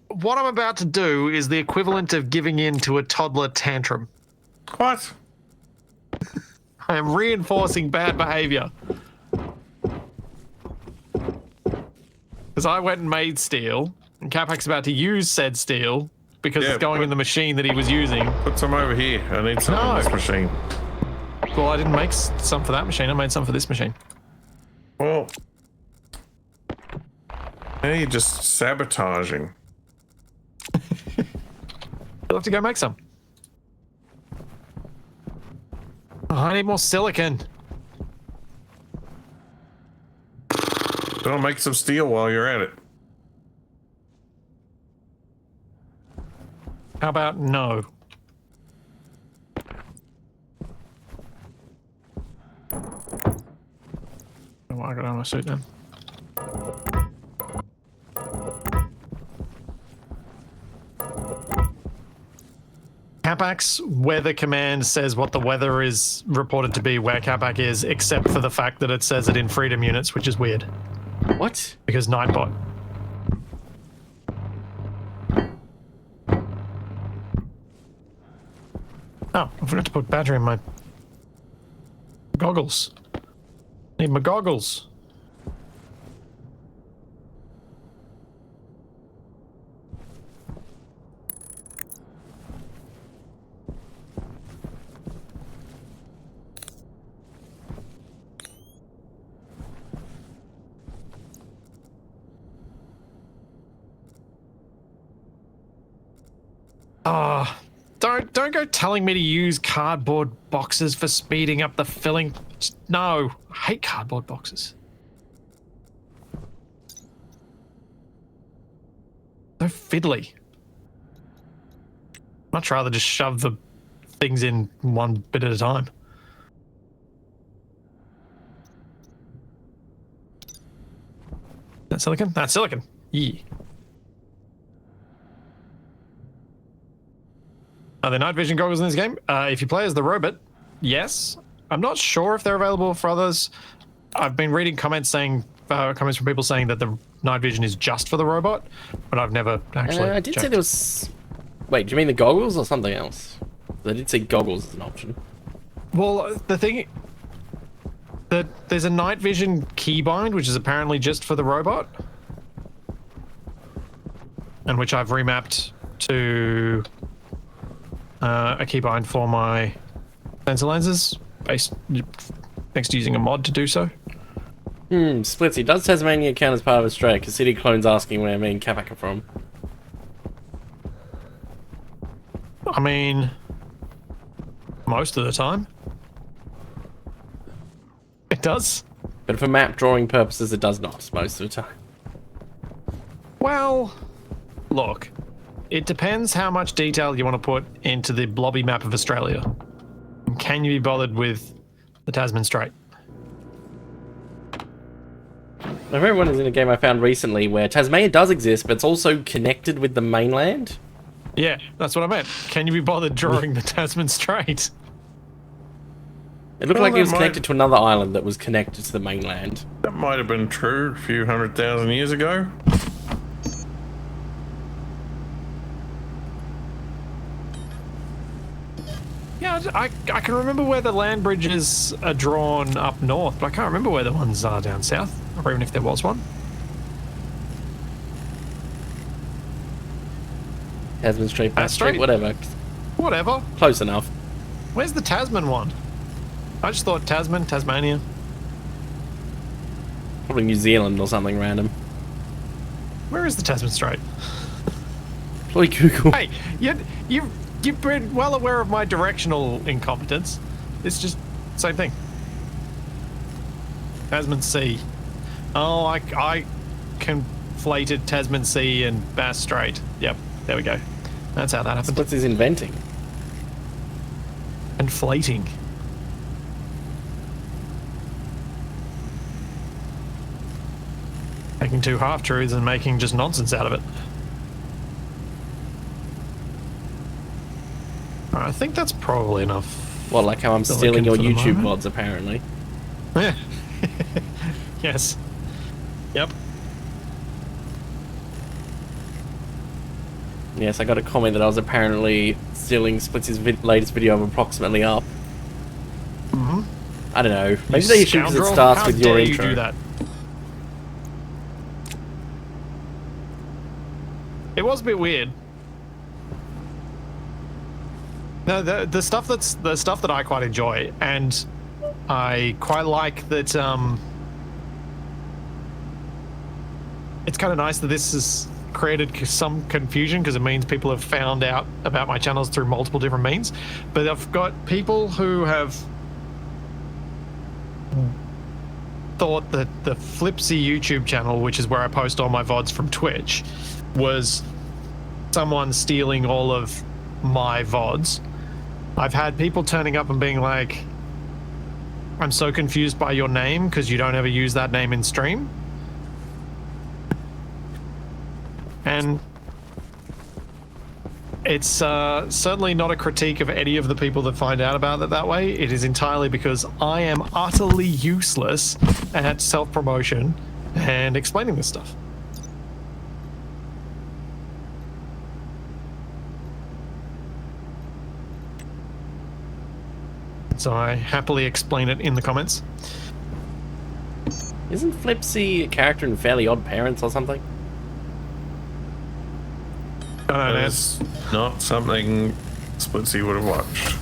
S1: What I'm about to do is the equivalent of giving in to a toddler tantrum.
S3: What?
S1: I am reinforcing bad behavior. Because I went and made steel, and Capac's about to use said steel because it's going in the machine that he was using.
S3: Put some over here. I need some in this machine.
S1: Well, I didn't make some for that machine. I made some for this machine.
S3: Well, now you're just sabotaging.
S1: You'll have to go make some. Oh, I need more silicon.
S3: Don't make some steel while you're at it.
S1: How about no? Oh, I got on my suit then. Capac's weather command says what the weather is reported to be where Capac is, except for the fact that it says it in freedom units, which is weird.
S2: What?
S1: Because Nightbot. Oh, I forgot to put battery in my goggles. Need my goggles. Don't go telling me to use cardboard boxes for speeding up the filling. No, I hate cardboard boxes. So fiddly. Much rather just shove the things in one bit at a time. That silicon? That's silicon. Yeah. Are there night vision goggles in this game? If you play as the robot, yes. I'm not sure if they're available for others. I've been reading comments from people saying that the night vision is just for the robot, but I've never actually.
S2: I did
S1: checked.
S2: say there was. Wait, do you mean the goggles or something else? I did say goggles as an option.
S1: Well, the thing that there's a night vision keybind, which is apparently just for the robot, and which I've remapped to a keybind for my sensor lenses, based next to using a mod to do so.
S2: Splitsie, does Tasmania count as part of Australia? Because City Clone's asking where me and Capac are from.
S1: I mean, most of the time. It does.
S2: But for map drawing purposes, it does not, most of the time.
S1: Well, look, it depends how much detail you want to put into the blobby map of Australia. And can you be bothered with the Tasman Strait?
S2: My favorite one is in a game I found recently where Tasmania does exist, but it's also connected with the mainland.
S1: Yeah, that's what I meant. Can you be bothered drawing the Tasman Strait?
S2: It looked
S3: Well,
S2: like it was
S3: that
S2: connected to another island that was connected to the mainland.
S3: That might have been true a few 100,000 years ago.
S1: Yeah, I can remember where the land bridges are drawn up north, but I can't remember where the ones are down south, or even if there was one.
S2: Tasman Strait, Bass Strait,
S1: Strait.
S2: whatever.
S1: Whatever.
S2: Close enough.
S1: Where's the Tasman one? I just thought Tasmania.
S2: Probably New Zealand or something random.
S1: Where is the Tasman Strait?
S2: Probably Google.
S1: Hey, you've been well aware of my directional incompetence. It's just same thing. Tasman Sea. Oh, I conflated Tasman Sea and Bass Strait. Yep, there we go. That's how that happened.
S2: What's his inventing?
S1: Inflating. Taking two half-truths and making just nonsense out of it. I think that's probably enough.
S2: Well, like how I'm
S1: Still
S2: stealing your
S1: looking for the
S2: YouTube
S1: moment.
S2: VODs, apparently.
S1: Yeah. Yes. Yep.
S2: Yes, I got a comment that I was apparently stealing Splitsie's latest video of approximately up.
S1: Mm-hmm.
S2: I don't know. Maybe they should because it
S1: Scoundrel.
S2: starts
S1: How
S2: with your
S1: dare
S2: intro.
S1: You do that? It was a bit weird. No, the stuff that I quite enjoy, and I quite like that. It's kind of nice that this has created some confusion because it means people have found out about my channels through multiple different means. But I've got people who have thought that the Splitsie YouTube channel, which is where I post all my VODs from Twitch, was someone stealing all of my VODs. I've had people turning up and being like, I'm so confused by your name because you don't ever use that name in stream. And it's certainly not a critique of any of the people that find out about it that way. It is entirely because I am utterly useless at self-promotion and explaining this stuff. So I happily explain it in the comments.
S2: Isn't Splitsie a character in Fairly Odd Parents or something?
S3: That's not something Splitsie would have watched.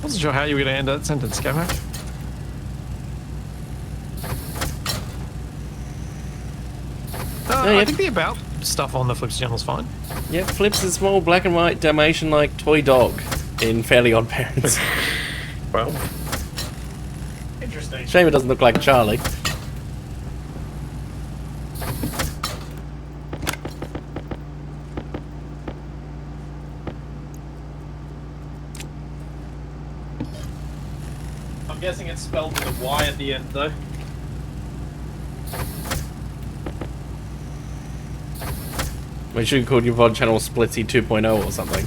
S1: Wasn't sure how you were going to end that sentence, Capac.
S2: yeah.
S1: I think the about stuff on the Flips channel is fine.
S2: Yeah, Flip's a small black and white Dalmatian-like toy dog in Fairly Odd Parents.
S3: Well,
S1: Interesting.
S2: Shame it doesn't look like Charlie.
S1: I'm guessing it's spelled with a Y at the end, though.
S2: We should have called your VOD channel Splitsie 2.0 or something.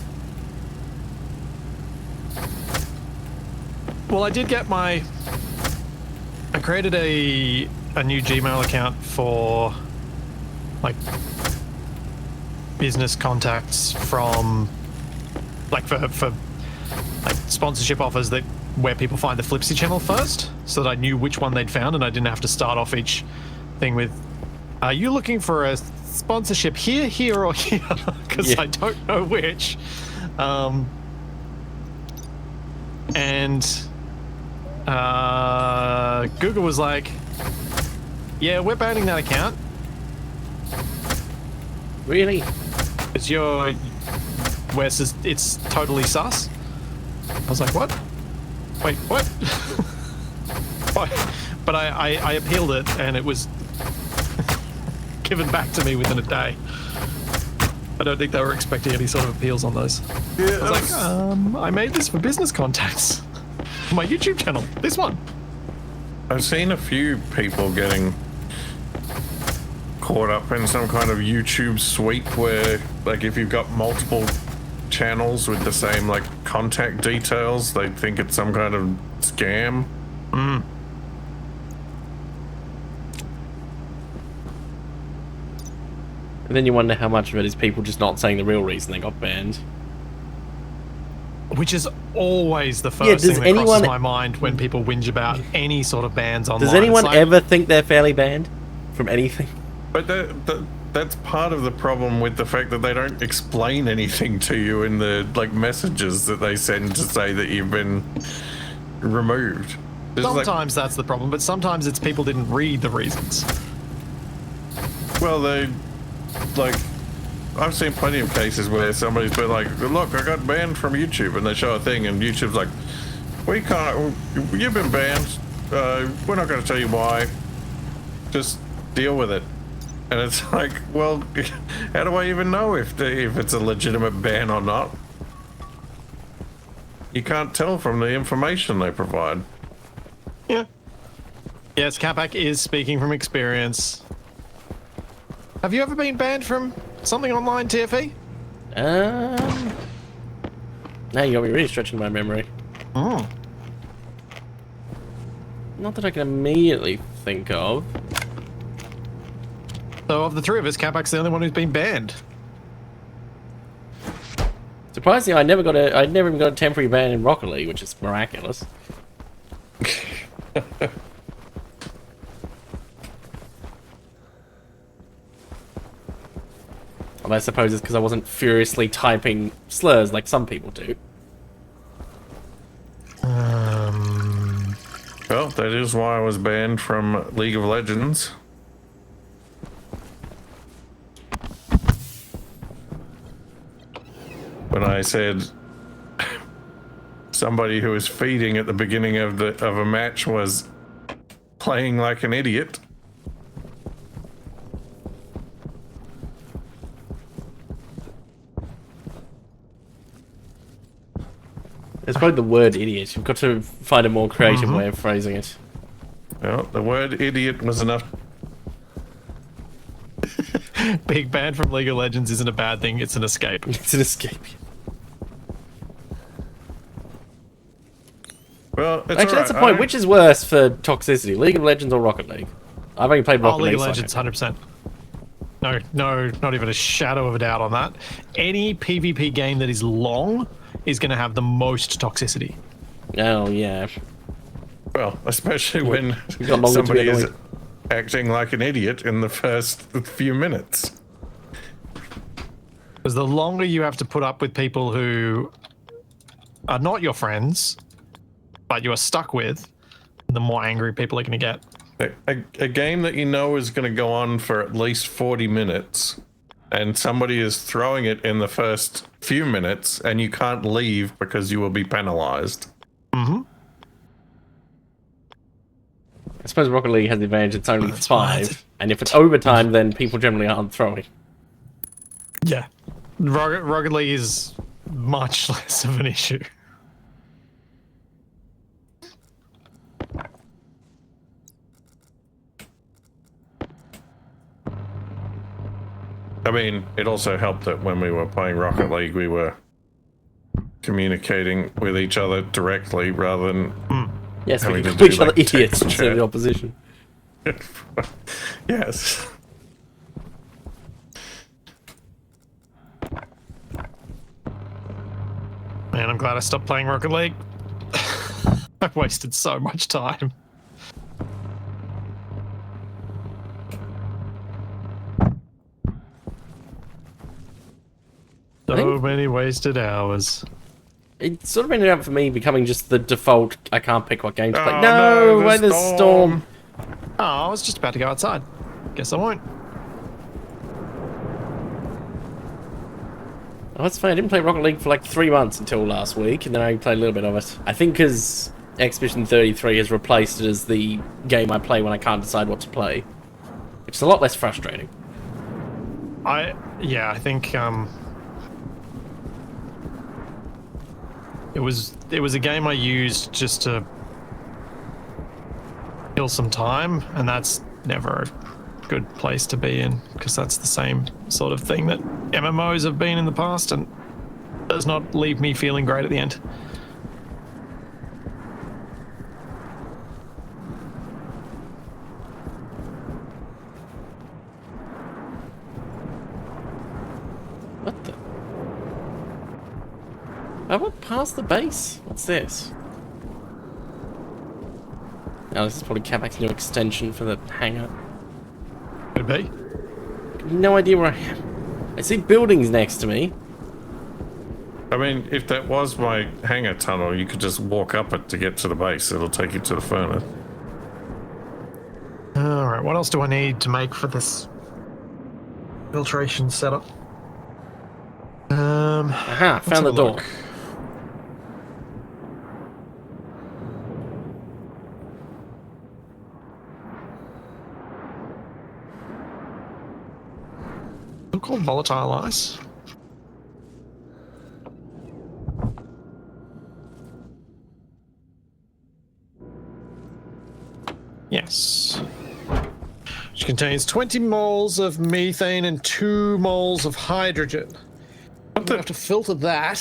S1: Well, I did get I created a new Gmail account for, like, business contacts from, like, for like, sponsorship offers that where people find the Splitsie channel first, so that I knew which one they'd found and I didn't have to start off each thing with, are you looking for a sponsorship here, here, or here? Because
S2: Yeah.
S1: I don't know which. And Google was like, yeah, we're banning that account.
S2: Really?
S1: It's it's totally sus. I was like, what? Wait, what? What? But I appealed it, and it was given back to me within a day. I don't think they were expecting any sort of appeals on those.
S3: Yeah,
S1: I was like, I made this for business contacts. My YouTube channel, this one.
S3: I've seen a few people getting caught up in some kind of YouTube sweep where, like, if you've got multiple channels with the same, like, contact details, they think it's some kind of scam.
S1: Mm.
S2: And then you wonder how much of it is people just not saying the real reason they got banned.
S1: Which is always the first thing that crosses my mind when people whinge about any sort of bans online.
S2: Does anyone ever think they're fairly banned from anything?
S3: But that's part of the problem with the fact that they don't explain anything to you in the, like, messages that they send to say that you've been removed.
S1: Sometimes that's the problem, but sometimes it's people didn't read the reasons.
S3: Well, like, I've seen plenty of cases where somebody's been like, look, I got banned from YouTube, and they show a thing, and YouTube's like, we can't, you've been banned, we're not going to tell you why, just deal with it. And it's like, well, how do I even know if it's a legitimate ban or not? You can't tell from the information they provide.
S1: Yeah. Yes, Capac is speaking from experience. Have you ever been banned from something online, TFE?
S2: Now you got me really stretching my memory.
S1: Oh.
S2: Not that I can immediately think of.
S1: So of the three of us, Capac's the only one who's been banned.
S2: Surprisingly, I never even got a temporary ban in Rocket League, which is miraculous. Although I suppose it's because I wasn't furiously typing slurs like some people do.
S3: Well, that is why I was banned from League of Legends. When I said somebody who was feeding at the beginning of a match was playing like an idiot.
S2: It's probably the word idiot. You've got to find a more creative way of phrasing it.
S3: Well, the word idiot was enough.
S1: Being banned from League of Legends isn't a bad thing, it's an escape.
S2: It's an escape.
S3: Well, it's
S2: Actually, that's the point. Which is worse for toxicity, League of Legends or Rocket League? I've only played Rocket
S1: League
S2: League.
S1: of Legends, 100%. No, not even a shadow of a doubt on that. Any PvP game that is long is going to have the most toxicity.
S2: Oh, yeah.
S3: Well, especially when
S2: got longer to be
S3: somebody is
S2: annoyed.
S3: acting like an idiot in the first few minutes.
S1: Because the longer you have to put up with people who are not your friends, but you are stuck with, the more angry people are going to get.
S3: A game that you know is going to go on for at least 40 minutes, and somebody is throwing it in the first few minutes, and you can't leave because you will be penalized.
S1: Mm-hmm.
S2: I suppose Rocket League has the advantage it's only
S1: That's
S2: 5,
S1: right.
S2: and if it's overtime, then people generally aren't throwing.
S1: Yeah. Rocket League is much less of an issue.
S3: I mean, it also helped that when we were playing Rocket League, we were communicating with each other directly rather than
S2: Yes, we
S3: having
S2: can
S3: to
S2: call
S3: do,
S2: each other
S3: like,
S2: idiots
S3: text
S2: instead of
S3: chat.
S2: the opposition.
S3: Yes.
S1: Man, I'm glad I stopped playing Rocket League. I've wasted so much time. So many wasted hours.
S2: It sort of ended up for me becoming just the default. I can't pick what game to play.
S3: Oh,
S2: No,
S3: no,
S2: why the storm?
S1: Oh, I was just about to go outside. Guess I won't.
S2: Oh, that's fine. I didn't play Rocket League for like 3 months until last week, and then I played a little bit of it. I think because Expedition 33 has replaced it as the game I play when I can't decide what to play, which is a lot less frustrating.
S1: Yeah, I think it was a game I used just to kill some time, and that's never a good place to be in, because that's the same sort of thing that MMOs have been in the past, and does not leave me feeling great at the end.
S2: What the? I went past the base. What's this? Oh, this is probably Capac's new extension for the hangar.
S1: Could be.
S2: No idea where I am. I see buildings next to me.
S3: I mean, if that was my hangar tunnel, you could just walk up it to get to the base. It'll take you to the furnace.
S1: Alright, what else do I need to make for this filtration setup?
S2: Aha,
S1: let's
S2: found the
S1: have a
S2: door.
S1: look. They're called volatile ice. Yes. Which contains 20 moles of methane and 2 moles of hydrogen. I'm gonna have to filter that.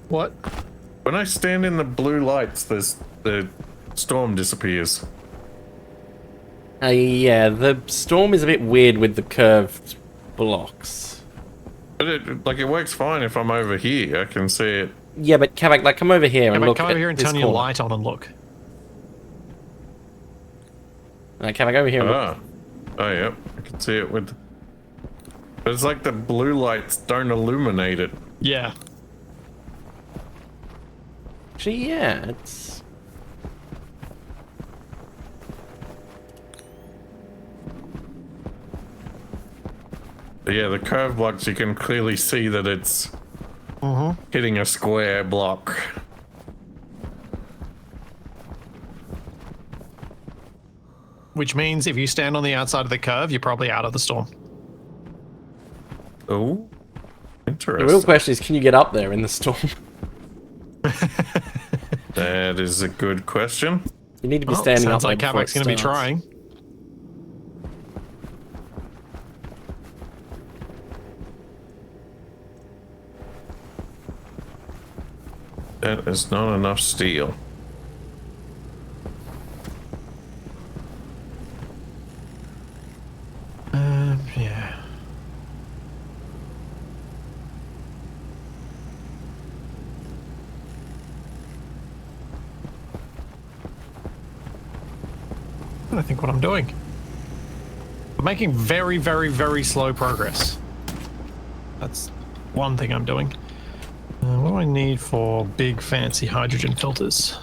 S1: What?
S3: When I stand in the blue lights, the storm disappears.
S2: Yeah, the storm is a bit weird with the curved blocks.
S3: But it works fine if I'm over here. I can see it.
S2: Yeah, but Capac, like, come over here
S1: Yeah,
S2: and
S1: but
S2: look
S1: come
S2: at
S1: over here and
S2: this
S1: turn your
S2: corner.
S1: light on and look.
S2: Capac, over here and look.
S3: Ah. Oh, yep. I can see it with... But it's like the blue lights don't illuminate it.
S1: Yeah.
S2: Actually, yeah, it's...
S3: But yeah, the curved blocks, you can clearly see that it's hitting a square block.
S1: Which means if you stand on the outside of the curve, you're probably out of the storm.
S3: Oh,
S2: The
S3: interesting.
S2: real question is, can you get up there in the storm?
S3: That is a good question.
S2: You need to be
S1: Well,
S2: standing up
S1: sounds
S2: there
S1: like
S2: before
S1: Capac's
S2: it
S1: going to be
S2: starts.
S1: trying.
S3: That is not enough steel.
S1: Yeah. I don't think what I'm doing. I'm making very, very, very slow progress. That's one thing I'm doing. What do I need for big fancy hydrogen filters?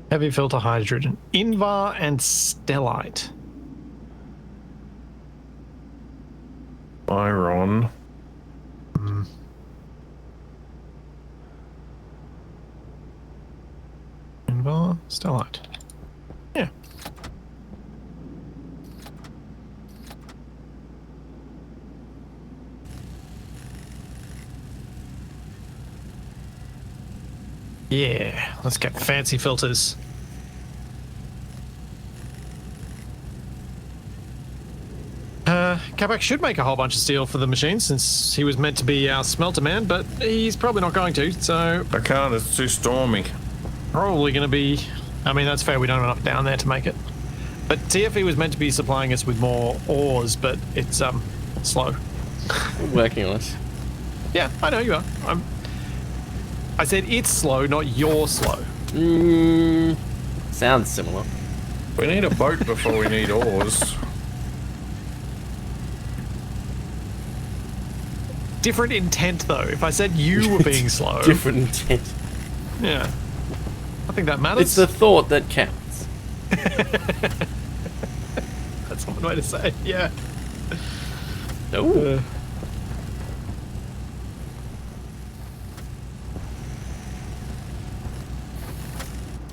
S1: Heavy filter hydrogen. Invar and stellite.
S3: Iron.
S1: Invar, stellite. Yeah. Yeah, let's get fancy filters. Capac should make a whole bunch of steel for the machine since he was meant to be our smelter man, but he's probably not going to, so
S3: I can't, it's too stormy.
S1: probably going to be... I mean, that's fair, we don't have enough down there to make it. But TFE was meant to be supplying us with more ores, but it's slow.
S2: I'm working on it.
S1: Yeah, I know you are. I said it's slow, not you're slow.
S2: Sounds similar.
S3: We need a boat before we need oars.
S1: different intent though. If I said you were being slow,
S2: Different intent.
S1: yeah, I think that matters.
S2: It's the thought that counts.
S1: That's one way to say it. Yeah.
S2: Oh.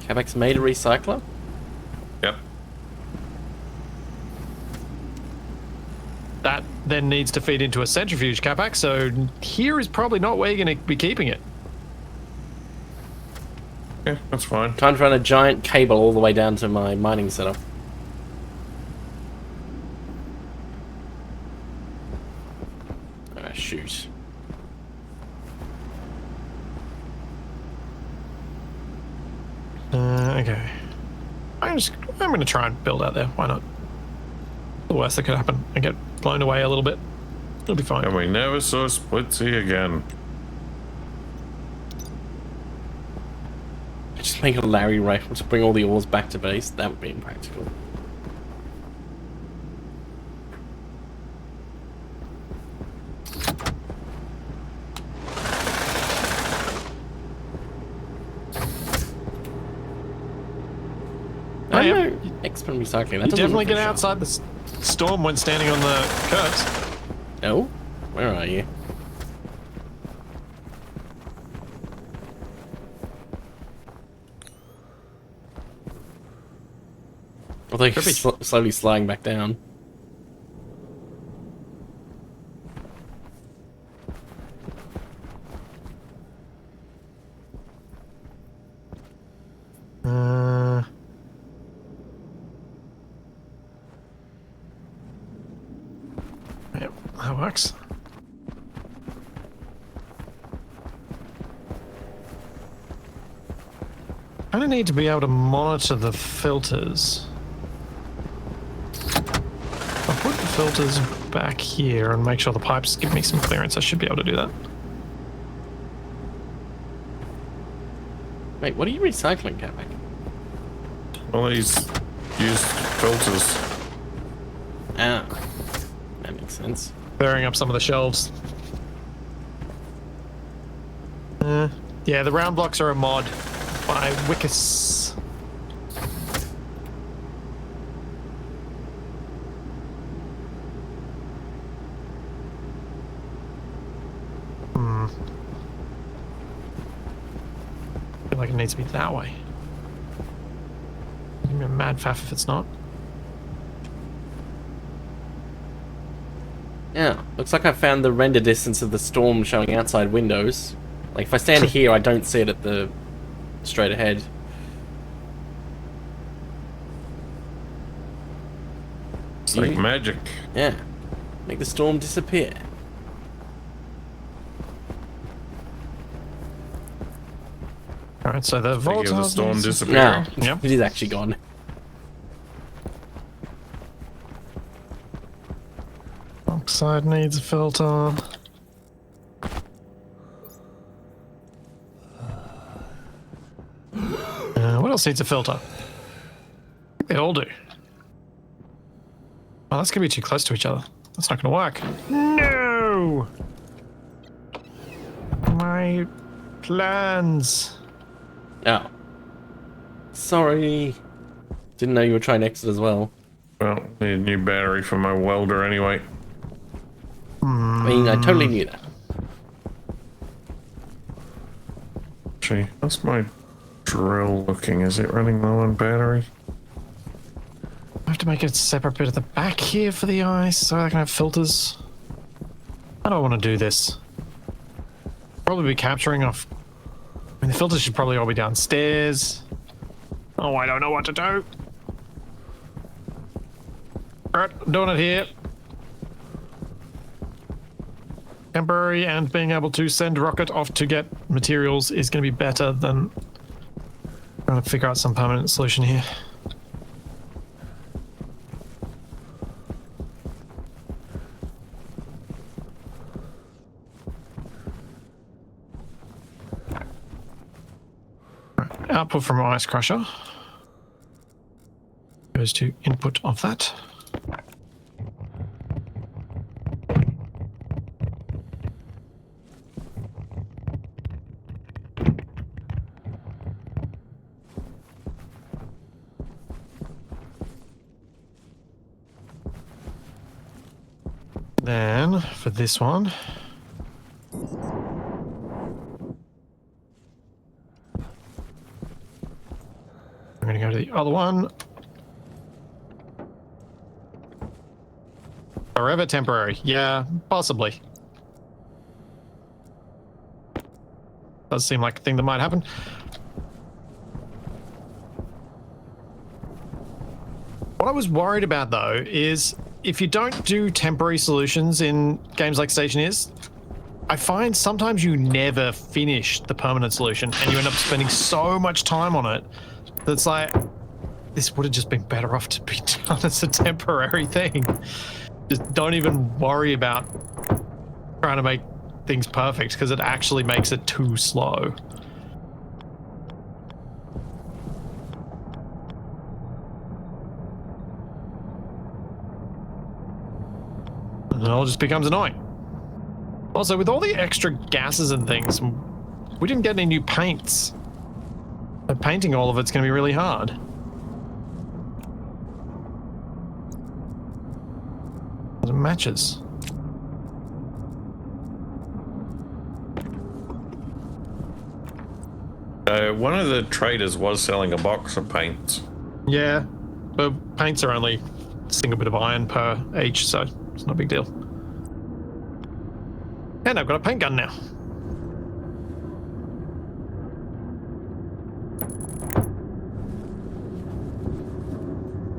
S2: Capac's made a recycler?
S3: Yep.
S1: That then needs to feed into a centrifuge, Capac, so here is probably not where you're going to be keeping it.
S3: Yeah, that's fine.
S2: Time to run a giant cable all the way down to my mining setup. Ah, shoot.
S1: Okay. I'm going to try and build out there. Why not? The worst that could happen, I get blown away a little bit. It'll be fine.
S3: And we never saw Splitsie again.
S2: Just make a Larry rifle to bring all the ores back to base. That would be impractical. I
S1: yeah.
S2: don't know. Expert recycling. That
S1: You
S2: doesn't
S1: definitely
S2: look
S1: get
S2: very
S1: outside the storm when standing on the curves.
S2: sharp. No? Where are you? I think
S1: Could be.
S2: slowly sliding back down.
S1: Yep, that works. I don't need to be able to monitor the filters. I'll put the filters back here and make sure the pipes give me some clearance. I should be able to do that.
S2: Wait, what are you recycling, Capac?
S3: All these used filters.
S2: Ah. That makes sense.
S1: Clearing up some of the shelves. Yeah, the round blocks are a mod by Wickus. I feel like it needs to be that way. Give me a mad faff if it's not.
S2: Yeah, looks like I found the render distance of the storm showing outside windows. Like, if I stand here, I don't see it at the straight ahead.
S3: It's like magic.
S2: Yeah. Make the storm disappear.
S1: Alright, so the
S3: Thinking of the
S1: volatile
S3: storm
S2: No,
S3: disappearing.
S1: Yep.
S2: it is actually gone.
S1: Oxide needs a filter. What else needs a filter? I think they all do. Oh, that's gonna be too close to each other. That's not gonna work. No! My plans.
S2: Oh. Sorry. Didn't know you were trying to exit as well.
S3: Well, need a new battery for my welder anyway.
S2: I mean, I totally knew that.
S3: Actually, that's my drill looking. Is it running low on battery?
S1: I have to make a separate bit at the back here for the ice so I can have filters. I don't want to do this. Probably be capturing off. I mean, the filters should probably all be downstairs. Oh, I don't know what to do. Alright, I'm doing it here. Temporary and being able to send rocket off to get materials is going to be better than trying to figure out some permanent solution here. Output from ice crusher goes to input of that. plan for this one. I'm going to go to the other one. Forever temporary. Yeah, possibly. Does seem like a thing that might happen. What I was worried about, though, is if you don't do temporary solutions in games like Stationeers, I find sometimes you never finish the permanent solution and you end up spending so much time on it that's like, this would have just been better off to be done as a temporary thing. Just don't even worry about trying to make things perfect because it actually makes it too slow. And it all just becomes annoying. Also, with all the extra gases and things, we didn't get any new paints. So painting all of it's going to be really hard. It matches.
S3: One of the traders was selling a box of paints.
S1: Yeah, but paints are only a single bit of iron per each, so it's not a big deal. And I've got a paint gun now.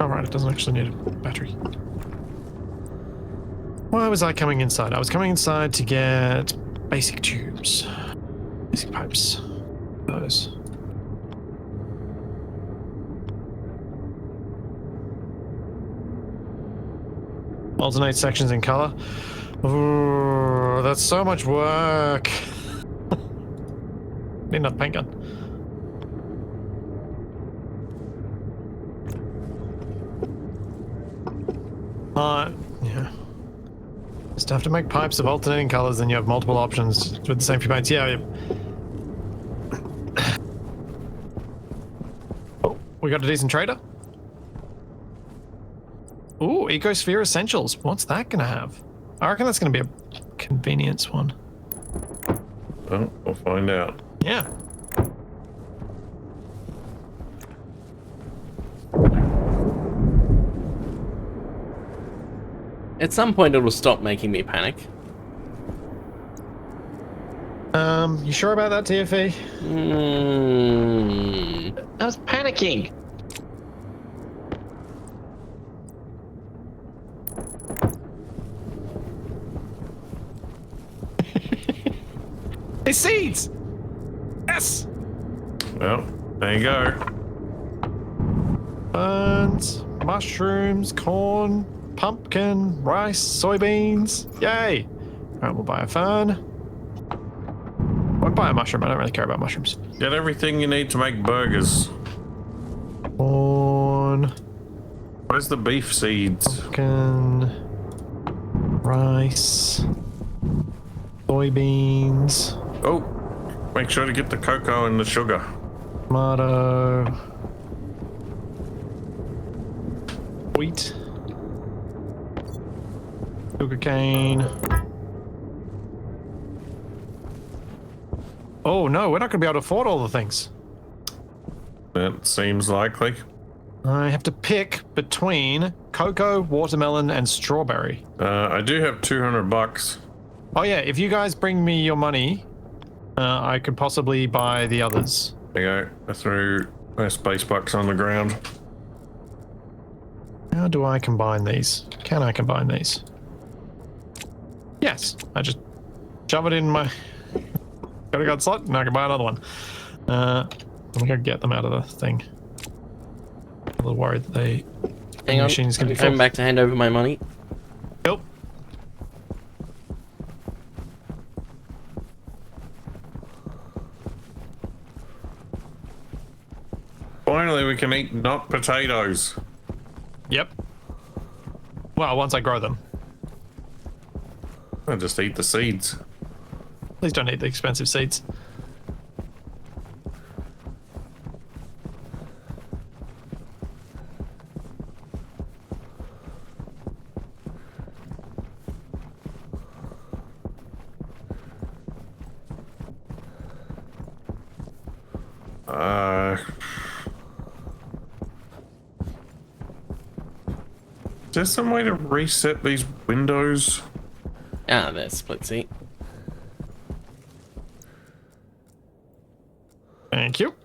S1: Alright, it doesn't actually need a battery. Why was I coming inside? I was coming inside to get basic tubes. Basic pipes. Those. Alternate sections in color. Ooh, that's so much work. Need another paint gun. Yeah. Just have to make pipes of alternating colors, and you have multiple options with the same few paints. Yeah. Oh, we got a decent trader. Ooh, Ecosphere Essentials. What's that gonna have? I reckon that's gonna be a convenience one.
S3: Well, we'll find out.
S1: Yeah.
S2: At some point, it will stop making me panic.
S1: You sure about that, TFE?
S4: I was panicking.
S1: Hey, seeds! Yes!
S3: Well, there you go.
S1: Ferns, mushrooms, corn, pumpkin, rice, soybeans. Yay! Alright, we'll buy a fern. I'll buy a mushroom. I don't really care about mushrooms.
S3: Get everything you need to make burgers.
S1: Corn,
S3: Where's the beef seeds?
S1: pumpkin, rice, soybeans,
S3: Oh, make sure to get the cocoa and the sugar.
S1: tomato, wheat, sugarcane. Oh no, we're not going to be able to afford all the things.
S3: That seems likely.
S1: I have to pick between cocoa, watermelon, and strawberry.
S3: I do have 200 bucks.
S1: Oh yeah, if you guys bring me your money, I could possibly buy the others.
S3: There you go. I threw my space bucks on the ground.
S1: How do I combine these? Can I combine these? Yes, I just shove it in my card slot and I can buy another one. I'm gonna get them out of the thing. A little worried that the
S2: Hang on,
S1: machine's gonna
S2: I'm
S1: be
S2: coming
S1: full.
S2: back to hand over my money.
S1: Yep.
S3: Finally, we can eat not potatoes.
S1: Yep. Well, once I grow them.
S3: I'll just eat the seeds.
S1: Please don't eat the expensive seeds.
S3: Is there some way to reset these windows?
S2: Ah, there's Splitsie.
S1: Thank you.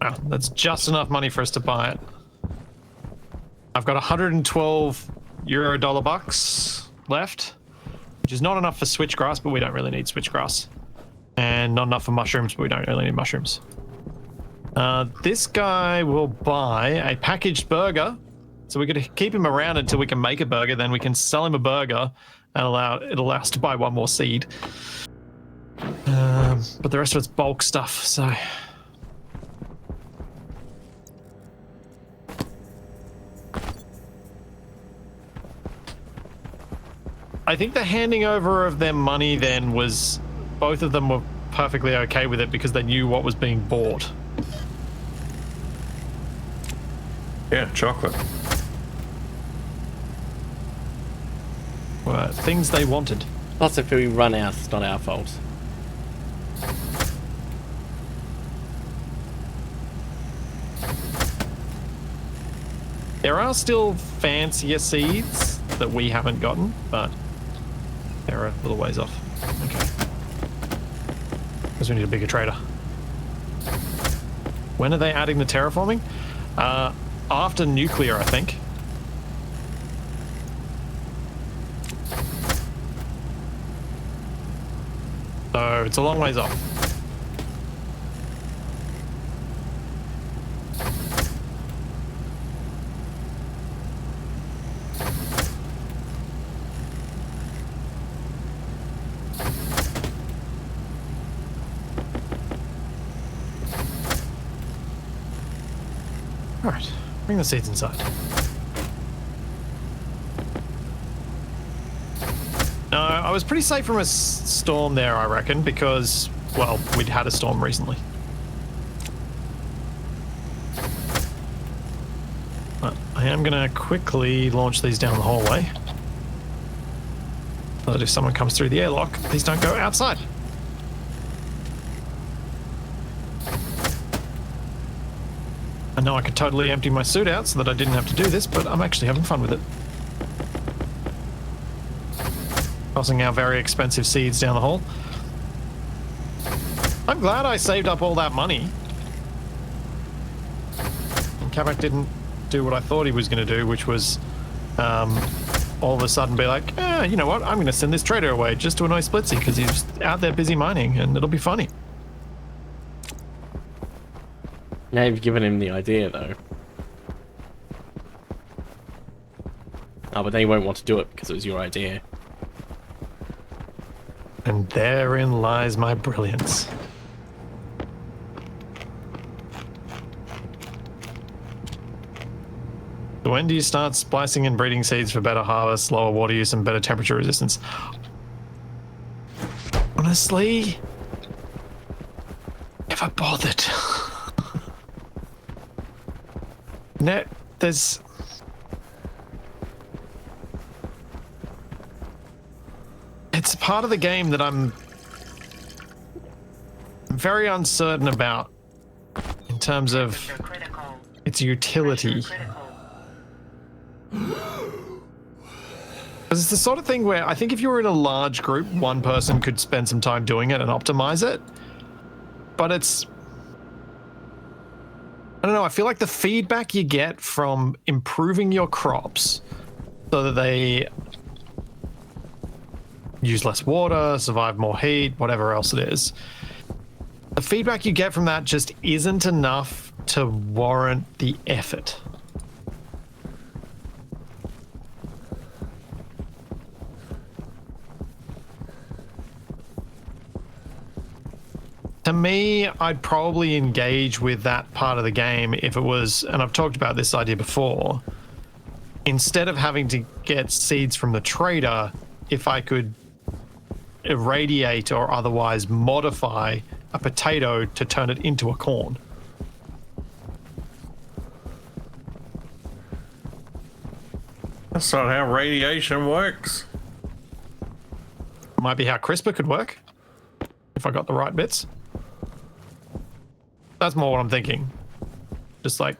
S1: Well, that's just enough money for us to buy it. I've got 112 euro dollar bucks left, which is not enough for switchgrass, but we don't really need switchgrass. And not enough for mushrooms, but we don't really need mushrooms. This guy will buy a packaged burger. So we're going to keep him around until we can make a burger. Then we can sell him a burger and it'll allow us to buy one more seed. But the rest of it's bulk stuff, so... I think the handing over of their money then was... Both of them were perfectly okay with it because they knew what was being bought.
S3: Yeah, chocolate.
S1: Were things they wanted.
S2: Plus, if we run out, it's not our fault.
S1: There are still fancier seeds that we haven't gotten, but they're a little ways off. Okay. Because we need a bigger trader. When are they adding the terraforming? After nuclear, I think. So it's a long ways off. Alright, bring the seeds inside. No, I was pretty safe from a storm there, I reckon, because, well, we'd had a storm recently. But I am going to quickly launch these down the hallway. So that if someone comes through the airlock, please don't go outside. I know I could totally empty my suit out so that I didn't have to do this, but I'm actually having fun with it. Tossing our very expensive seeds down the hall. I'm glad I saved up all that money. And Capac didn't do what I thought he was going to do, which was all of a sudden be like, you know what, I'm going to send this trader away just to annoy Splitsie because he's out there busy mining and it'll be funny.
S2: Now you've given him the idea, though. Oh, but then he won't want to do it because it was your idea.
S1: And therein lies my brilliance. So when do you start splicing and breeding seeds for better harvest, lower water use, and better temperature resistance? Honestly, never bothered. No, there's... It's part of the game that I'm very uncertain about in terms of its utility. Because it's the sort of thing where I think if you were in a large group, one person could spend some time doing it and optimize it. But it's... I don't know, I feel like the feedback you get from improving your crops so that they use less water, survive more heat, whatever else it is. The feedback you get from that just isn't enough to warrant the effort. To me, I'd probably engage with that part of the game if it was, and I've talked about this idea before, instead of having to get seeds from the trader, if I could irradiate or otherwise modify a potato to turn it into a corn.
S3: That's not how radiation works.
S1: Might be how CRISPR could work, if I got the right bits. That's more what I'm thinking. Just like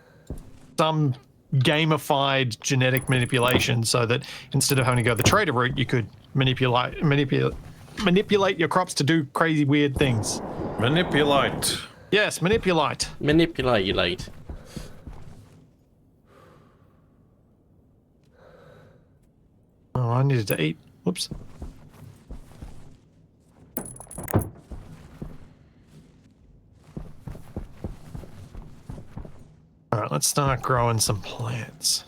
S1: some gamified genetic manipulation so that instead of having to go the trader route, you could manipulate your crops to do crazy weird things.
S3: Manipulate.
S1: Yes, manipulate.
S2: Manipulate.
S1: Oh, I needed to eat. Whoops. All right, let's start growing some plants.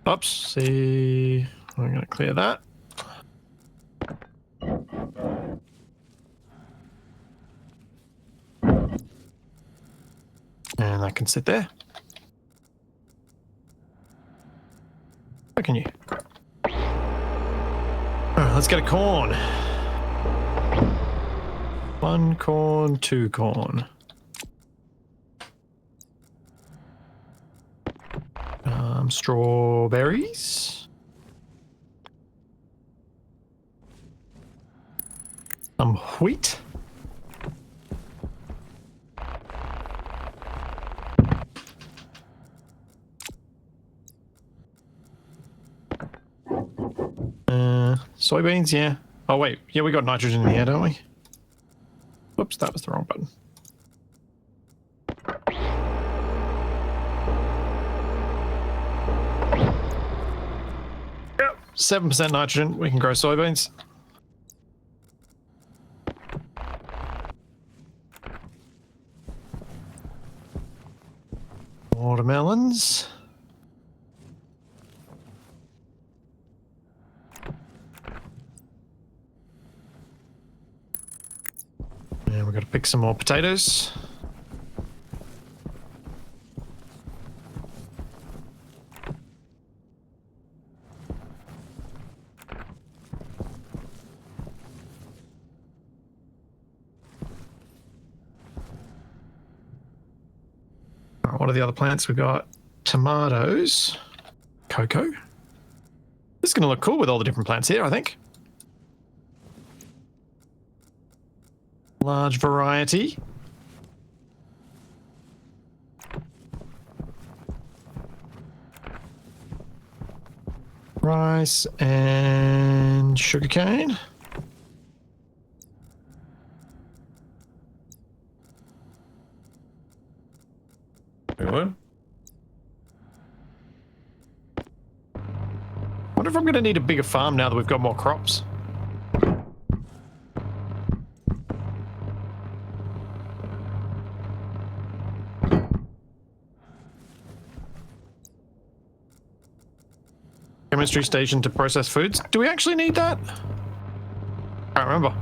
S1: Oops, see, I'm going to clear that. And that can sit there. How can you? Alright, let's get a corn. 1 corn, 2 corn. Strawberries. Some wheat. Soybeans, yeah. Oh wait, yeah, we got nitrogen in here, don't we? Whoops, that was the wrong button. Yep, 7% nitrogen. We can grow soybeans. Watermelons. And we've got to pick some more potatoes. All right, what are the other plants? We've got tomatoes, cocoa. This is going to look cool with all the different plants here, I think. Large variety. Rice and sugarcane.
S3: Good.
S1: Wonder if I'm going to need a bigger farm now that we've got more crops. Chemistry station to process foods. Do we actually need that? I can't remember.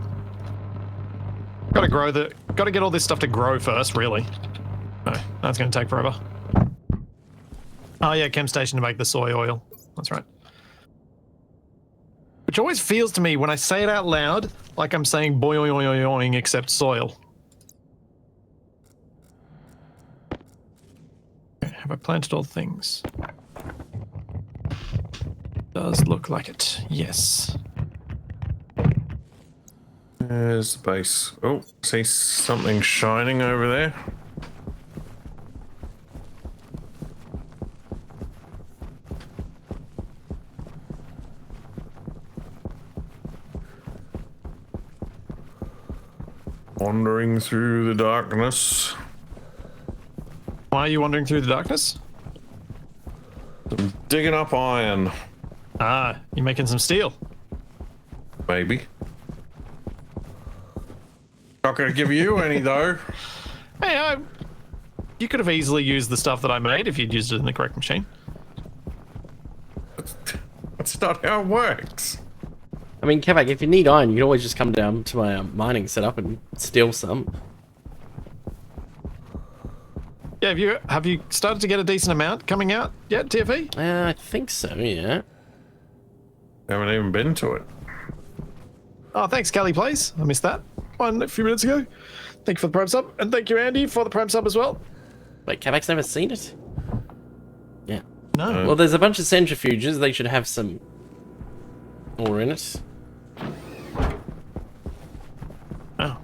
S1: Gotta get all this stuff to grow first, really. No, that's gonna take forever. Oh yeah, chem station to make the soy oil. That's right. Which always feels to me when I say it out loud like I'm saying boing except soil. Okay, have I planted all the things? Does look like it, yes.
S3: There's the base. Oh, see something shining over there? Wandering through the darkness.
S1: Why are you wandering through the darkness?
S3: I'm digging up iron.
S1: Ah, you're making some steel.
S3: Maybe. Not gonna give you any though.
S1: Hey, you could have easily used the stuff that I made if you'd used it in the correct machine.
S3: That's not how it works.
S2: I mean, Capac, if you need iron, you can always just come down to my mining setup and steal some.
S1: Yeah, have you started to get a decent amount coming out yet, TFE?
S2: I think so, yeah.
S3: Haven't even been to it.
S1: Oh, thanks, Kelly Plays. I missed that one a few minutes ago. Thank you for the Prime sub. And thank you, Andy, for the Prime sub as well.
S2: Wait, Capac's never seen it? Yeah.
S1: No.
S2: Well, there's a bunch of centrifuges. They should have some ore in it.
S1: Oh.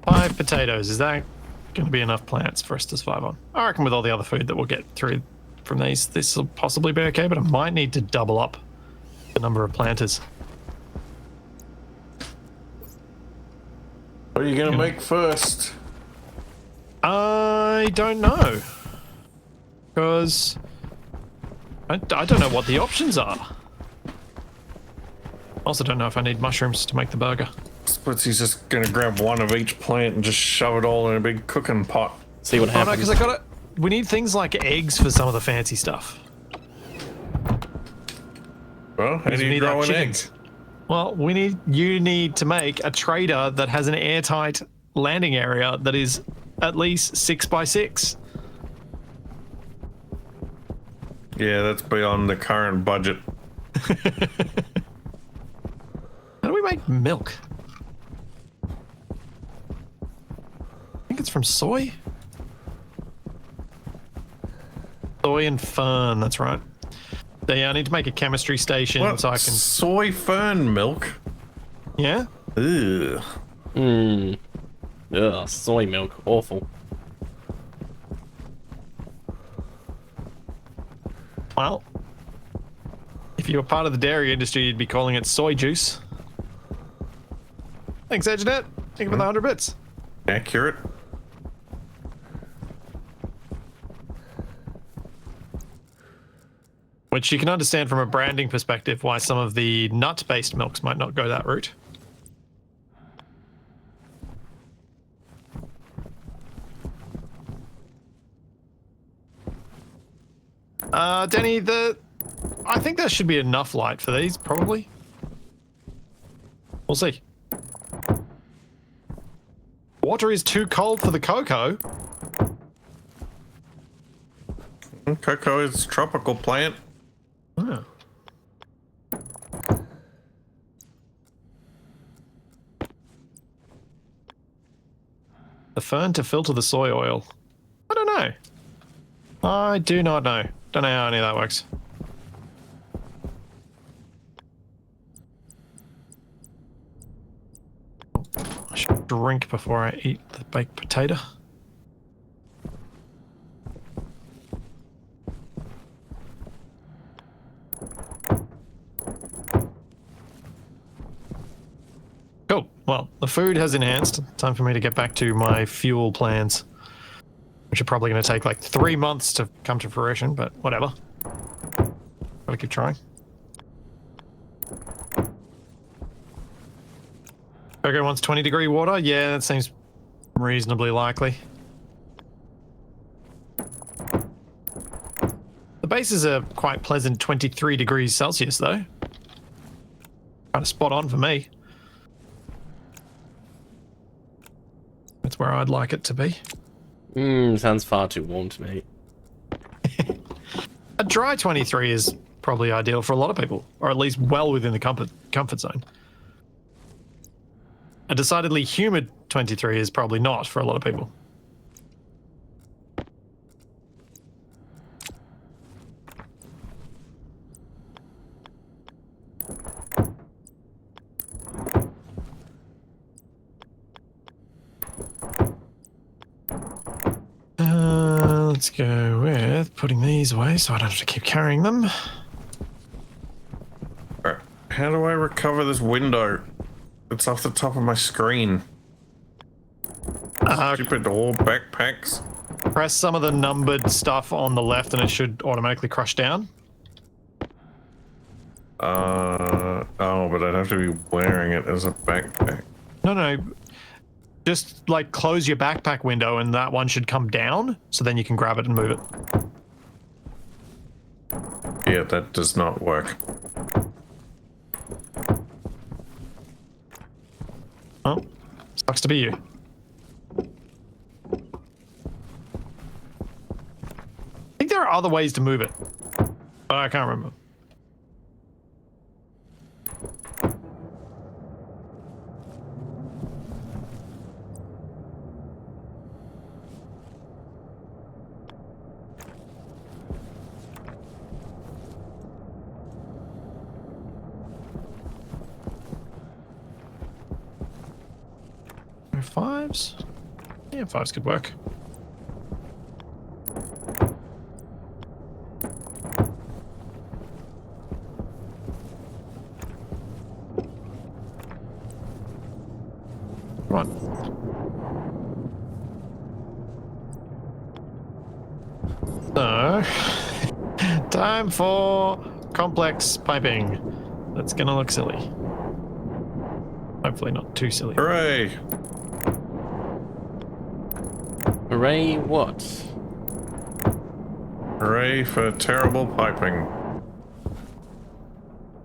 S1: 5 potatoes. Is that going to be enough plants for us to survive on? I reckon with all the other food that we'll get through from these, this will possibly be okay, but I might need to double up the number of planters.
S3: What are you going to make first?
S1: I don't know. Because I don't know what the options are. Also don't know if I need mushrooms to make the burger.
S3: Splitsie's just going to grab one of each plant and just shove it all in a big cooking pot.
S2: See what
S1: Oh no,
S2: happens.
S1: because I got it. We need things like eggs for some of the fancy stuff.
S3: Well, how do
S1: We
S3: you
S1: need
S3: grow
S1: our
S3: an egg?
S1: chickens. Well, you need to make a trader that has an airtight landing area that is at least 6 by 6.
S3: Yeah, that's beyond the current budget.
S1: How do we make milk? I think it's from soy. Soy and fern, that's right. So yeah, I need to make a chemistry station
S3: What?
S1: so I can...
S3: Soy fern milk?
S1: Yeah?
S3: Ugh.
S2: Mmm. Ugh, soy milk. Awful.
S1: Well, if you were part of the dairy industry, you'd be calling it soy juice. Thanks, Edgenet. Thank you for the 100 bits.
S3: Accurate.
S1: Which you can understand from a branding perspective why some of the nut-based milks might not go that route. Danny, I think there should be enough light for these, probably. We'll see. Water is too cold for the cocoa.
S3: Cocoa is a tropical plant.
S1: Oh. The fern to filter the soy oil. I don't know. I do not know. Don't know how any of that works. I should drink before I eat the baked potato. Cool. Well, the food has enhanced. Time for me to get back to my fuel plans, which are probably going to take like 3 months to come to fruition, but whatever. Gotta keep trying. Coco wants 20-degree water. Yeah, that seems reasonably likely. The bases are quite pleasant 23 degrees Celsius, though. Kind of spot on for me. That's where I'd like it to be.
S2: Sounds far too warm to me.
S1: A dry 23 is probably ideal for a lot of people, or at least well within the comfort zone. A decidedly humid 23 is probably not for a lot of people. Let's go with putting these away so I don't have to keep carrying them.
S3: Alright, how do I recover this window? It's off the top of my screen. Stupid ore backpacks.
S1: Press some of the numbered stuff on the left and it should automatically crush down.
S3: Oh, but I'd have to be wearing it as a backpack.
S1: No. Just like close your backpack window and that one should come down, so then you can grab it and move it.
S3: Yeah, that does not work.
S1: Oh, sucks to be you. I think there are other ways to move it, but I can't remember. fives? Yeah, fives could work. Come on. So, time for complex piping. That's gonna look silly. Hopefully not too silly.
S3: Hooray!
S2: Hooray, what?
S3: Hooray for terrible piping.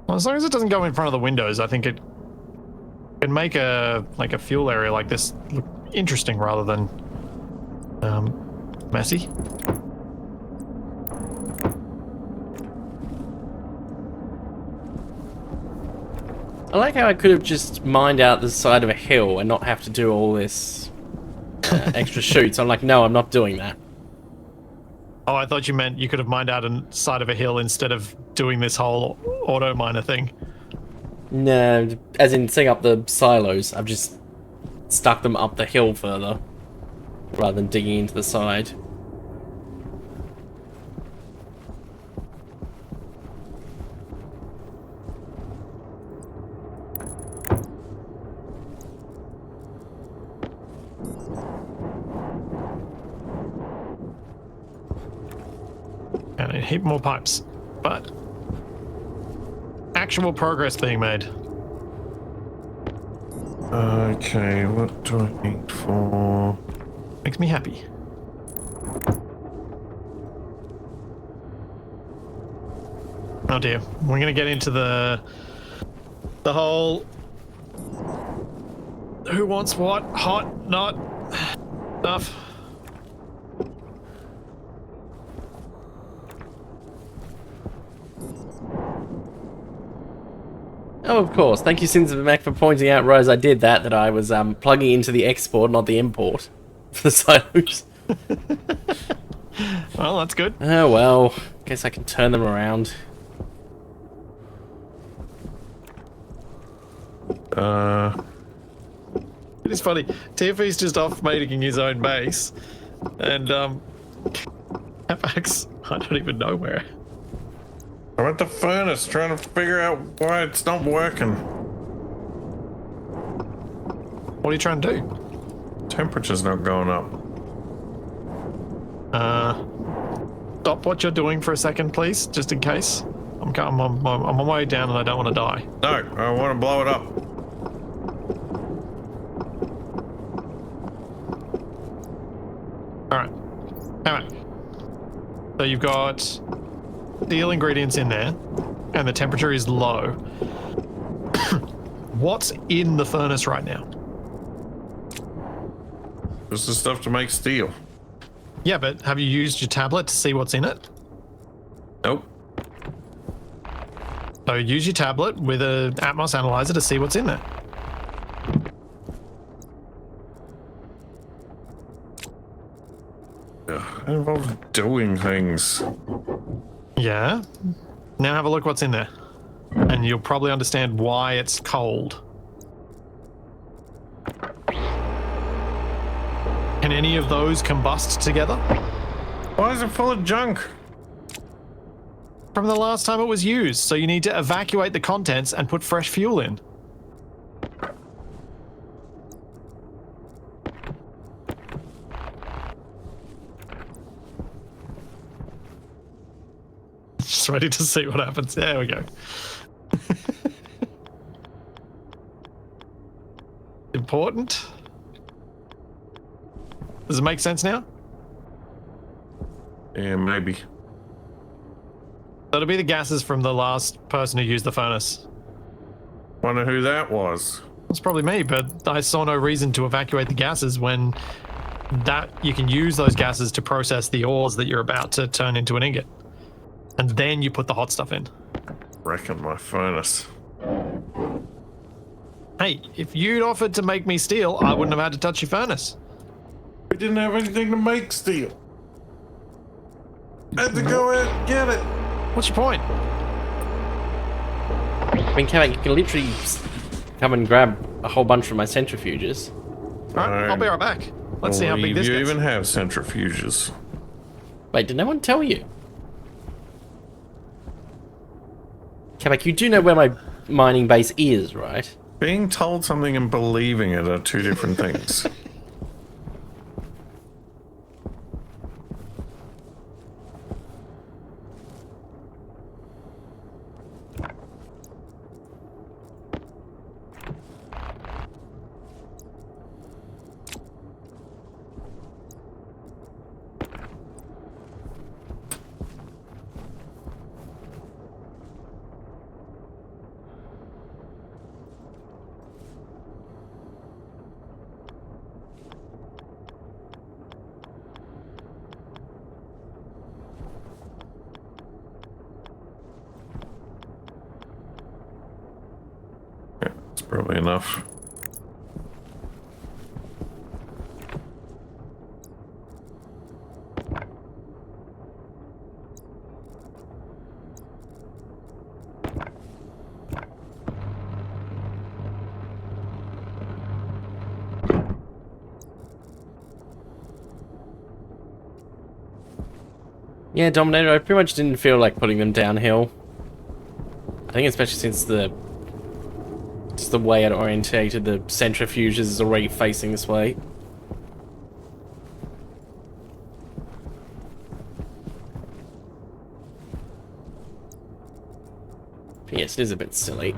S1: Well, as long as it doesn't go in front of the windows, I think it can make a fuel area like this look interesting rather than messy.
S2: I like how I could have just mined out the side of a hill and not have to do all this extra chutes. I'm like, no, I'm not doing that.
S1: Oh, I thought you meant you could have mined out a side of a hill instead of doing this whole auto miner thing.
S2: No, as in setting up the silos. I've just stuck them up the hill further rather than digging into the side.
S1: And a heap more pipes. But actual progress being made.
S3: Okay, what do I need for...
S1: Makes me happy. Oh dear. We're gonna get into the whole who wants what, hot, not stuff.
S2: Oh, of course. Thank you, Sins of Mac, for pointing out, Rose, I did that I was plugging into the export, not the import, for the silos.
S1: Well, that's good.
S2: Oh, well. Guess I can turn them around.
S1: It is funny. TFE's just off making his own base, and Capac's, I don't even know where.
S3: I'm at the furnace trying to figure out why it's not working.
S1: What are you trying to do?
S3: Temperature's not going up.
S1: Stop what you're doing for a second, please, just in case. I'm on my way down and I don't want to die.
S3: No, I want to blow it up.
S1: Alright. Alright. So you've got steel ingredients in there, and the temperature is low. What's in the furnace right now?
S3: This is stuff to make steel.
S1: Yeah, but have you used your tablet to see what's in it?
S3: Nope.
S1: So use your tablet with a Atmos analyzer to see what's in there.
S3: It involves doing things.
S1: Yeah. Now have a look what's in there. And you'll probably understand why it's cold. Can any of those combust together?
S3: Why is it full of junk?
S1: From the last time it was used, so you need to evacuate the contents and put fresh fuel in. Just ready to see what happens. There we go. Important. Does it make sense now?
S3: Yeah, maybe.
S1: That'll be the gases from the last person who used the furnace.
S3: Wonder who that was.
S1: It's probably me, but I saw no reason to evacuate the gases when that you can use those gases to process the ores that you're about to turn into an ingot. And then you put the hot stuff in.
S3: Wrecking my furnace.
S1: Hey, if you'd offered to make me steel, I wouldn't have had to touch your furnace.
S3: We didn't have anything to make steel. I had to go out and get it.
S1: What's your point?
S2: I mean, Capac, you can literally come and grab a whole bunch from my centrifuges.
S1: Alright, I'll be right back. Let's see how big this
S3: You
S1: gets.
S3: even have centrifuges.
S2: Wait, did no one tell you? Capac, you do know where my mining base is, right?
S3: Being told something and believing it are two different things. Yeah, that's probably enough.
S2: Yeah, Dominator, I pretty much didn't feel like putting them downhill. I think especially since just the way it orientated, the centrifuges is already facing this way. But yes, it is a bit silly.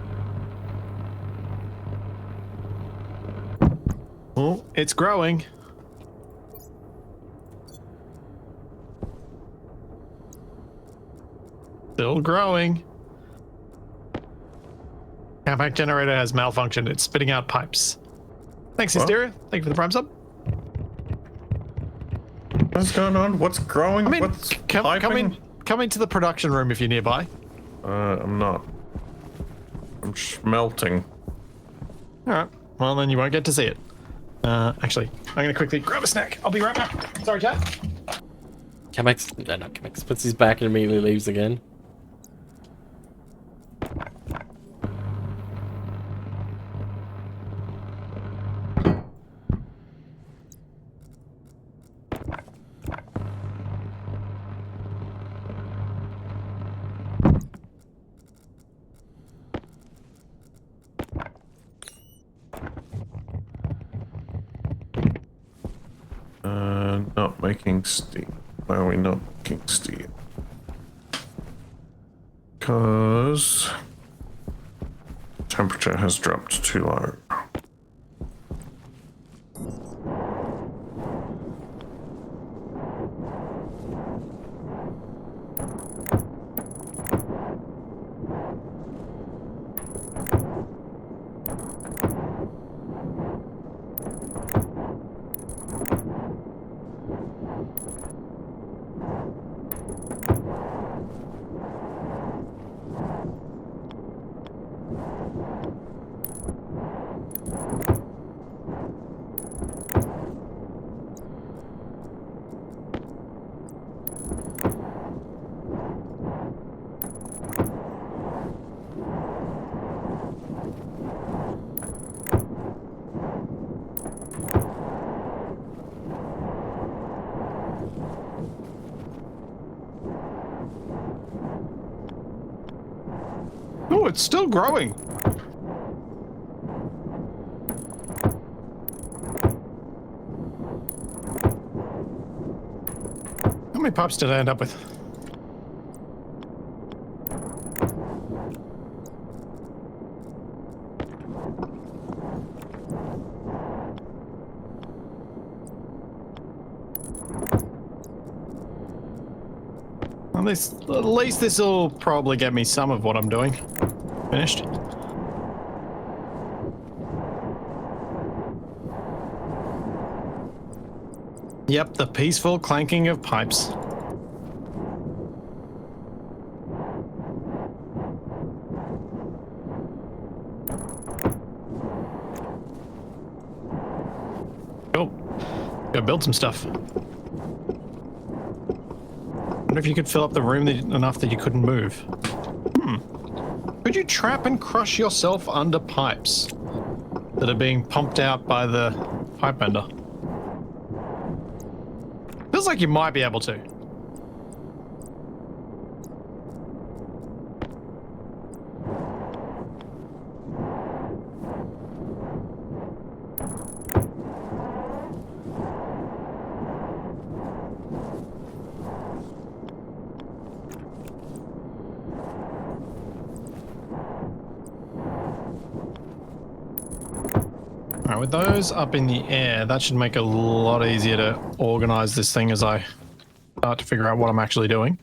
S1: Oh, it's growing. Still growing. Capac generator has malfunctioned. It's spitting out pipes. Thanks,
S3: What?
S1: Hysteria. Thank you for the prime sub.
S3: What's going on? What's growing?
S1: I mean,
S3: What's
S1: come
S3: piping?
S1: into the production room if you're nearby.
S3: I'm not. I'm smelting.
S1: All right. Well, then you won't get to see it. Actually, I'm going to quickly grab a snack. I'll be right back. Sorry, chat.
S2: Capac's, not Capac, puts his back and immediately leaves again.
S3: Not making steam. Why are we not making steam? Because temperature has dropped too low.
S1: Oh, it's still growing. How many pipes did I end up with? At least this will probably get me some of what I'm doing finished. Yep, the peaceful clanking of pipes. Cool. Go build some stuff. Wonder if you could fill up the room enough that you couldn't move. Could you trap and crush yourself under pipes that are being pumped out by the pipe bender. Feels like you might be able to. Alright, with those up in the air, that should make it a lot easier to organize this thing as I start to figure out what I'm actually doing.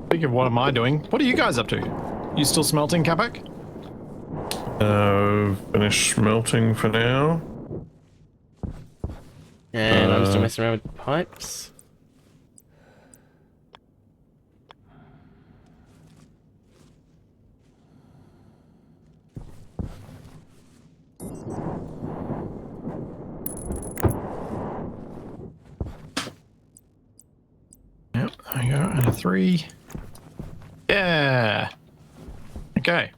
S1: Speaking of what am I doing, what are you guys up to? You still smelting, Capac?
S3: Finish smelting for now.
S2: And I'm still messing around with pipes.
S1: Yep, there we go, and a 3. Yeah! Okay.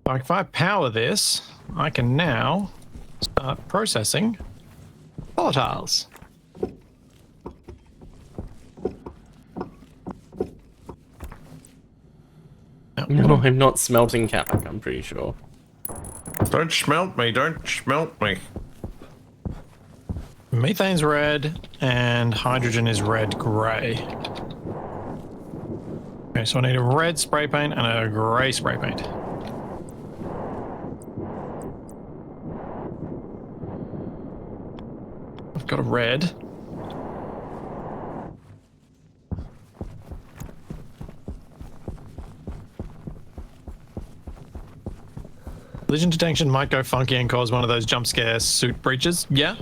S1: Like if I power this, I can now start processing volatiles.
S2: No, I'm not smelting Capac, I'm pretty sure.
S3: Don't smelt me, don't smelt me.
S1: Methane's red and hydrogen is red-gray. Okay, so I need a red spray paint and a grey spray paint. I've got a red. Collision detection might go funky and cause one of those jump scare suit breaches. Yeah.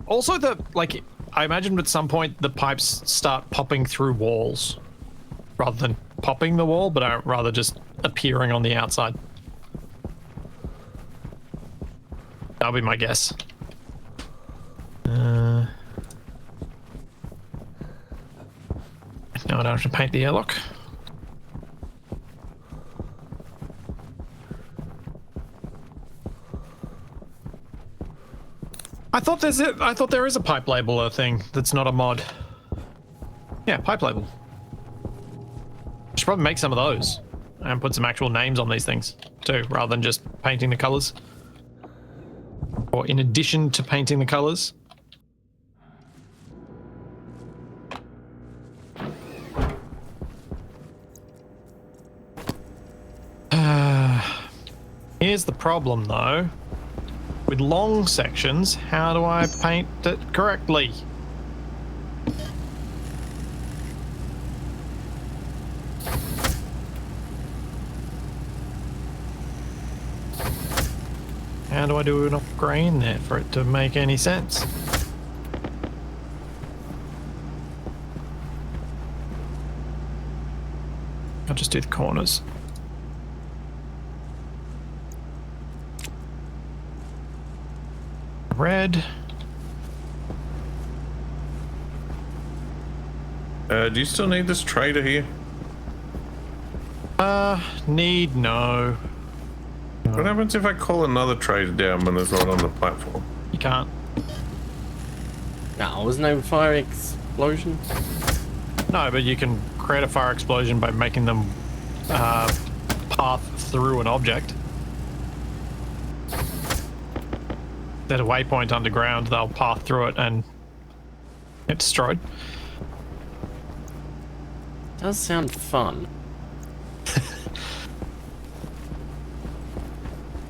S1: Also, I imagine at some point the pipes start popping through walls rather than popping the wall, but rather just appearing on the outside. That'll be my guess. Now I don't have to paint the airlock. I thought there is a pipe labeler thing that's not a mod. Yeah, pipe label. Should probably make some of those and put some actual names on these things too, rather than just painting the colors. Or in addition to painting the colors. Here's the problem though. With long sections, how do I paint it correctly? How do I do enough grain there for it to make any sense? I'll just do the corners. Red.
S3: Do you still need this trader here?
S1: No.
S3: What happens if I call another trader down when there's one on the platform?
S1: You can't.
S2: No, was no fire explosion.
S1: No, but you can create a fire explosion by making them path through an object. At a waypoint underground, they'll path through it and get destroyed.
S2: Does sound fun.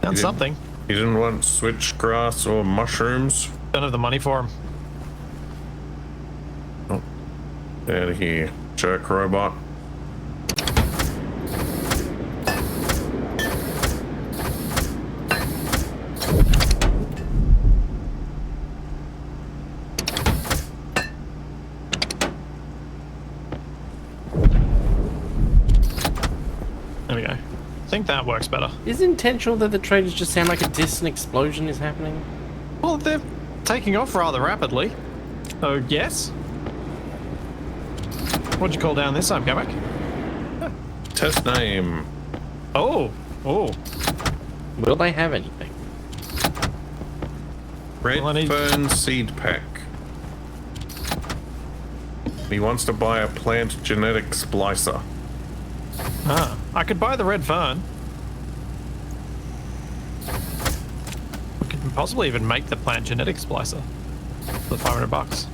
S1: Done something.
S3: You didn't want switchgrass or mushrooms?
S1: Don't have the money for them.
S3: Oh. Out of here, jerk robot.
S1: There we go. I think that works better.
S2: Is it intentional that the traders just sound like a distant explosion is happening?
S1: Well, they're taking off rather rapidly. So, yes. What'd you call down this time, Capac?
S3: Test name.
S1: Oh, oh.
S2: Will they have anything?
S3: Red
S1: Well, I need-
S3: fern seed pack. He wants to buy a plant genetic splicer.
S1: Ah, I could buy the red fern. We could possibly even make the plant genetic splicer for $500.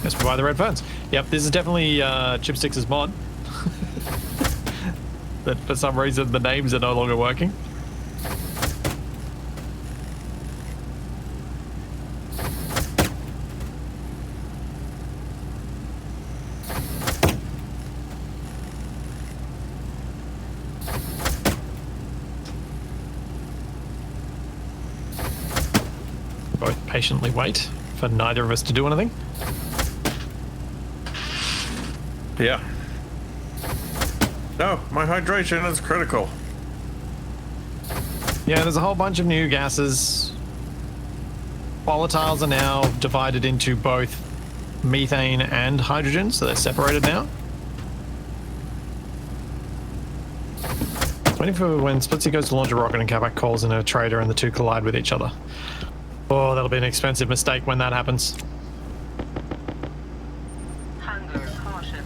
S1: Guess we buy the red ferns. Yep, this is definitely Chipsticks's mod. But for some reason the names are no longer working. Both patiently wait for neither of us to do anything.
S3: Yeah. No, my hydration is critical.
S1: Yeah, there's a whole bunch of new gases. Volatiles are now divided into both methane and hydrogen, so they're separated now. Waiting for when Splitsie goes to launch a rocket and Capac calls in a trader and the two collide with each other. Oh, that'll be an expensive mistake when that happens.
S5: Handler caution.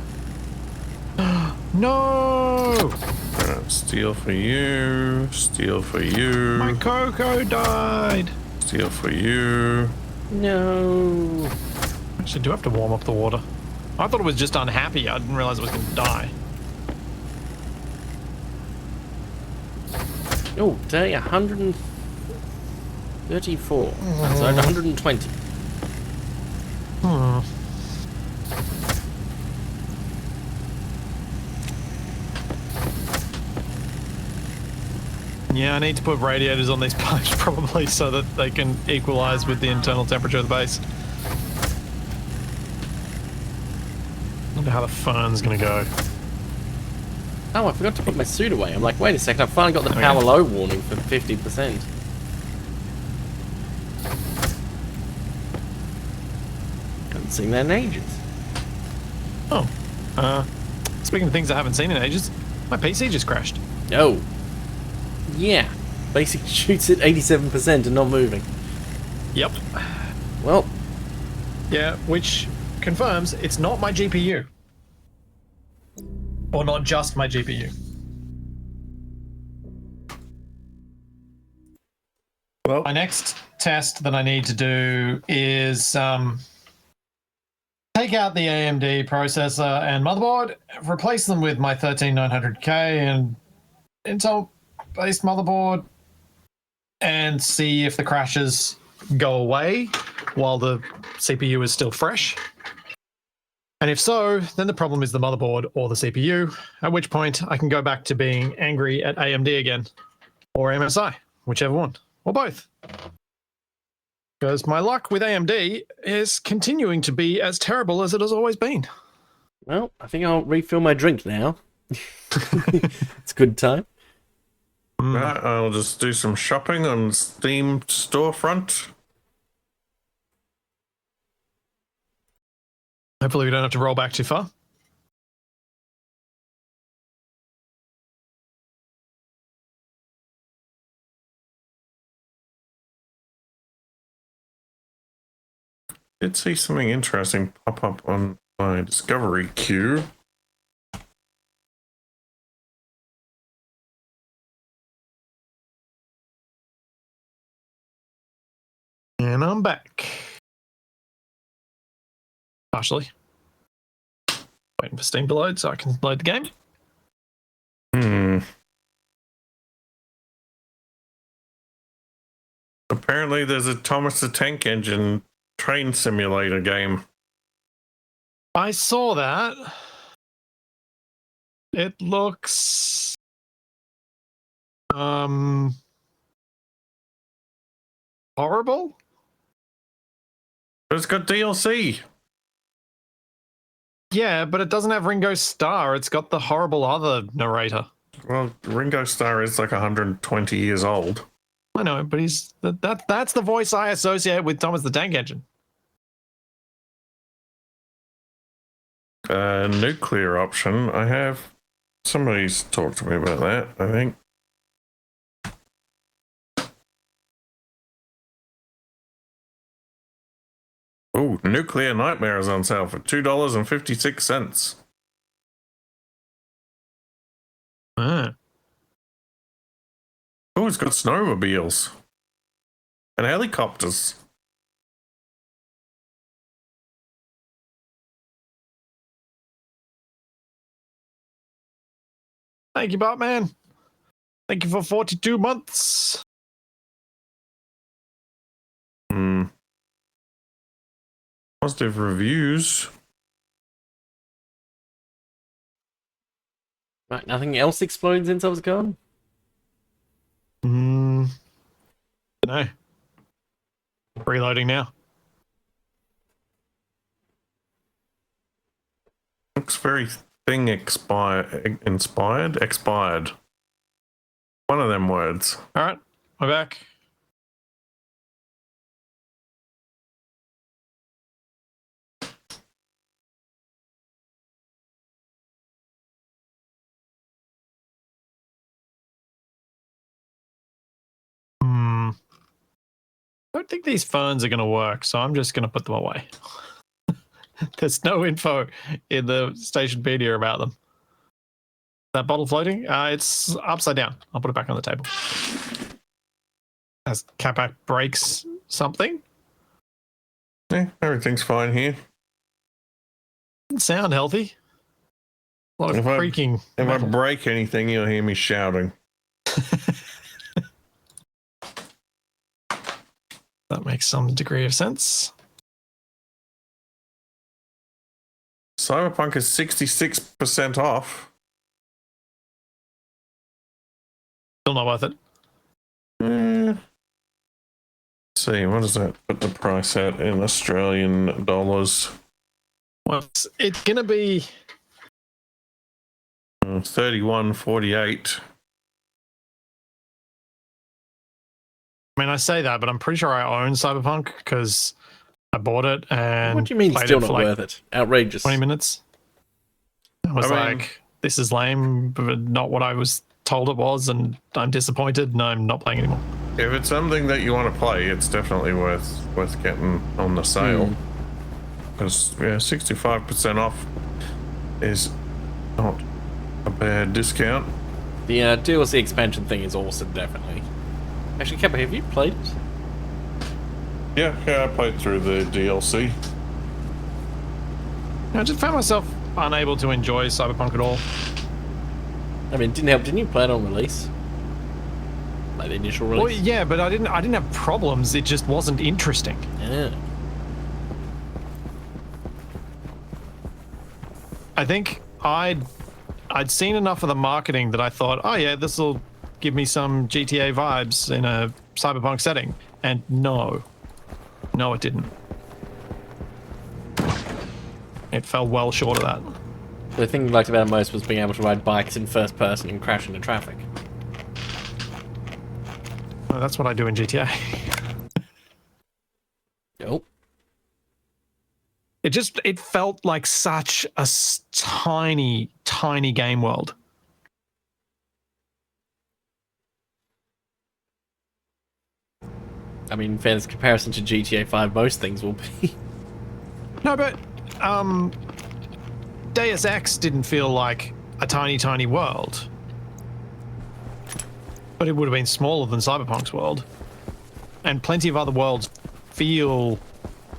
S1: No!
S3: Steal for you. Steal for you.
S1: My Coco died!
S3: Steal for you.
S2: No.
S1: Actually, do I have to warm up the water? I thought it was just unhappy. I didn't realize it was going to die.
S2: Oh, today 134. So 120.
S1: Hmm. Yeah, I need to put radiators on these pipes probably so that they can equalize with the internal temperature of the base. Wonder how the fun's gonna go.
S2: Oh, I forgot to put my suit away. I'm like, wait a second, I've finally got the
S1: Okay.
S2: power low warning for 50%. Haven't seen that in ages.
S1: Oh. Speaking of things I haven't seen in ages, my PC just crashed.
S2: Oh. Yeah. Basically shoots at 87% and not moving.
S1: Yep.
S2: Well,
S1: Yeah, which confirms it's not my GPU. Or not just my GPU.
S3: Well,
S1: My next test that I need to do is take out the AMD processor and motherboard, replace them with my 13900K and Intel-based motherboard, and see if the crashes go away while the CPU is still fresh. And if so, then the problem is the motherboard or the CPU, at which point I can go back to being angry at AMD again, or MSI, whichever one, or both. Because my luck with AMD is continuing to be as terrible as it has always been.
S2: well, I think I'll refill my drink now. It's a good time.
S3: right, I'll just do some shopping on Steam storefront.
S1: Hopefully we don't have to roll back too far.
S3: Did see something interesting pop up on my discovery queue.
S1: And I'm back. Partially. Waiting for Steam to load so I can load the game.
S3: Apparently there's a Thomas the Tank Engine train simulator game.
S1: I saw that. It looks horrible.
S3: But it's got DLC.
S1: Yeah, but it doesn't have Ringo Starr. It's got the horrible other narrator.
S3: Well, Ringo Starr is like 120 years old.
S1: I know, but that's the voice I associate with Thomas the Tank Engine.
S3: Nuclear option. I have Somebody's talked to me about that, I think. Oh, Nuclear Nightmare is on sale for $2.56.
S1: Ah.
S3: Oh, it's got snowmobiles and helicopters.
S1: Thank you, Batman. Thank you for 42 months.
S3: Positive reviews.
S2: Right, nothing else exploded since I was gone?
S1: No. Reloading now.
S3: Looks very thing inspired. Expired. One of them words.
S1: All right, we're back. I don't think these ferns are going to work, so I'm just going to put them away. There's no info in the Stationepedia about them. That bottle floating? It's upside down. I'll put it back on the table. As Capac breaks something.
S3: Yeah, everything's fine here.
S1: Doesn't sound healthy. A lot of
S3: If I-
S1: creaking.
S3: If I
S1: metal.
S3: break anything, you'll hear me shouting.
S1: That makes some degree of sense.
S3: Cyberpunk is 66% off.
S1: Still not worth it.
S3: Let's see, what does that put the price at in Australian dollars?
S1: Well, it's going to be
S3: 31.48.
S1: I mean, I say that, but I'm pretty sure I own Cyberpunk because I bought it and
S2: What do you mean
S1: played
S2: still
S1: it
S2: not
S1: for like
S2: worth it? Outrageous.
S1: 20 minutes. I was
S3: I mean-
S1: like, this is lame, but not what I was told it was, and I'm disappointed, and I'm not playing anymore.
S3: If it's something that you want to play, it's definitely worth getting on the sale. Because 65% off is not a bad discount.
S2: The DLC expansion thing is awesome, definitely. Actually, Capac, have you played it?
S3: Yeah, I played through the DLC.
S1: I just found myself unable to enjoy Cyberpunk at all.
S2: I mean, it didn't help. Didn't you play it on release? Like the initial
S1: Well,
S2: release?
S1: yeah, but I didn't have problems. It just wasn't interesting.
S2: Yeah.
S1: I think I'd seen enough of the marketing that I thought, oh yeah, this will give me some GTA vibes in a Cyberpunk setting. And no, it didn't. It fell well short of that.
S2: The thing you liked about it most was being able to ride bikes in first person and crash into traffic.
S1: Well, that's what I do in GTA.
S2: Oh.
S1: It felt like such a tiny game world.
S2: I mean, in fairness comparison to GTA 5, most things will be.
S1: No, but Deus Ex didn't feel like a tiny world. But it would have been smaller than Cyberpunk's world. And plenty of other worlds feel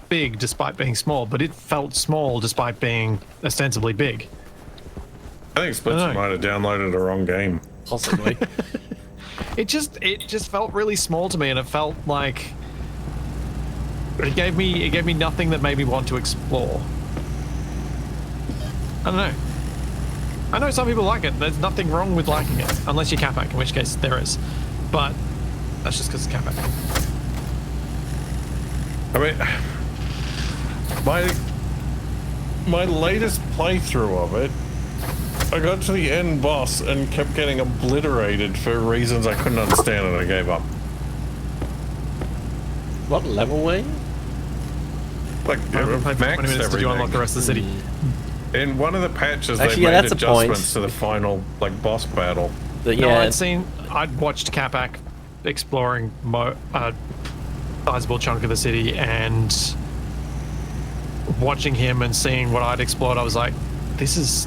S1: big despite being small, but it felt small despite being ostensibly big.
S3: I think Splitsie might have downloaded the wrong game.
S2: Possibly.
S1: It just felt really small to me, and it felt like it gave me nothing that made me want to explore. I don't know. I know some people like it. There's nothing wrong with liking it, unless you're Capac, in which case there is. But that's just because it's Capac.
S3: I mean, my latest playthrough of it, I got to the end boss and kept getting obliterated for reasons I couldn't understand, and I gave up.
S2: What level were you?
S3: Like,
S1: I played for 20 minutes. Did you unlock the rest of the city?
S3: In one of the patches,
S2: Actually,
S3: they
S2: yeah,
S3: made
S2: that's a point.
S3: adjustments to the final like boss battle.
S2: But
S1: No,
S2: yeah,
S1: I'd watched Capac exploring sizable chunk of the city, and watching him and seeing what I'd explored, I was like, this is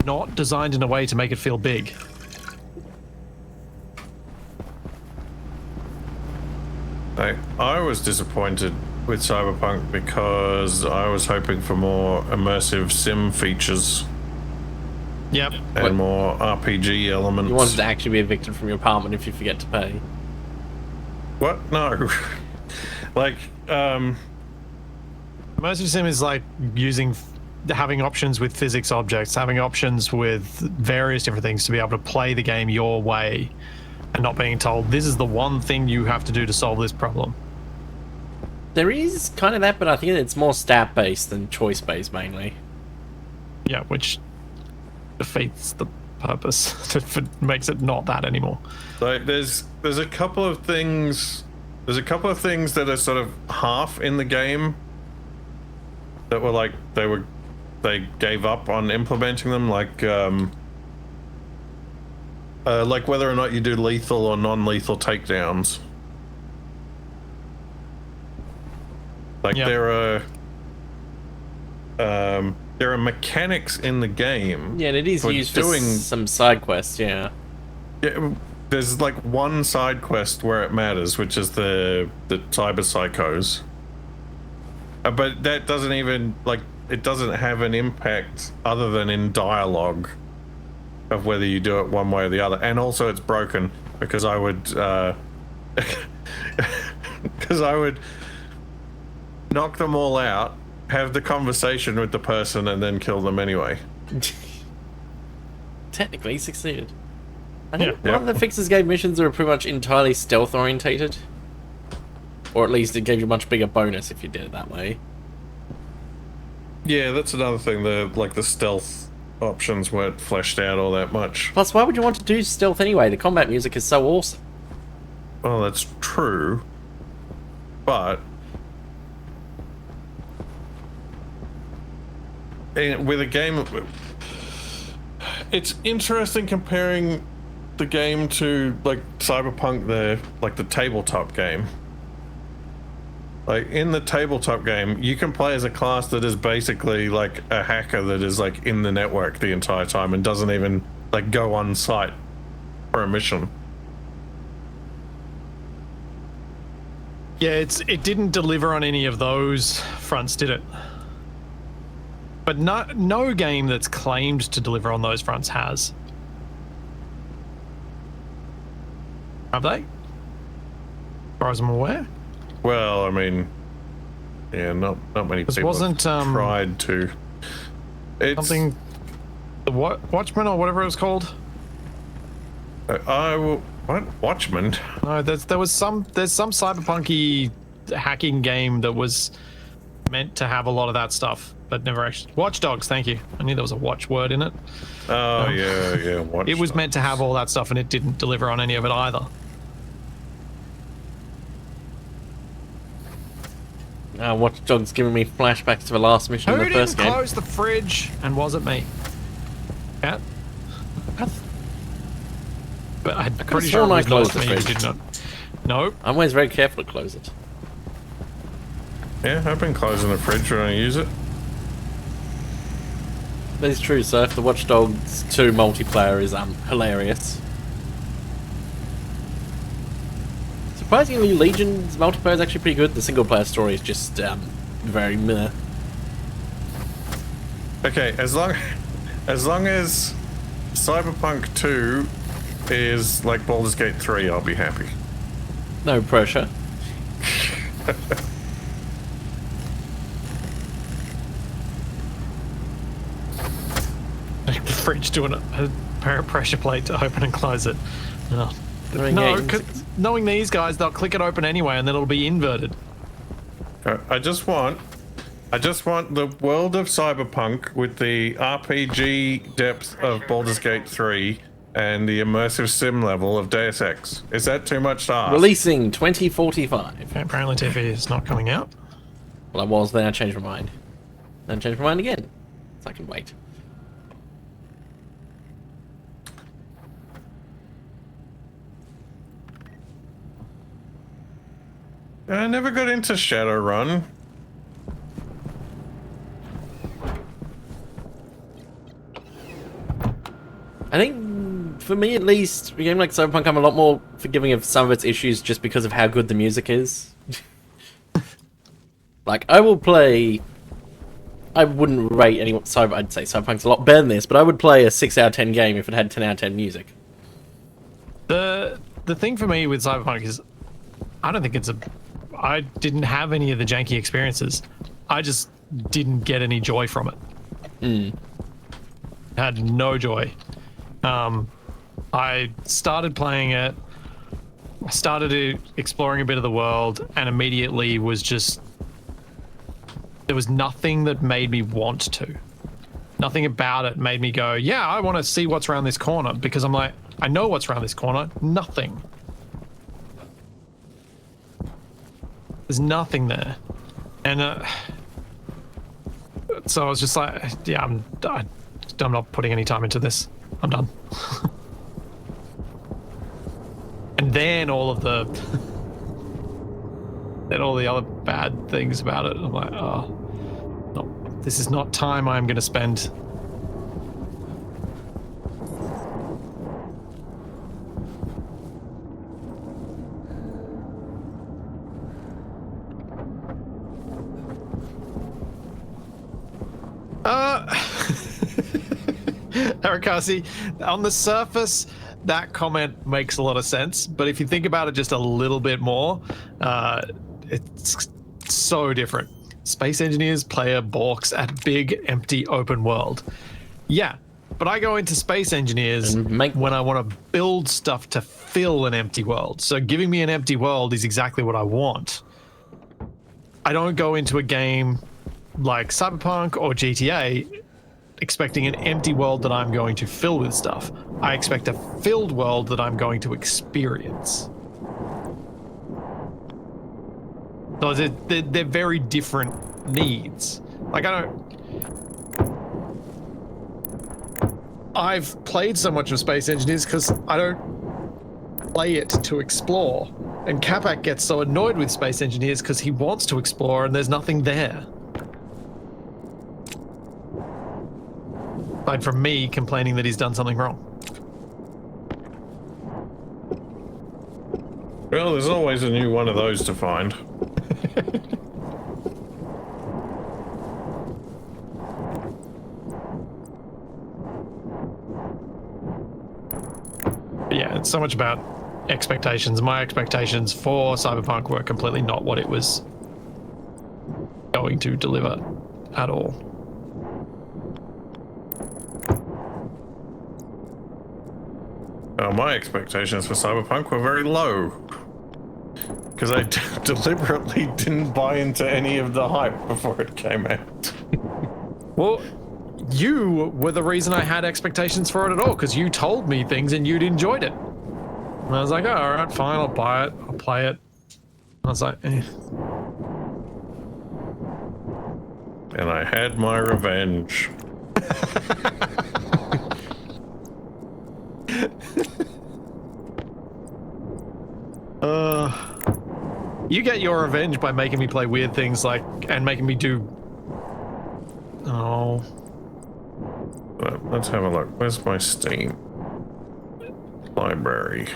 S1: not designed in a way to make it feel big.
S3: I was disappointed with Cyberpunk because I was hoping for more immersive sim features
S1: Yep.
S3: and more RPG elements.
S2: you wanted to actually be evicted from your apartment if you forget to pay.
S3: What? No. Like,
S1: Immersive sim is like having options with physics objects, having options with various different things to be able to play the game your way and not being told this is the one thing you have to do to solve this problem.
S2: There is kind of that, but I think it's more stat-based than choice-based mainly.
S1: Yeah, which defeats the purpose. It makes it not that anymore.
S3: like there's a couple of things. There's a couple of things that are sort of half in the game that were like they gave up on implementing them, like whether or not you do lethal or non-lethal takedowns. Like
S1: Yep.
S3: there are mechanics in the game.
S2: Yeah, and it is
S3: for
S2: used for some side quests, yeah.
S3: Yeah, there's like one side quest where it matters, which is the cyber psychos. But that doesn't even it doesn't have an impact other than in dialogue of whether you do it one way or the other. And also it's broken because I would knock them all out, have the conversation with the person, and then kill them anyway.
S2: Technically succeeded. I think
S1: Yeah.
S2: one of the fixes gave missions are pretty much entirely stealth orientated. Or at least it gave you a much bigger bonus if you did it that way.
S3: Yeah, that's another thing. The stealth options weren't fleshed out all that much.
S2: Plus, why would you want to do stealth anyway? The combat music is so awesome.
S3: Well, that's true, but with a game, it's interesting comparing the game to like Cyberpunk, the tabletop game. Like in the tabletop game, you can play as a class that is basically like a hacker that is like in the network the entire time and doesn't even like go on site for a mission.
S1: Yeah, it didn't deliver on any of those fronts, did it? But no game that's claimed to deliver on those fronts has. Have they? As far as I'm aware.
S3: Well, I mean, yeah, not many
S1: This
S3: people
S1: wasn't,
S3: have tried to. It's
S1: Something, the Watchmen or whatever it was called.
S3: What Watchmen?
S1: No, there's some cyberpunky hacking game that was meant to have a lot of that stuff, but never actually. Watch Dogs, thank you. I knew there was a watch word in it.
S3: Oh yeah. Watch
S1: It was meant to have all that stuff, and it didn't deliver on any of it either.
S2: Watch Dogs giving me flashbacks to the last mission
S1: Who
S2: in the first
S1: didn't
S2: game.
S1: close the fridge, and was it me? Cat? But I'm pretty sure it
S2: sworn I
S1: was
S2: closed
S1: not
S2: the
S1: me who
S2: fridge.
S1: did not. Nope.
S2: I'm always very careful to close it.
S3: Yeah, I've been closing the fridge when I use it.
S2: That is true, Surf. The Watch Dogs 2 multiplayer is hilarious. Surprisingly, Legion's multiplayer is actually pretty good. The single player story is just very meh.
S3: Okay, as long as Cyberpunk 2 is like Baldur's Gate 3, I'll be happy.
S2: No pressure.
S1: The fridge doing a pressure plate to open and close it. Oh.
S2: Doing
S1: No,
S2: games.
S1: 'cause knowing these guys, they'll click it open anyway, and then it'll be inverted.
S3: I just want the world of Cyberpunk with the RPG depth of Baldur's Gate 3 and the immersive sim level of Deus Ex. Is that too much to ask?
S2: Releasing 2045.
S1: Okay, apparently TV is not coming out.
S2: Well, I was, then I changed my mind. Then change my mind again. So I can wait.
S3: I never got into Shadowrun.
S2: I think, for me at least, a game like Cyberpunk, I'm a lot more forgiving of some of its issues just because of how good the music is. Like, I will play... I wouldn't rate any... I'd say Cyberpunk's a lot better than this, but I would play a 6 out of 10 game if it had 10 out of 10 music.
S1: The thing for me with Cyberpunk is, I don't think it's a... I didn't have any of the janky experiences. I just didn't get any joy from it. Had no joy. I started playing it, I started exploring a bit of the world, and immediately was just... There was nothing that made me want to. Nothing about it made me go, yeah, I want to see what's around this corner, because I'm like, I know what's around this corner. Nothing. There's nothing there. And so I was just like, yeah, I'm not putting any time into this. I'm done. And then all of the then all the other bad things about it, I'm like, oh no, this is not time I'm gonna spend. Arakasi, on the surface, that comment makes a lot of sense, but if you think about it just a little bit more, it's so different. Space Engineers player balks at big, empty, open world. Yeah, but I go into Space Engineers when I want to build stuff to fill an empty world. So giving me an empty world is exactly what I want. I don't go into a game like Cyberpunk or GTA expecting an empty world that I'm going to fill with stuff. I expect a filled world that I'm going to experience. So they're very different needs. Like, I've played so much of Space Engineers because I don't play it to explore. And Capac gets so annoyed with Space Engineers because he wants to explore and there's nothing there. Aside from me complaining that he's done something wrong.
S3: Well, there's always a new one of those to find.
S1: Yeah, it's so much about expectations. My expectations for Cyberpunk were completely not what it was going to deliver at all.
S3: My expectations for Cyberpunk were very low. Because I deliberately didn't buy into any of the hype before it came out.
S1: Well, you were the reason I had expectations for it at all, because you told me things and you'd enjoyed it. And I was like, oh, all right, fine, I'll buy it, I'll play it. I was like, eh.
S3: And I had my revenge.
S1: You get your revenge by making me play weird things like, and making me do... Oh.
S3: Let's have a look. Where's my Steam library?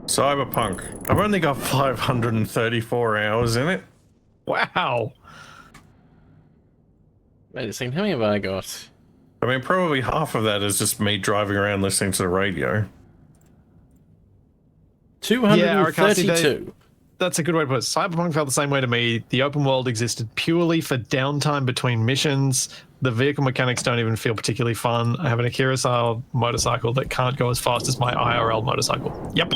S3: Cyberpunk. I've only got 534 hours in it.
S1: Wow.
S2: Wait a second, how many have I got?
S3: I mean, probably half of that is just me driving around listening to the radio.
S2: 232.
S1: That's a good way to put it. Cyberpunk felt the same way to me. The open world existed purely for downtime between missions. The vehicle mechanics don't even feel particularly fun. I have an Akira-style motorcycle that can't go as fast as my IRL motorcycle. Yep.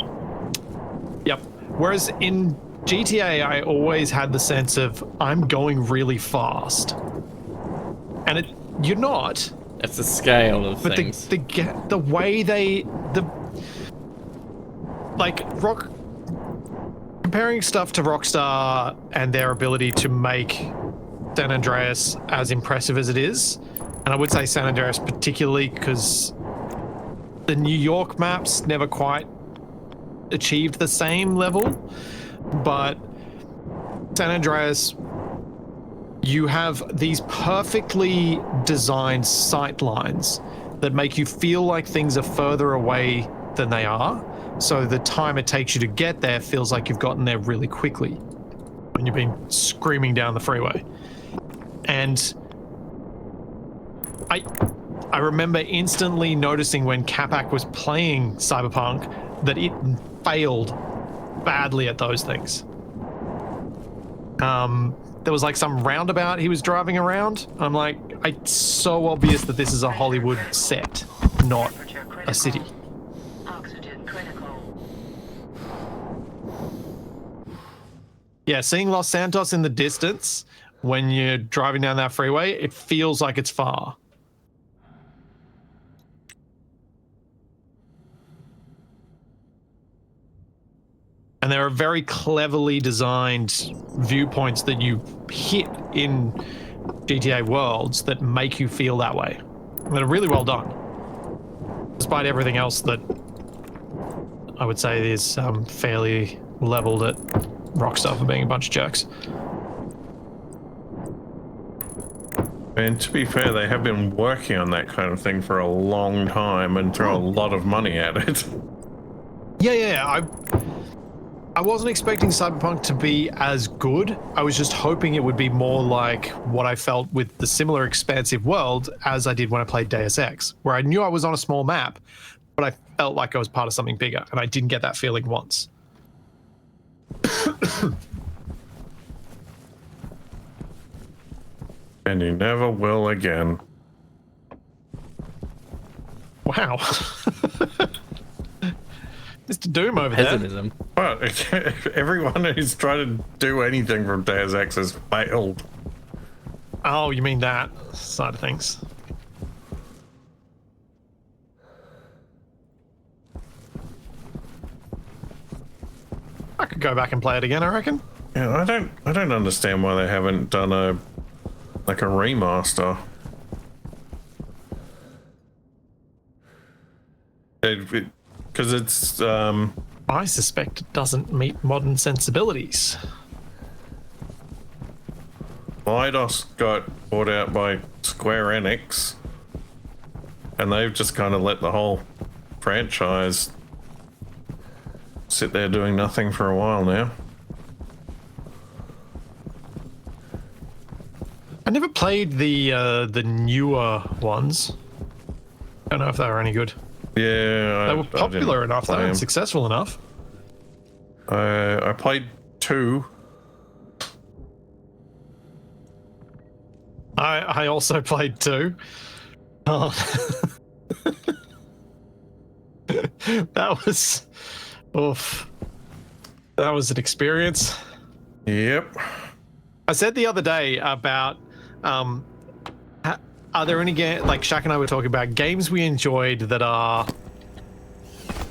S1: Whereas in GTA, I always had the sense of, I'm going really fast. And you're not.
S2: That's the scale of
S1: But
S2: things.
S1: the way like comparing stuff to Rockstar and their ability to make San Andreas as impressive as it is, and I would say San Andreas particularly because the New York maps never quite achieved the same level, but San Andreas, you have these perfectly designed sight lines that make you feel like things are further away than they are. So the time it takes you to get there feels like you've gotten there really quickly when you've been screaming down the freeway. And I remember instantly noticing when Capac was playing Cyberpunk that it failed badly at those things. There was like some roundabout he was driving around. I'm like, it's so obvious that this is a Hollywood set, not
S5: Temperature
S1: a
S5: critical.
S1: city.
S5: Oxygen critical.
S1: Yeah, seeing Los Santos in the distance when you're driving down that freeway, it feels like it's far. And there are very cleverly designed viewpoints that you hit in GTA worlds that make you feel that way. That are really well done. Despite everything else that I would say is fairly leveled at Rockstar for being a bunch of jerks.
S3: And to be fair, they have been working on that kind of thing for a long time and throw a lot of money at it.
S1: Yeah. I wasn't expecting Cyberpunk to be as good. I was just hoping it would be more like what I felt with the similar expansive world as I did when I played Deus Ex, where I knew I was on a small map, but I felt like I was part of something bigger, and I didn't get that feeling once.
S3: And you never will again.
S1: Wow. Mr. Doom over there.
S2: Pessimism.
S3: But everyone who's tried to do anything from Deus Ex has failed.
S1: Oh, you mean that side of things. I could go back and play it again, I reckon.
S3: Yeah, I don't understand why they haven't done a remaster. Because it's
S1: I suspect it doesn't meet modern sensibilities.
S3: Eidos got bought out by Square Enix, and they've just kind of let the whole franchise sit there doing nothing for a while now.
S1: I never played the newer ones. Don't know if they were any good.
S3: Yeah,
S1: They were popular enough, though, and successful enough.
S3: I played 2.
S1: I also played 2. Oh. That was... Oof. That was an experience.
S3: Yep.
S1: I said the other day about... are there any games... Like, Shaq and I were talking about games we enjoyed that are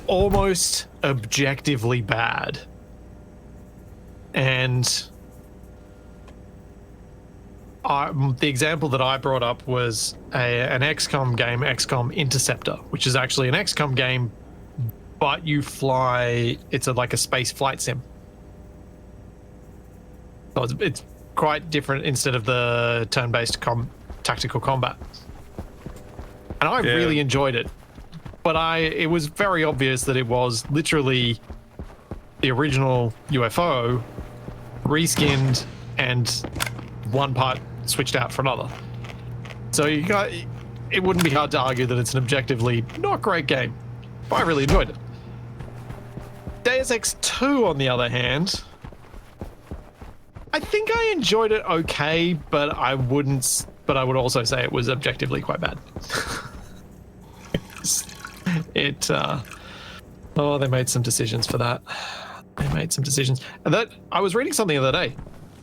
S1: almost objectively bad. And... the example that I brought up was an XCOM game, XCOM Interceptor, which is actually an XCOM game, but you fly. It's like a space flight sim. So it's quite different instead of the turn-based tactical combat. And I really enjoyed it, but it was very obvious that it was literally the original UFO reskinned and one part switched out for another. So it wouldn't be hard to argue that it's an objectively not great game, but I really enjoyed it. Deus Ex 2, on the other hand, I think I enjoyed it okay, but I would also say it was objectively quite bad. They made some decisions for that. They made some decisions. And that I was reading something the other day.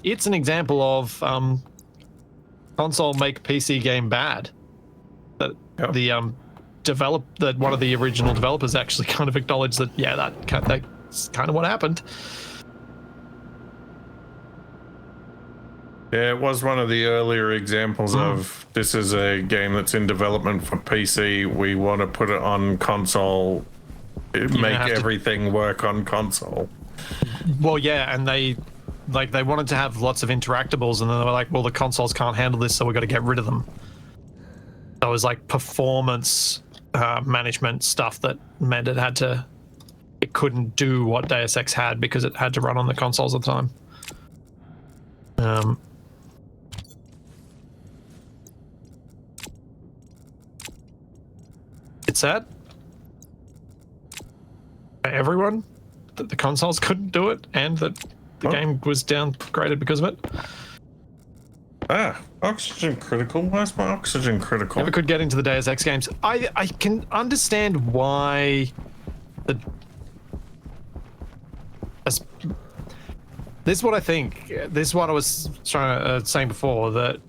S1: It's an example of console make PC game bad. That that one of the original developers actually kind of acknowledged that that's kind of what happened.
S3: Yeah, it was one of the earlier examples of this is a game that's in development for PC. We want to put it on console, make
S1: have to-
S3: everything work on console.
S1: Well, yeah, and they wanted to have lots of interactables, and then they were like, well, the consoles can't handle this, so we've got to get rid of them. So it was like performance management stuff that meant it couldn't do what Deus Ex had because it had to run on the consoles at the time. It's sad for everyone that the consoles couldn't do it and that the game was downgraded because of it.
S3: Ah, oxygen critical. Why is my oxygen critical?
S1: Never could get into the Deus Ex games. I can understand why this is what I think. This is what I was saying before, that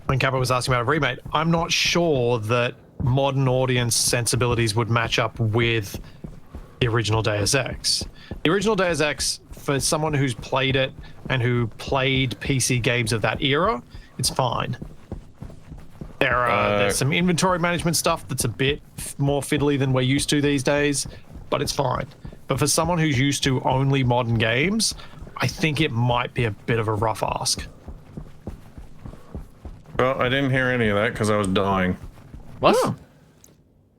S1: when Kappa was asking about a remake, I'm not sure that modern audience sensibilities would match up with the original Deus Ex. The original Deus Ex, for someone who's played it and who played PC games of that era, it's fine. There's some inventory management stuff that's a bit more fiddly than we're used to these days, but it's fine. But for someone who's used to only modern games, I think it might be a bit of a rough ask.
S3: Well, I didn't hear any of that because I was dying.
S2: What?
S1: Oh.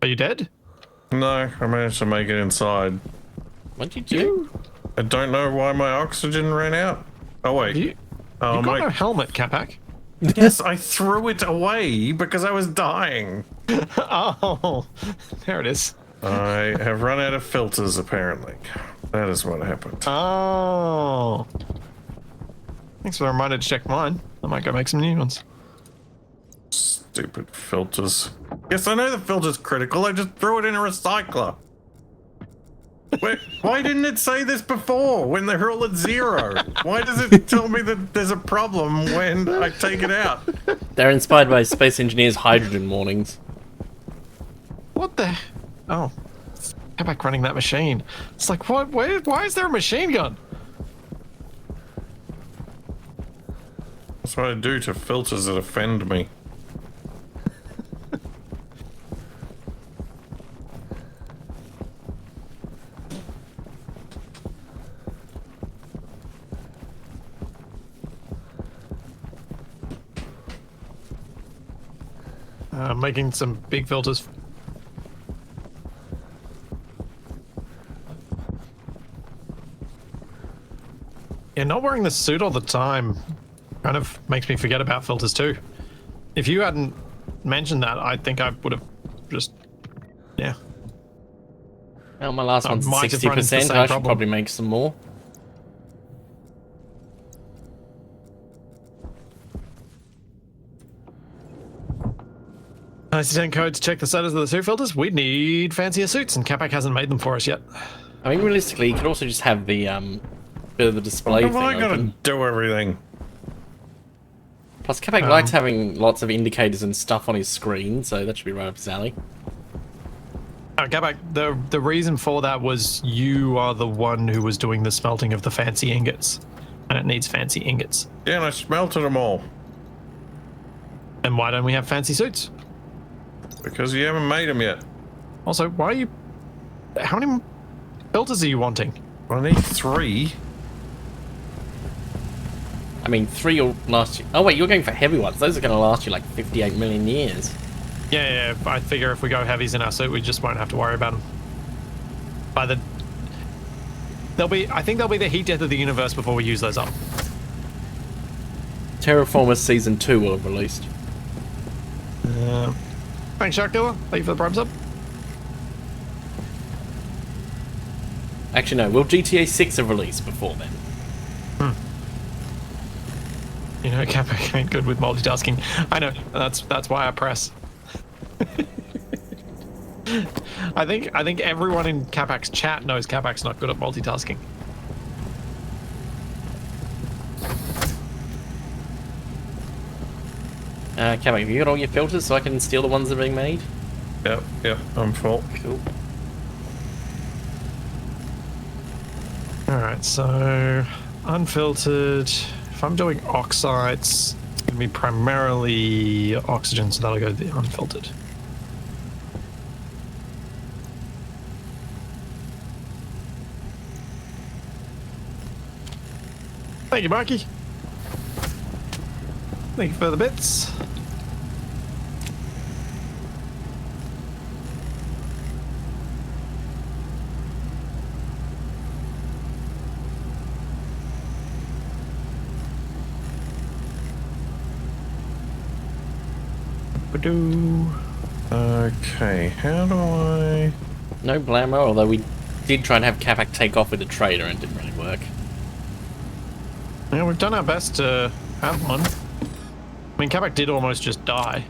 S1: Are you dead?
S3: No, I managed to make it inside.
S2: What'd you do?
S3: I don't know why my oxygen ran out. Oh, wait.
S1: You've got no helmet, Capac.
S3: Yes, I threw it away because I was dying.
S1: Oh, there it is.
S3: I have run out of filters, apparently. That is what happened.
S1: Oh. Thanks for the reminder to check mine. I might go make some new ones.
S3: Stupid filters. Yes, I know the filter's critical. I just threw it in a recycler. Why didn't it say this before when they're all at 0? Why does it tell me that there's a problem when I take it out?
S2: They're inspired by Space Engineer's hydrogen warnings.
S1: What the? Oh. Capac running that machine. It's like, what? Why is there a machine gun?
S3: That's what I do to filters that offend me.
S1: Making some big filters. Yeah, not wearing the suit all the time kind of makes me forget about filters too. If you hadn't mentioned that, I think I would have just, yeah.
S2: Well, my last one's
S1: might have run into the
S2: 60%.
S1: same
S2: I should
S1: problem.
S2: probably make some more.
S1: IC10 code to check the status of the suit filters. We need fancier suits, and Capac hasn't made them for us yet.
S2: I mean, realistically, you could also just have the bit of the display
S3: Have
S2: thing
S3: I gotta
S2: open.
S3: do everything?
S2: Plus, Capac likes having lots of indicators and stuff on his screen, so that should be right up his alley.
S1: Capac, the reason for that was you are the one who was doing the smelting of the fancy ingots, and it needs fancy ingots.
S3: Yeah, and I smelted them all.
S1: And why don't we have fancy suits?
S3: Because you haven't made them yet.
S1: Also, why are you... How many filters are you wanting?
S3: I need 3.
S2: I mean, 3 will last you... Oh, wait, you're going for heavy ones. Those are going to last you like 58 million years.
S1: Yeah, I figure if we go heavies in our suit, we just won't have to worry about them. By the... I think they'll be the heat death of the universe before we use those up.
S2: Terraformers Season 2 will have released.
S1: Thanks, Shark Dealer. Thank you for the prime sub.
S2: Actually, no. Will GTA 6 have released before then?
S1: You know, Capac ain't good with multitasking. I know. That's why I press. I think everyone in Capac's chat knows Capac's not good at multitasking.
S2: Capac, have you got all your filters so I can steal the ones that are being made?
S3: Yep, I'm full.
S2: Cool.
S1: Alright, so unfiltered if I'm doing oxides, it's going to be primarily oxygen, so that'll go to the unfiltered. Thank you, Mikey. Thank you for the bits.
S3: Okay, how do I...
S2: No blammo, although we did try and have Capac take off with a trader and it didn't really work.
S1: Yeah, we've done our best to have one. I mean, Capac did almost just die.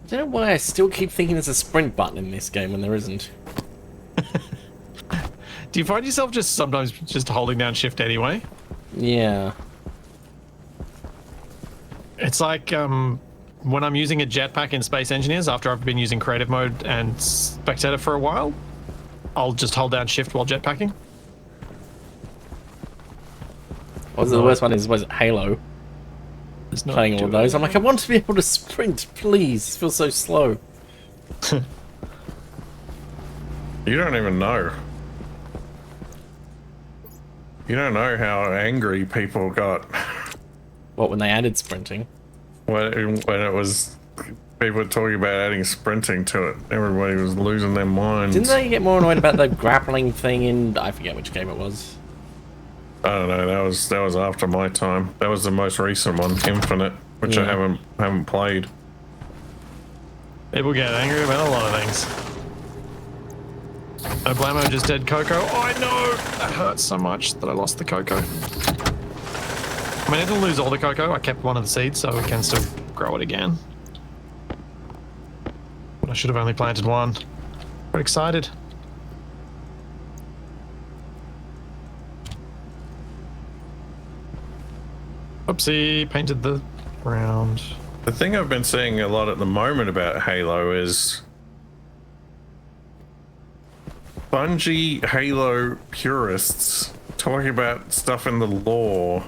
S2: I don't know why I still keep thinking there's a sprint button in this game when there isn't.
S1: Do you find yourself just sometimes just holding down shift anyway?
S2: Yeah.
S1: It's like when I'm using a jetpack in Space Engineers after I've been using creative mode and spectator for a while, I'll just hold down shift while jetpacking.
S2: The worst one is, was it Halo?
S1: It's not
S2: Playing all
S1: doing
S2: those.
S1: it.
S2: I'm like, I want to be able to sprint, please. It feels so slow.
S3: You don't even know. You don't know how angry people got
S2: What, when they added sprinting?
S3: when it was... People were talking about adding sprinting to it. Everybody was losing their minds.
S2: Didn't they get more annoyed about the grappling thing in... I forget which game it was.
S3: I don't know. That was after my time. That was the most recent one, Infinite, which I
S2: Yeah.
S3: haven't played.
S1: People get angry about a lot of things. No blammo, just dead Coco. Oh, I know! That hurts so much that I lost the Coco. I mean, I didn't lose all the Coco. I kept one of the seeds, so we can still grow it again. But I should have only planted one. But excited. Oopsie, painted the ground.
S3: The thing I've been seeing a lot at the moment about Halo is Bungie Halo purists talking about stuff in the lore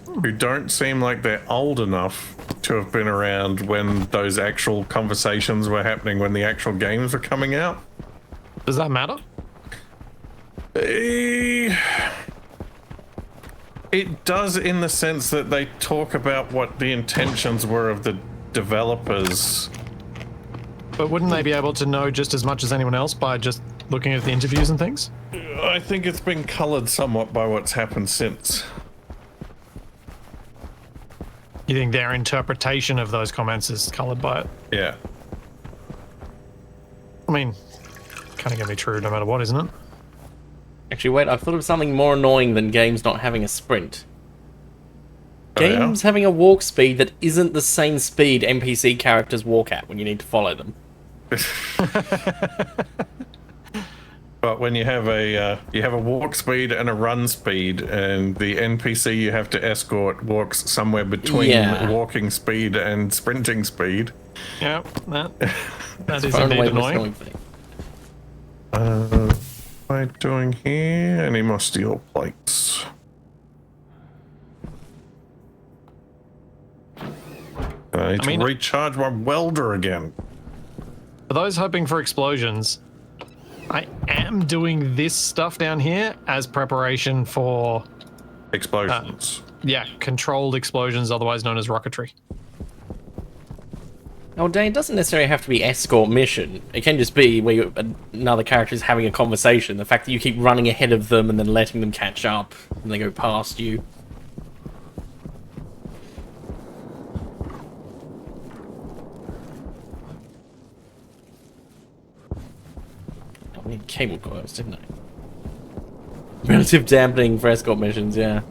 S3: who don't seem like they're old enough to have been around when those actual conversations were happening, when the actual games were coming out.
S1: Does that matter?
S3: It does, in the sense that they talk about what the intentions were of the developers.
S1: But wouldn't they be able to know just as much as anyone else by just looking at the interviews and things?
S3: I think it's been coloured somewhat by what's happened since.
S1: You think their interpretation of those comments is coloured by it?
S3: Yeah.
S1: I mean, kind of gonna be true no matter what, isn't it?
S2: Actually, wait, I've thought of something more annoying than games not having a sprint. Games having a walk speed that isn't the same speed NPC characters walk at when you need to follow them.
S3: But when you have a walk speed and a run speed, and the NPC you have to escort walks somewhere between walking speed and sprinting speed.
S1: Yeah, that is
S2: Far and
S1: indeed
S2: away the most
S1: annoying.
S3: What am I doing here? Any more steel plates? I need to recharge my welder again.
S1: For those hoping for explosions, I am doing this stuff down here as preparation for
S3: Explosions.
S1: controlled explosions, otherwise known as rocketry.
S2: Oh, Dane, it doesn't necessarily have to be escort mission. It can just be where another character is having a conversation. The fact that you keep running ahead of them and then letting them catch up and they go past you. I need cable coils, didn't I? Relative dampening for escort missions, yeah.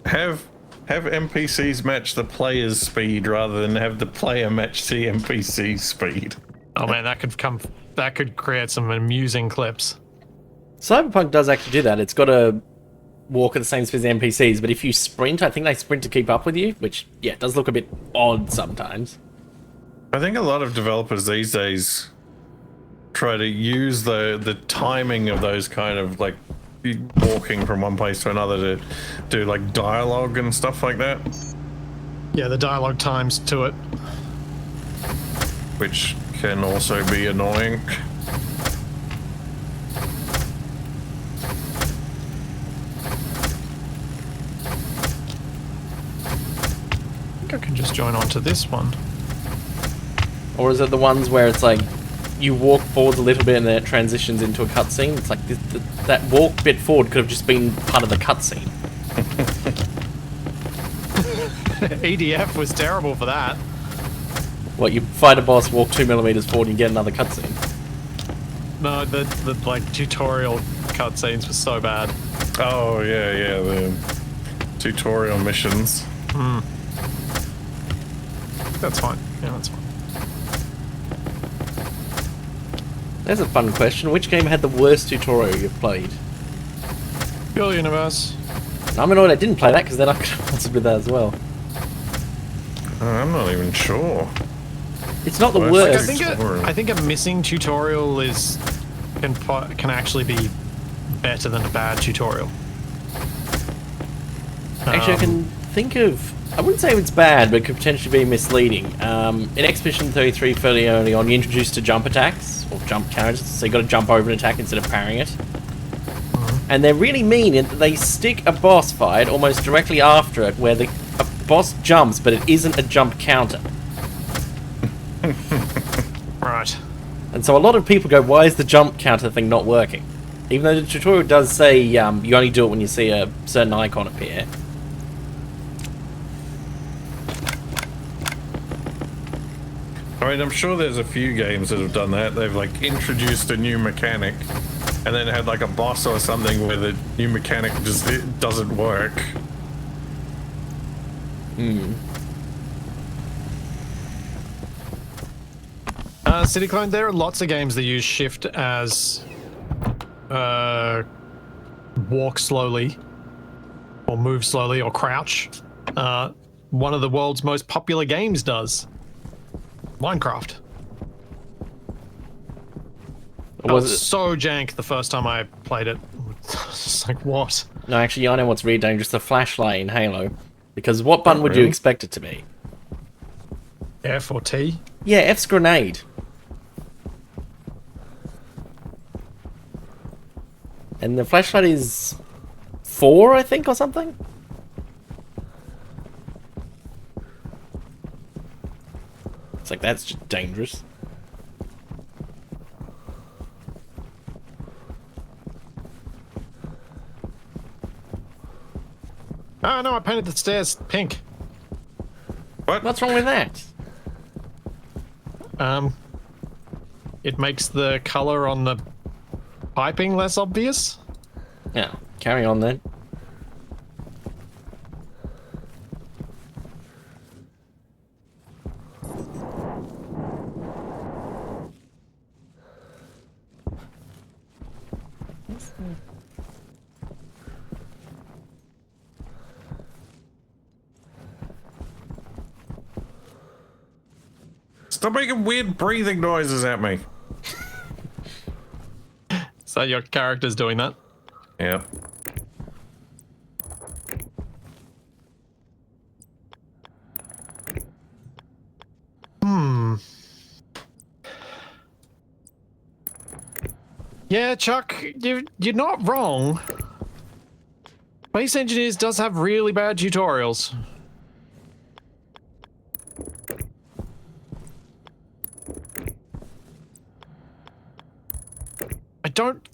S3: Have NPCs match the player's speed rather than have the player match the NPC's speed.
S1: Oh man, that could create some amusing clips.
S2: Cyberpunk does actually do that. It's got to walk at the same speed as the NPCs, but if you sprint, I think they sprint to keep up with you, which, yeah, does look a bit odd sometimes.
S3: I think a lot of developers these days try to use the timing of those kind of like walking from one place to another to do like dialogue and stuff like that,
S1: Yeah, the dialogue times to it.
S3: which can also be annoying.
S1: I think I can just join on to this one.
S2: Or is it the ones where it's like you walk forward a little bit and then it transitions into a cutscene? It's like that walk bit forward could have just been part of the cutscene.
S1: EDF was terrible for that.
S2: What, you fight a boss, walk 2 millimeters forward, and you get another cutscene?
S1: No, the like tutorial cutscenes were so bad.
S3: Oh yeah, the tutorial missions.
S1: That's fine. Yeah, that's fine.
S2: There's a fun question. Which game had the worst tutorial you've played?
S1: Pure Universe.
S2: I'm annoyed I didn't play that because then I could have answered with that as well.
S3: I'm not even sure.
S2: It's not the
S3: Well,
S2: worst.
S1: I think a missing tutorial can actually be better than a bad tutorial.
S2: Actually, I can think of... I wouldn't say it's bad, but it could potentially be misleading. In Expedition 33, fairly early on, you introduced to jump attacks, or jump counters, so you got to jump over an attack instead of parrying it. And they're really mean in that they stick a boss fight almost directly after it, where a boss jumps, but it isn't a jump counter.
S1: Right.
S2: And so a lot of people go, why is the jump counter thing not working? Even though the tutorial does say you only do it when you see a certain icon appear.
S3: I mean, I'm sure there's a few games that have done that. They've like introduced a new mechanic and then had like a boss or something where the new mechanic just it doesn't work.
S1: City Clone, there are lots of games that use shift as walk slowly or move slowly or crouch. One of the world's most popular games does. Minecraft. That was so jank the first time I played it. It's like, what?
S2: No, actually, I know what's really dangerous. The flashlight in Halo. Because what button would you expect it to be?
S1: F or T?
S2: Yeah, F's grenade. And the flashlight is 4, I think, or something? It's like, that's just dangerous.
S1: Oh no, I painted the stairs pink.
S2: What's wrong with that?
S1: It makes the color on the piping less obvious.
S2: Yeah, carry on then.
S3: Stop making weird breathing noises at me.
S1: So your character's doing that?
S3: Yeah.
S1: Yeah, Chuck, you're not wrong. Space Engineers does have really bad tutorials. I don't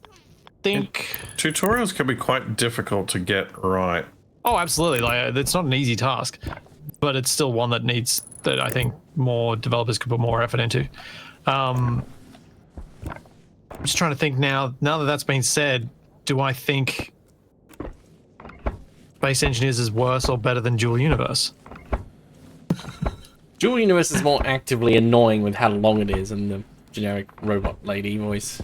S1: think...
S3: Tutorials can be quite difficult to get right.
S1: Oh, absolutely. Like, it's not an easy task, but it's still one that needs that I think more developers could put more effort into. I'm just trying to think now that that's been said, do I think Space Engineers is worse or better than Dual Universe?
S2: Dual Universe is more actively annoying with how long it is and the generic robot lady voice.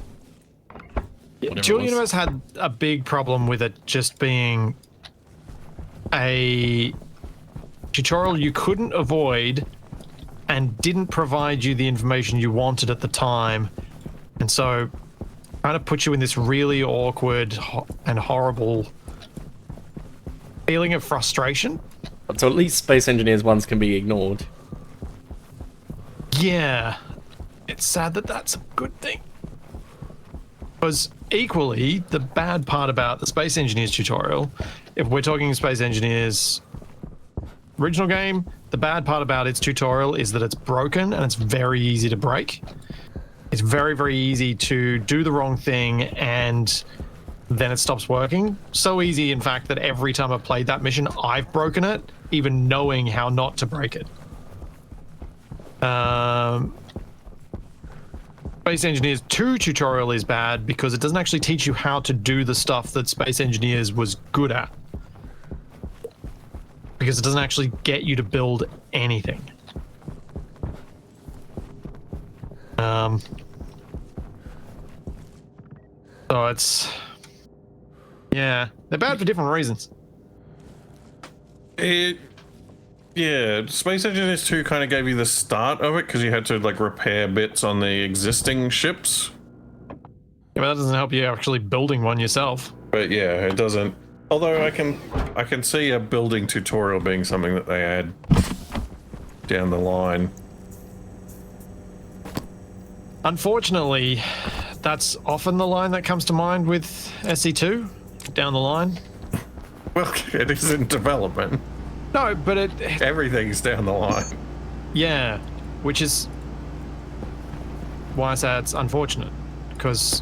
S1: Dual Universe had a big problem with it just being a tutorial you couldn't avoid and didn't provide you the information you wanted at the time. And so kind of put you in this really awkward and horrible feeling of frustration.
S2: So at least Space Engineers ones can be ignored.
S1: Yeah. It's sad that that's a good thing. Because equally, the bad part about the Space Engineers tutorial, if we're talking Space Engineers original game, the bad part about its tutorial is that it's broken and it's very easy to break. It's very, very easy to do the wrong thing and then it stops working. So easy, in fact, that every time I've played that mission, I've broken it, even knowing how not to break it. Space Engineers 2 tutorial is bad because it doesn't actually teach you how to do the stuff that Space Engineers was good at. Because it doesn't actually get you to build anything. So it's... Yeah, they're bad for different reasons.
S3: Yeah, Space Engineers 2 kind of gave you the start of it because you had to like repair bits on the existing ships.
S1: Yeah, but that doesn't help you actually building one yourself.
S3: But yeah, it doesn't. Although I can see a building tutorial being something that they add down the line.
S1: Unfortunately, that's often the line that comes to mind with SE2 down the line.
S3: Well, it is in development.
S1: No, but
S3: Everything's down the line.
S1: yeah, which is why I say it's unfortunate, because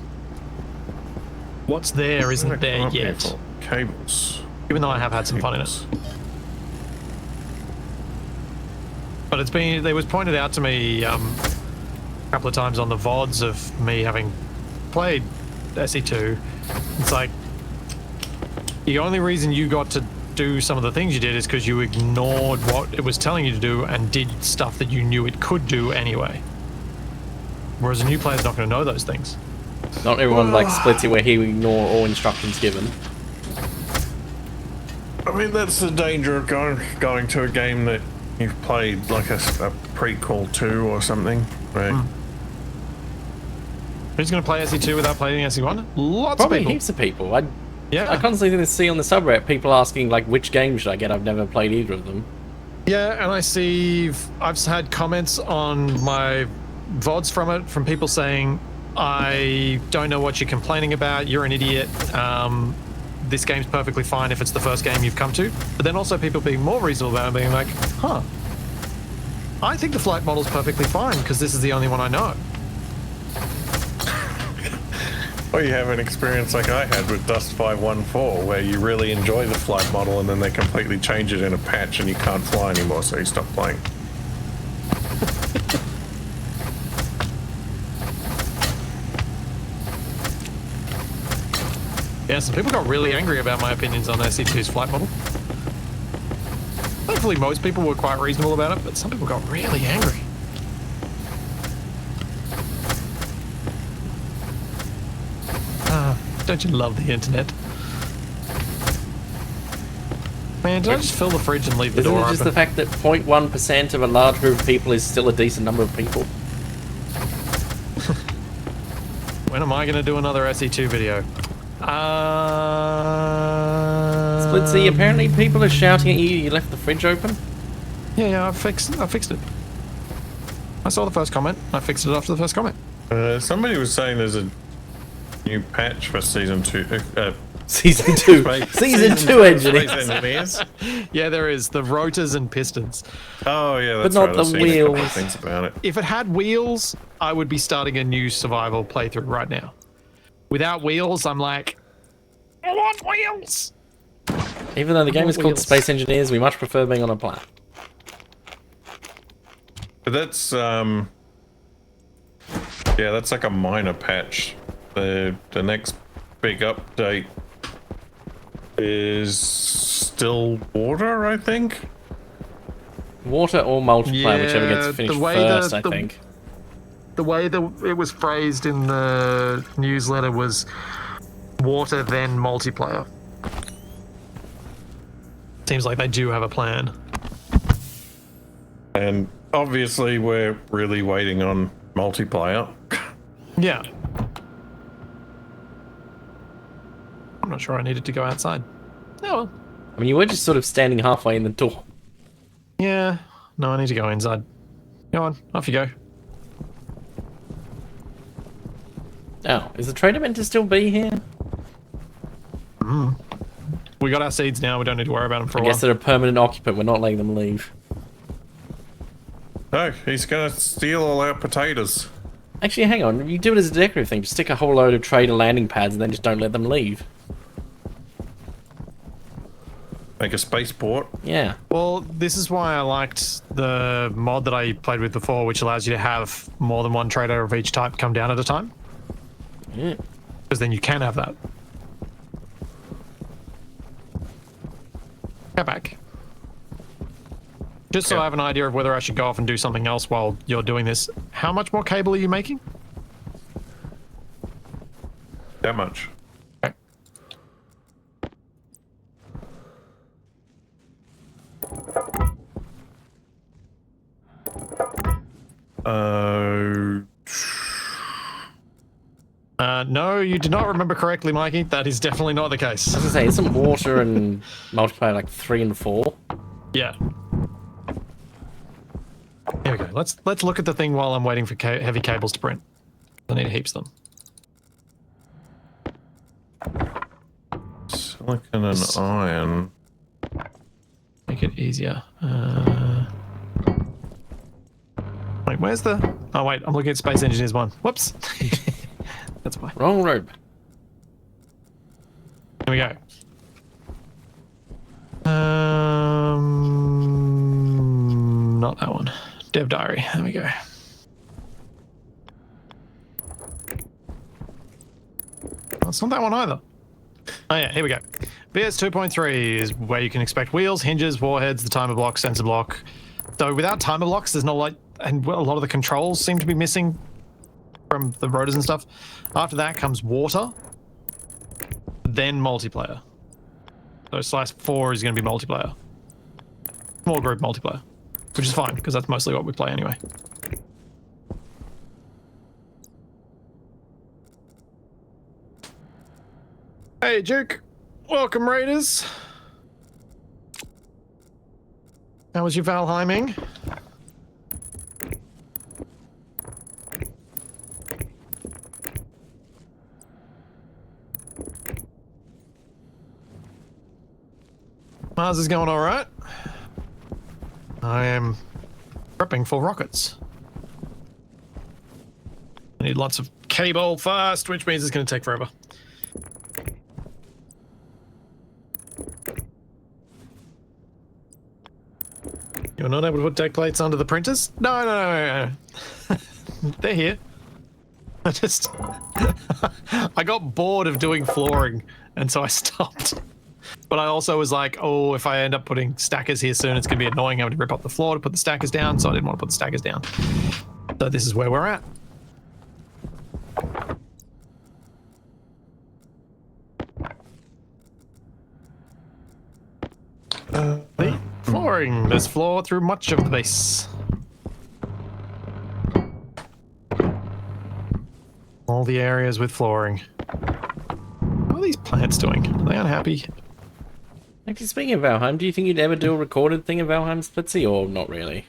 S1: what's there isn't there yet.
S3: Cables.
S1: Even though I have had some fun in it. But it was pointed out to me a couple of times on the VODs of me having played SE2. It's like, the only reason you got to do some of the things you did is because you ignored what it was telling you to do and did stuff that you knew it could do anyway. Whereas a new player's not going to know those things.
S2: Not everyone likes Splitsie where he will ignore all instructions given.
S3: I mean, that's the danger of going to a game that you've played, like a prequel to or something. Right.
S1: Who's going to play SE2 without playing SE1? Lots
S2: Probably
S1: of people.
S2: heaps of people. I
S1: Yeah.
S2: constantly see on the subreddit people asking, like, which game should I get? I've never played either of them.
S1: Yeah, and I've had comments on my VODs from people saying, I don't know what you're complaining about, you're an idiot, this game's perfectly fine if it's the first game you've come to. But then also people being more reasonable about it, being like, huh, I think the flight model's perfectly fine because this is the only one I know.
S3: Or you have an experience like I had with Dust 514, where you really enjoy the flight model and then they completely change it in a patch and you can't fly anymore, so you stop playing.
S1: Yeah, some people got really angry about my opinions on SE2's flight model. Thankfully, most people were quite reasonable about it, but some people got really angry. Don't you love the internet? Man, did I just fill the fridge and leave the
S2: Isn't
S1: door
S2: it just
S1: open?
S2: the fact that 0.1% of a large group of people is still a decent number of people?
S1: When am I going to do another SE2 video?
S2: Splitsie, apparently people are shouting at you left the fridge open?
S1: Yeah, I fixed it. I saw the first comment. I fixed it after the first comment.
S3: Somebody was saying there's a new patch for season 2.
S2: Season 2. Season 2 engineers.
S3: Space Engineers.
S1: Yeah, there is. The rotors and pistons.
S3: Oh yeah, that's
S2: not
S3: right.
S2: the
S3: I've seen a couple of
S2: wheels.
S3: things about it.
S1: If it had wheels, I would be starting a new survival playthrough right now. Without wheels, I'm like, I want wheels!
S2: Even though the game is called
S1: Wheels.
S2: Space Engineers, we much prefer being on a planet.
S3: But that's yeah, that's like a minor patch. The next big update is still water, I think.
S2: Water or multiplayer, whichever
S1: Yeah,
S2: gets finished
S1: the way
S2: first,
S1: the-
S2: I think.
S1: The way that it was phrased in the newsletter was water, then multiplayer. Seems like they do have a plan.
S3: And obviously we're really waiting on multiplayer.
S1: Yeah. I'm not sure I needed to go outside. Oh well.
S2: I mean, you were just sort of standing halfway in the door.
S1: Yeah. No, I need to go inside. Go on, off you go.
S2: Oh, is the trader meant to still be here?
S1: We got our seeds now. We don't need to worry about them for a
S2: I
S1: while.
S2: guess they're a permanent occupant. We're not letting them leave.
S3: No, he's gonna steal all our potatoes.
S2: Actually, hang on. You do it as a decorative thing. Just stick a whole load of trader landing pads and then just don't let them leave.
S3: Make a spaceport.
S2: Yeah.
S1: Well, this is why I liked the mod that I played with before, which allows you to have more than one trader of each type come down at a time.
S2: Yeah.
S1: Because then you can have that. Capac. Just so
S3: Yeah.
S1: I have an idea of whether I should go off and do something else while you're doing this, how much more cable are you making?
S3: That much.
S1: Okay. No, you did not remember correctly, Mikey. That is definitely not the case.
S2: I was gonna say, isn't water and multiplayer like 3 and 4?
S1: Yeah. Here we go. Let's look at the thing while I'm waiting for heavy cables to print. I need heaps of them.
S3: Silicon and iron.
S1: Make it easier. Wait, where's the... Oh, wait, I'm looking at Space Engineers 1. Whoops. That's why.
S2: Wrong rope.
S1: Here we go. Not that one. Dev diary. There we go. Oh, it's not that one either. Oh yeah, here we go. VS 2.3 is where you can expect wheels, hinges, warheads, the timer block, sensor block. So without timer blocks, there's no like, and a lot of the controls seem to be missing from the rotors and stuff. After that comes water, then multiplayer. So /4 is going to be multiplayer. Small group multiplayer, which is fine because that's mostly what we play anyway. Hey, Duke. Welcome, Raiders. How was your Valheiming? Mars is going all right. I am prepping for rockets. I need lots of cable fast, which means it's going to take forever. You're not able to put deck plates under the printers? No. They're here. I just... I got bored of doing flooring, and so I stopped. But I also was like, oh, if I end up putting stackers here soon, it's going to be annoying having to rip up the floor to put the stackers down, so I didn't want to put the stackers down. So this is where we're at. The flooring. There's floor through much of the base. All the areas with flooring. How are these plants doing? Are they unhappy?
S2: Actually, speaking of Valheim, do you think you'd ever do a recorded thing of Valheim Splitsie, or not really?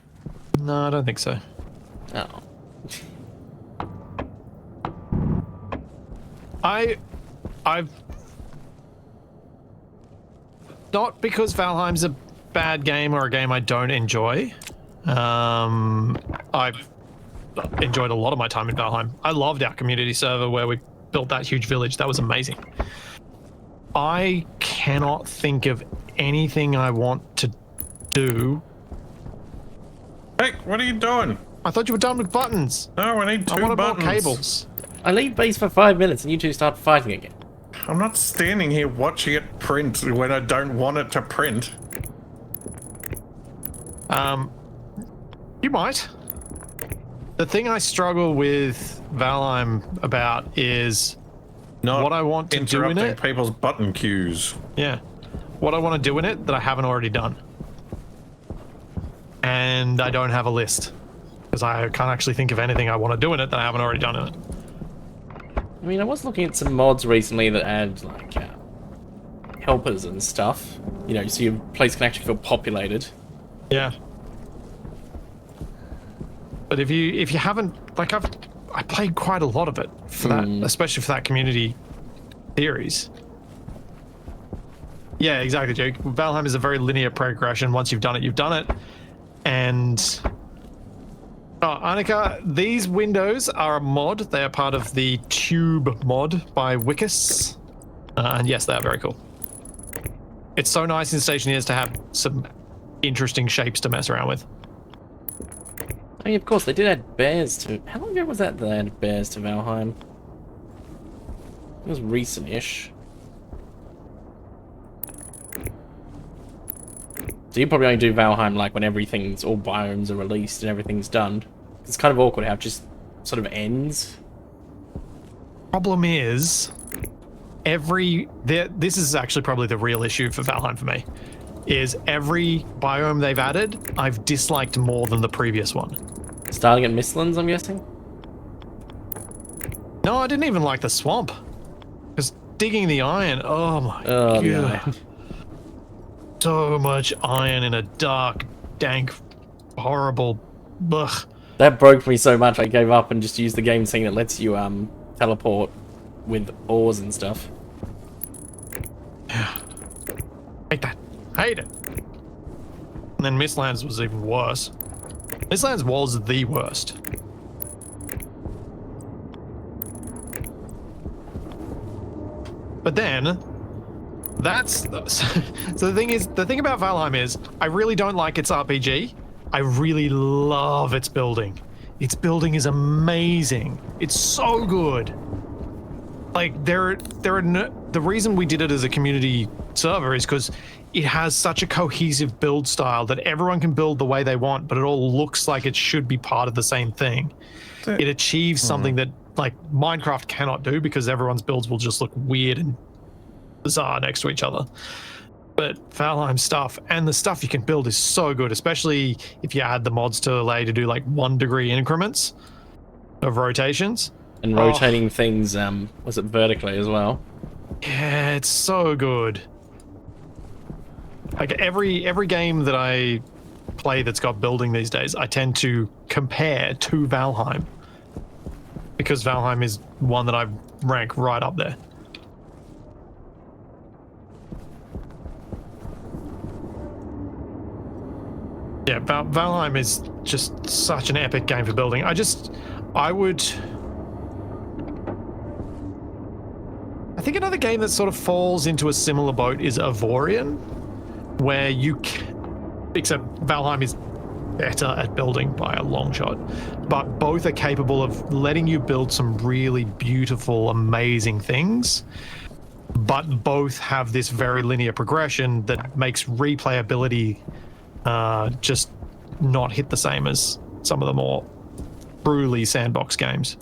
S1: No, I don't think so.
S2: Oh.
S1: I've not because Valheim's a bad game or a game I don't enjoy. I've enjoyed a lot of my time in Valheim. I loved our community server where we built that huge village. That was amazing. I cannot think of anything I want to do.
S3: Hey, what are you doing?
S1: I thought you were done with buttons.
S3: No, I need
S1: I
S3: two
S1: wanted
S3: buttons.
S1: more cables.
S2: I leave base for 5 minutes and you two start fighting again.
S3: I'm not standing here watching it print when I don't want it to print.
S1: You might. The thing I struggle with Valheim about is
S3: Not
S1: what I want to do in
S3: interrupting
S1: it.
S3: people's button queues.
S1: Yeah. What I want to do in it that I haven't already done. and I don't have a list because I can't actually think of anything I want to do in it that I haven't already done in it.
S2: I mean, I was looking at some mods recently that add, like, helpers and stuff. You know, so your place can actually feel populated.
S1: Yeah. But if you haven't, like, I played quite a lot of it for that, especially for that community series. Yeah, exactly, Jake. Valheim is a very linear progression. Once you've done it, you've done it. And oh, Annika, these windows are a mod. They are part of the Tube mod by Wickus. And yes, they are very cool. It's so nice in Stationeers to have some interesting shapes to mess around with.
S2: I mean, of course, they did add bears to... How long ago was that they added bears to Valheim? It was recent-ish. So you probably only do Valheim like when everything's... all biomes are released and everything's done. It's kind of awkward how it just sort of ends.
S1: Problem is, this is actually probably the real issue for Valheim for me, is every biome they've added, I've disliked more than the previous one.
S2: Starting at Mistlands, I'm guessing?
S1: No, I didn't even like the swamp. Because digging the iron, oh my
S2: Oh,
S1: god.
S2: yeah.
S1: So much iron in a dark, dank, horrible, ugh.
S2: That broke me so much I gave up and just used the game thing that lets you teleport with ores and stuff.
S1: Yeah. Hate that. Hate it. And then Mistlands was even worse. Mistlands was the worst. But then, so the thing about Valheim is, I really don't like its RPG. I really love its building. Its building is amazing. It's so good. Like the reason we did it as a community server is because it has such a cohesive build style that everyone can build the way they want, but it all looks like it should be part of the same thing. It achieves something that like Minecraft cannot do because everyone's builds will just look weird and bizarre next to each other. But Valheim stuff and the stuff you can build is so good, especially if you add the mods to allow you to do like 1 degree increments of rotations.
S2: And rotating things, was it vertically as well?
S1: Yeah, it's so good. Like every game that I play that's got building these days, I tend to compare to Valheim. Because Valheim is one that I rank right up there. Yeah, Valheim is just such an epic game for building. I think another game that sort of falls into a similar boat is Avorion, where except Valheim is better at building by a long shot, but both are capable of letting you build some really beautiful, amazing things, but both have this very linear progression that makes replayability just not hit the same as some of the more truly sandbox games.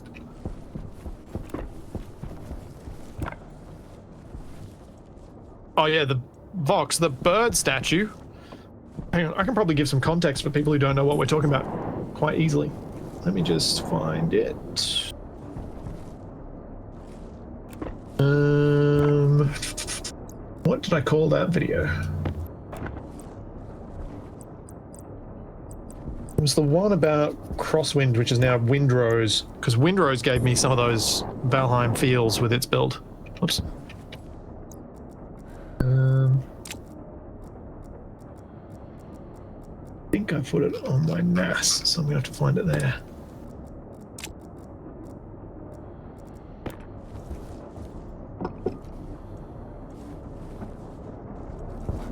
S1: Oh yeah, the Vox, the bird statue. Hang on, I can probably give some context for people who don't know what we're talking about quite easily. Let me just find it. What did I call that video? It was the one about Crosswind, which is now Windrose, because Windrose gave me some of those Valheim feels with its build. Oops. I think I put it on my NAS, so I'm gonna have to find it there.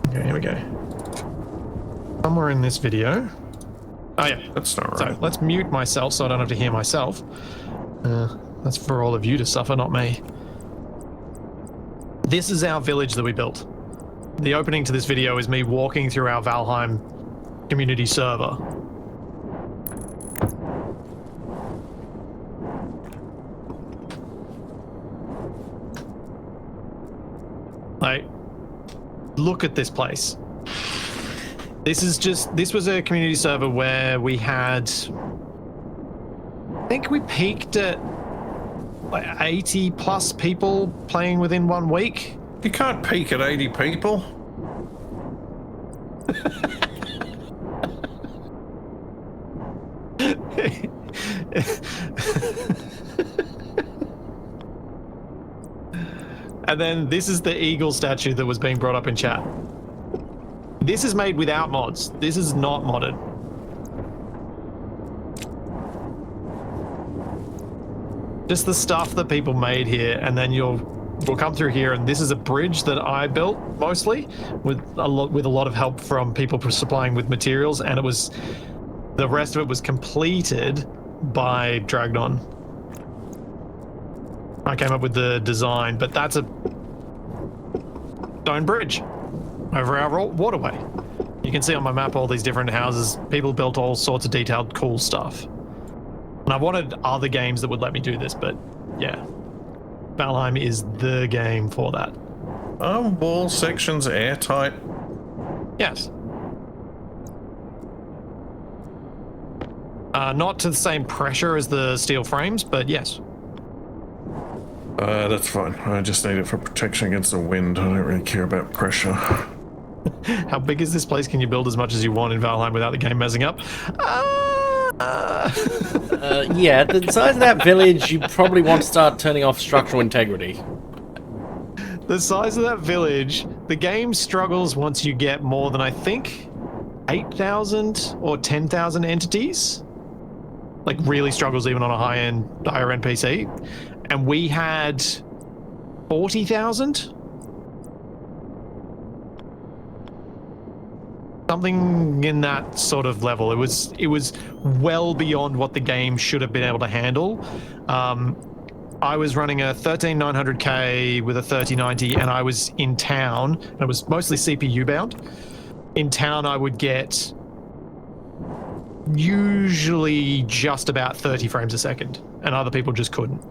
S1: Okay, here we go. Somewhere in this video. Oh yeah,
S3: That's not right.
S1: so let's mute myself so I don't have to hear myself. That's for all of you to suffer, not me. This is our village that we built. The opening to this video is me walking through our Valheim community server. Like, look at this place. This was a community server where we had, I think we peaked at like 80 plus people playing within 1 week.
S3: You can't peak at 80 people.
S1: And then this is the eagle statue that was being brought up in chat. This is made without mods. This is not modded. Just the stuff that people made here, and then we'll come through here, and this is a bridge that I built mostly with a lot of help from people supplying with materials, and the rest of it was completed by Dragnon. I came up with the design, but that's a stone bridge over our waterway. You can see on my map all these different houses. People built all sorts of detailed, cool stuff. And I wanted other games that would let me do this, but yeah. Valheim is the game for that.
S3: Wall sections airtight.
S1: Yes. Not to the same pressure as the steel frames, but yes.
S3: That's fine. I just need it for protection against the wind. I don't really care about pressure.
S1: How big is this place? Can you build as much as you want in Valheim without the game messing up?
S2: Yeah, the size of that village, you probably want to start turning off structural integrity.
S1: The size of that village, the game struggles once you get more than, I think, 8,000 or 10,000 entities. Like, really struggles even on a higher end PC. And we had 40,000? Something in that sort of level. It was well beyond what the game should have been able to handle. I was running a 13900K with a 3090, and I was in town. It was mostly CPU bound. In town, I would get usually just about 30 frames a second, and other people just couldn't.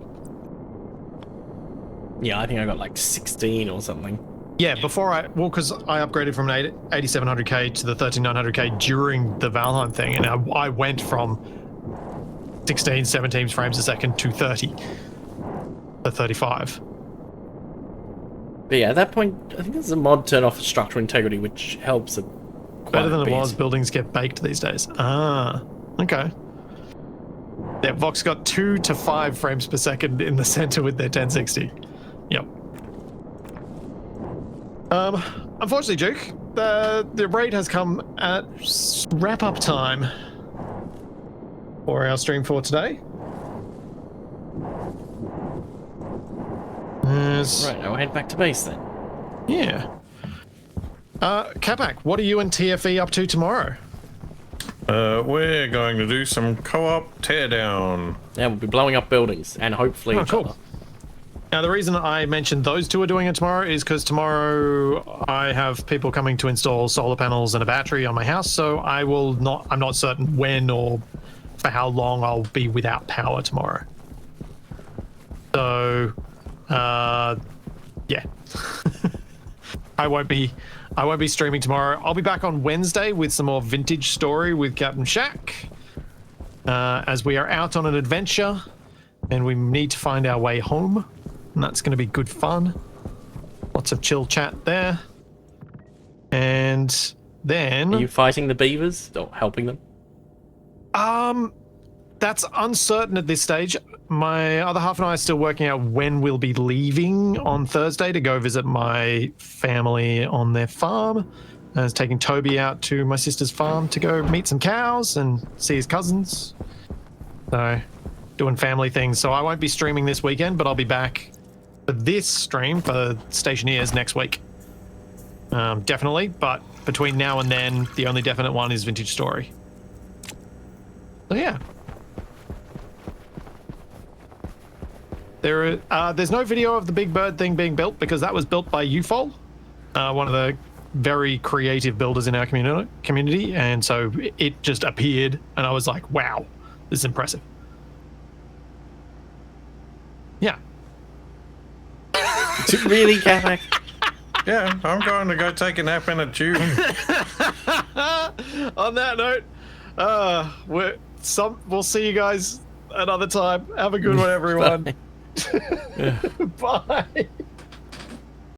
S2: Yeah, I think I got like 16 or something.
S1: Yeah, because I upgraded from an 8700K to the 13900K during the Valheim thing, and I went from 16, 17 frames a second to 30, to 35.
S2: But yeah, at that point, I think there's a mod turn off structural integrity, which helps it quite
S1: Better than
S2: a
S1: it
S2: bit.
S1: was. Buildings get baked these days. Ah, okay. Yeah, Vox got 2 to 5 frames per second in the center with their 1060. Yep. Unfortunately, Duke, the raid has come at wrap-up time for our stream for today. Yes.
S2: Right, I'll head back to base then.
S1: Yeah. Capac, what are you and TFE up to tomorrow?
S3: We're going to do some co-op teardown.
S2: Yeah, we'll be blowing up buildings and hopefully each
S1: cool.
S2: other.
S1: Now, the reason I mentioned those two are doing it tomorrow is because tomorrow I have people coming to install solar panels and a battery on my house, so I'm not certain when or for how long I'll be without power tomorrow. So, yeah. I won't be streaming tomorrow. I'll be back on Wednesday with some more vintage story with Captain Shack, as we are out on an adventure and we need to find our way home. And that's going to be good fun. Lots of chill chat there. And then...
S2: Are you fighting the beavers or helping them?
S1: That's uncertain at this stage. My other half and I are still working out when we'll be leaving on Thursday to go visit my family on their farm. I was taking Toby out to my sister's farm to go meet some cows and see his cousins. So, doing family things. So I won't be streaming this weekend, but I'll be back for this stream for Stationeers next week. Definitely, but between now and then, the only definite one is Vintage Story. So yeah. There's no video of the Big Bird thing being built because that was built by UFOL, one of the very creative builders in our community, and so it just appeared, and I was like, wow, this is impressive. Yeah.
S2: Really, Capac?
S3: Yeah, I'm going to go take a nap in a tube.
S1: On that note, we'll see you guys another time. Have a good one, everyone.
S2: Bye.
S1: Bye.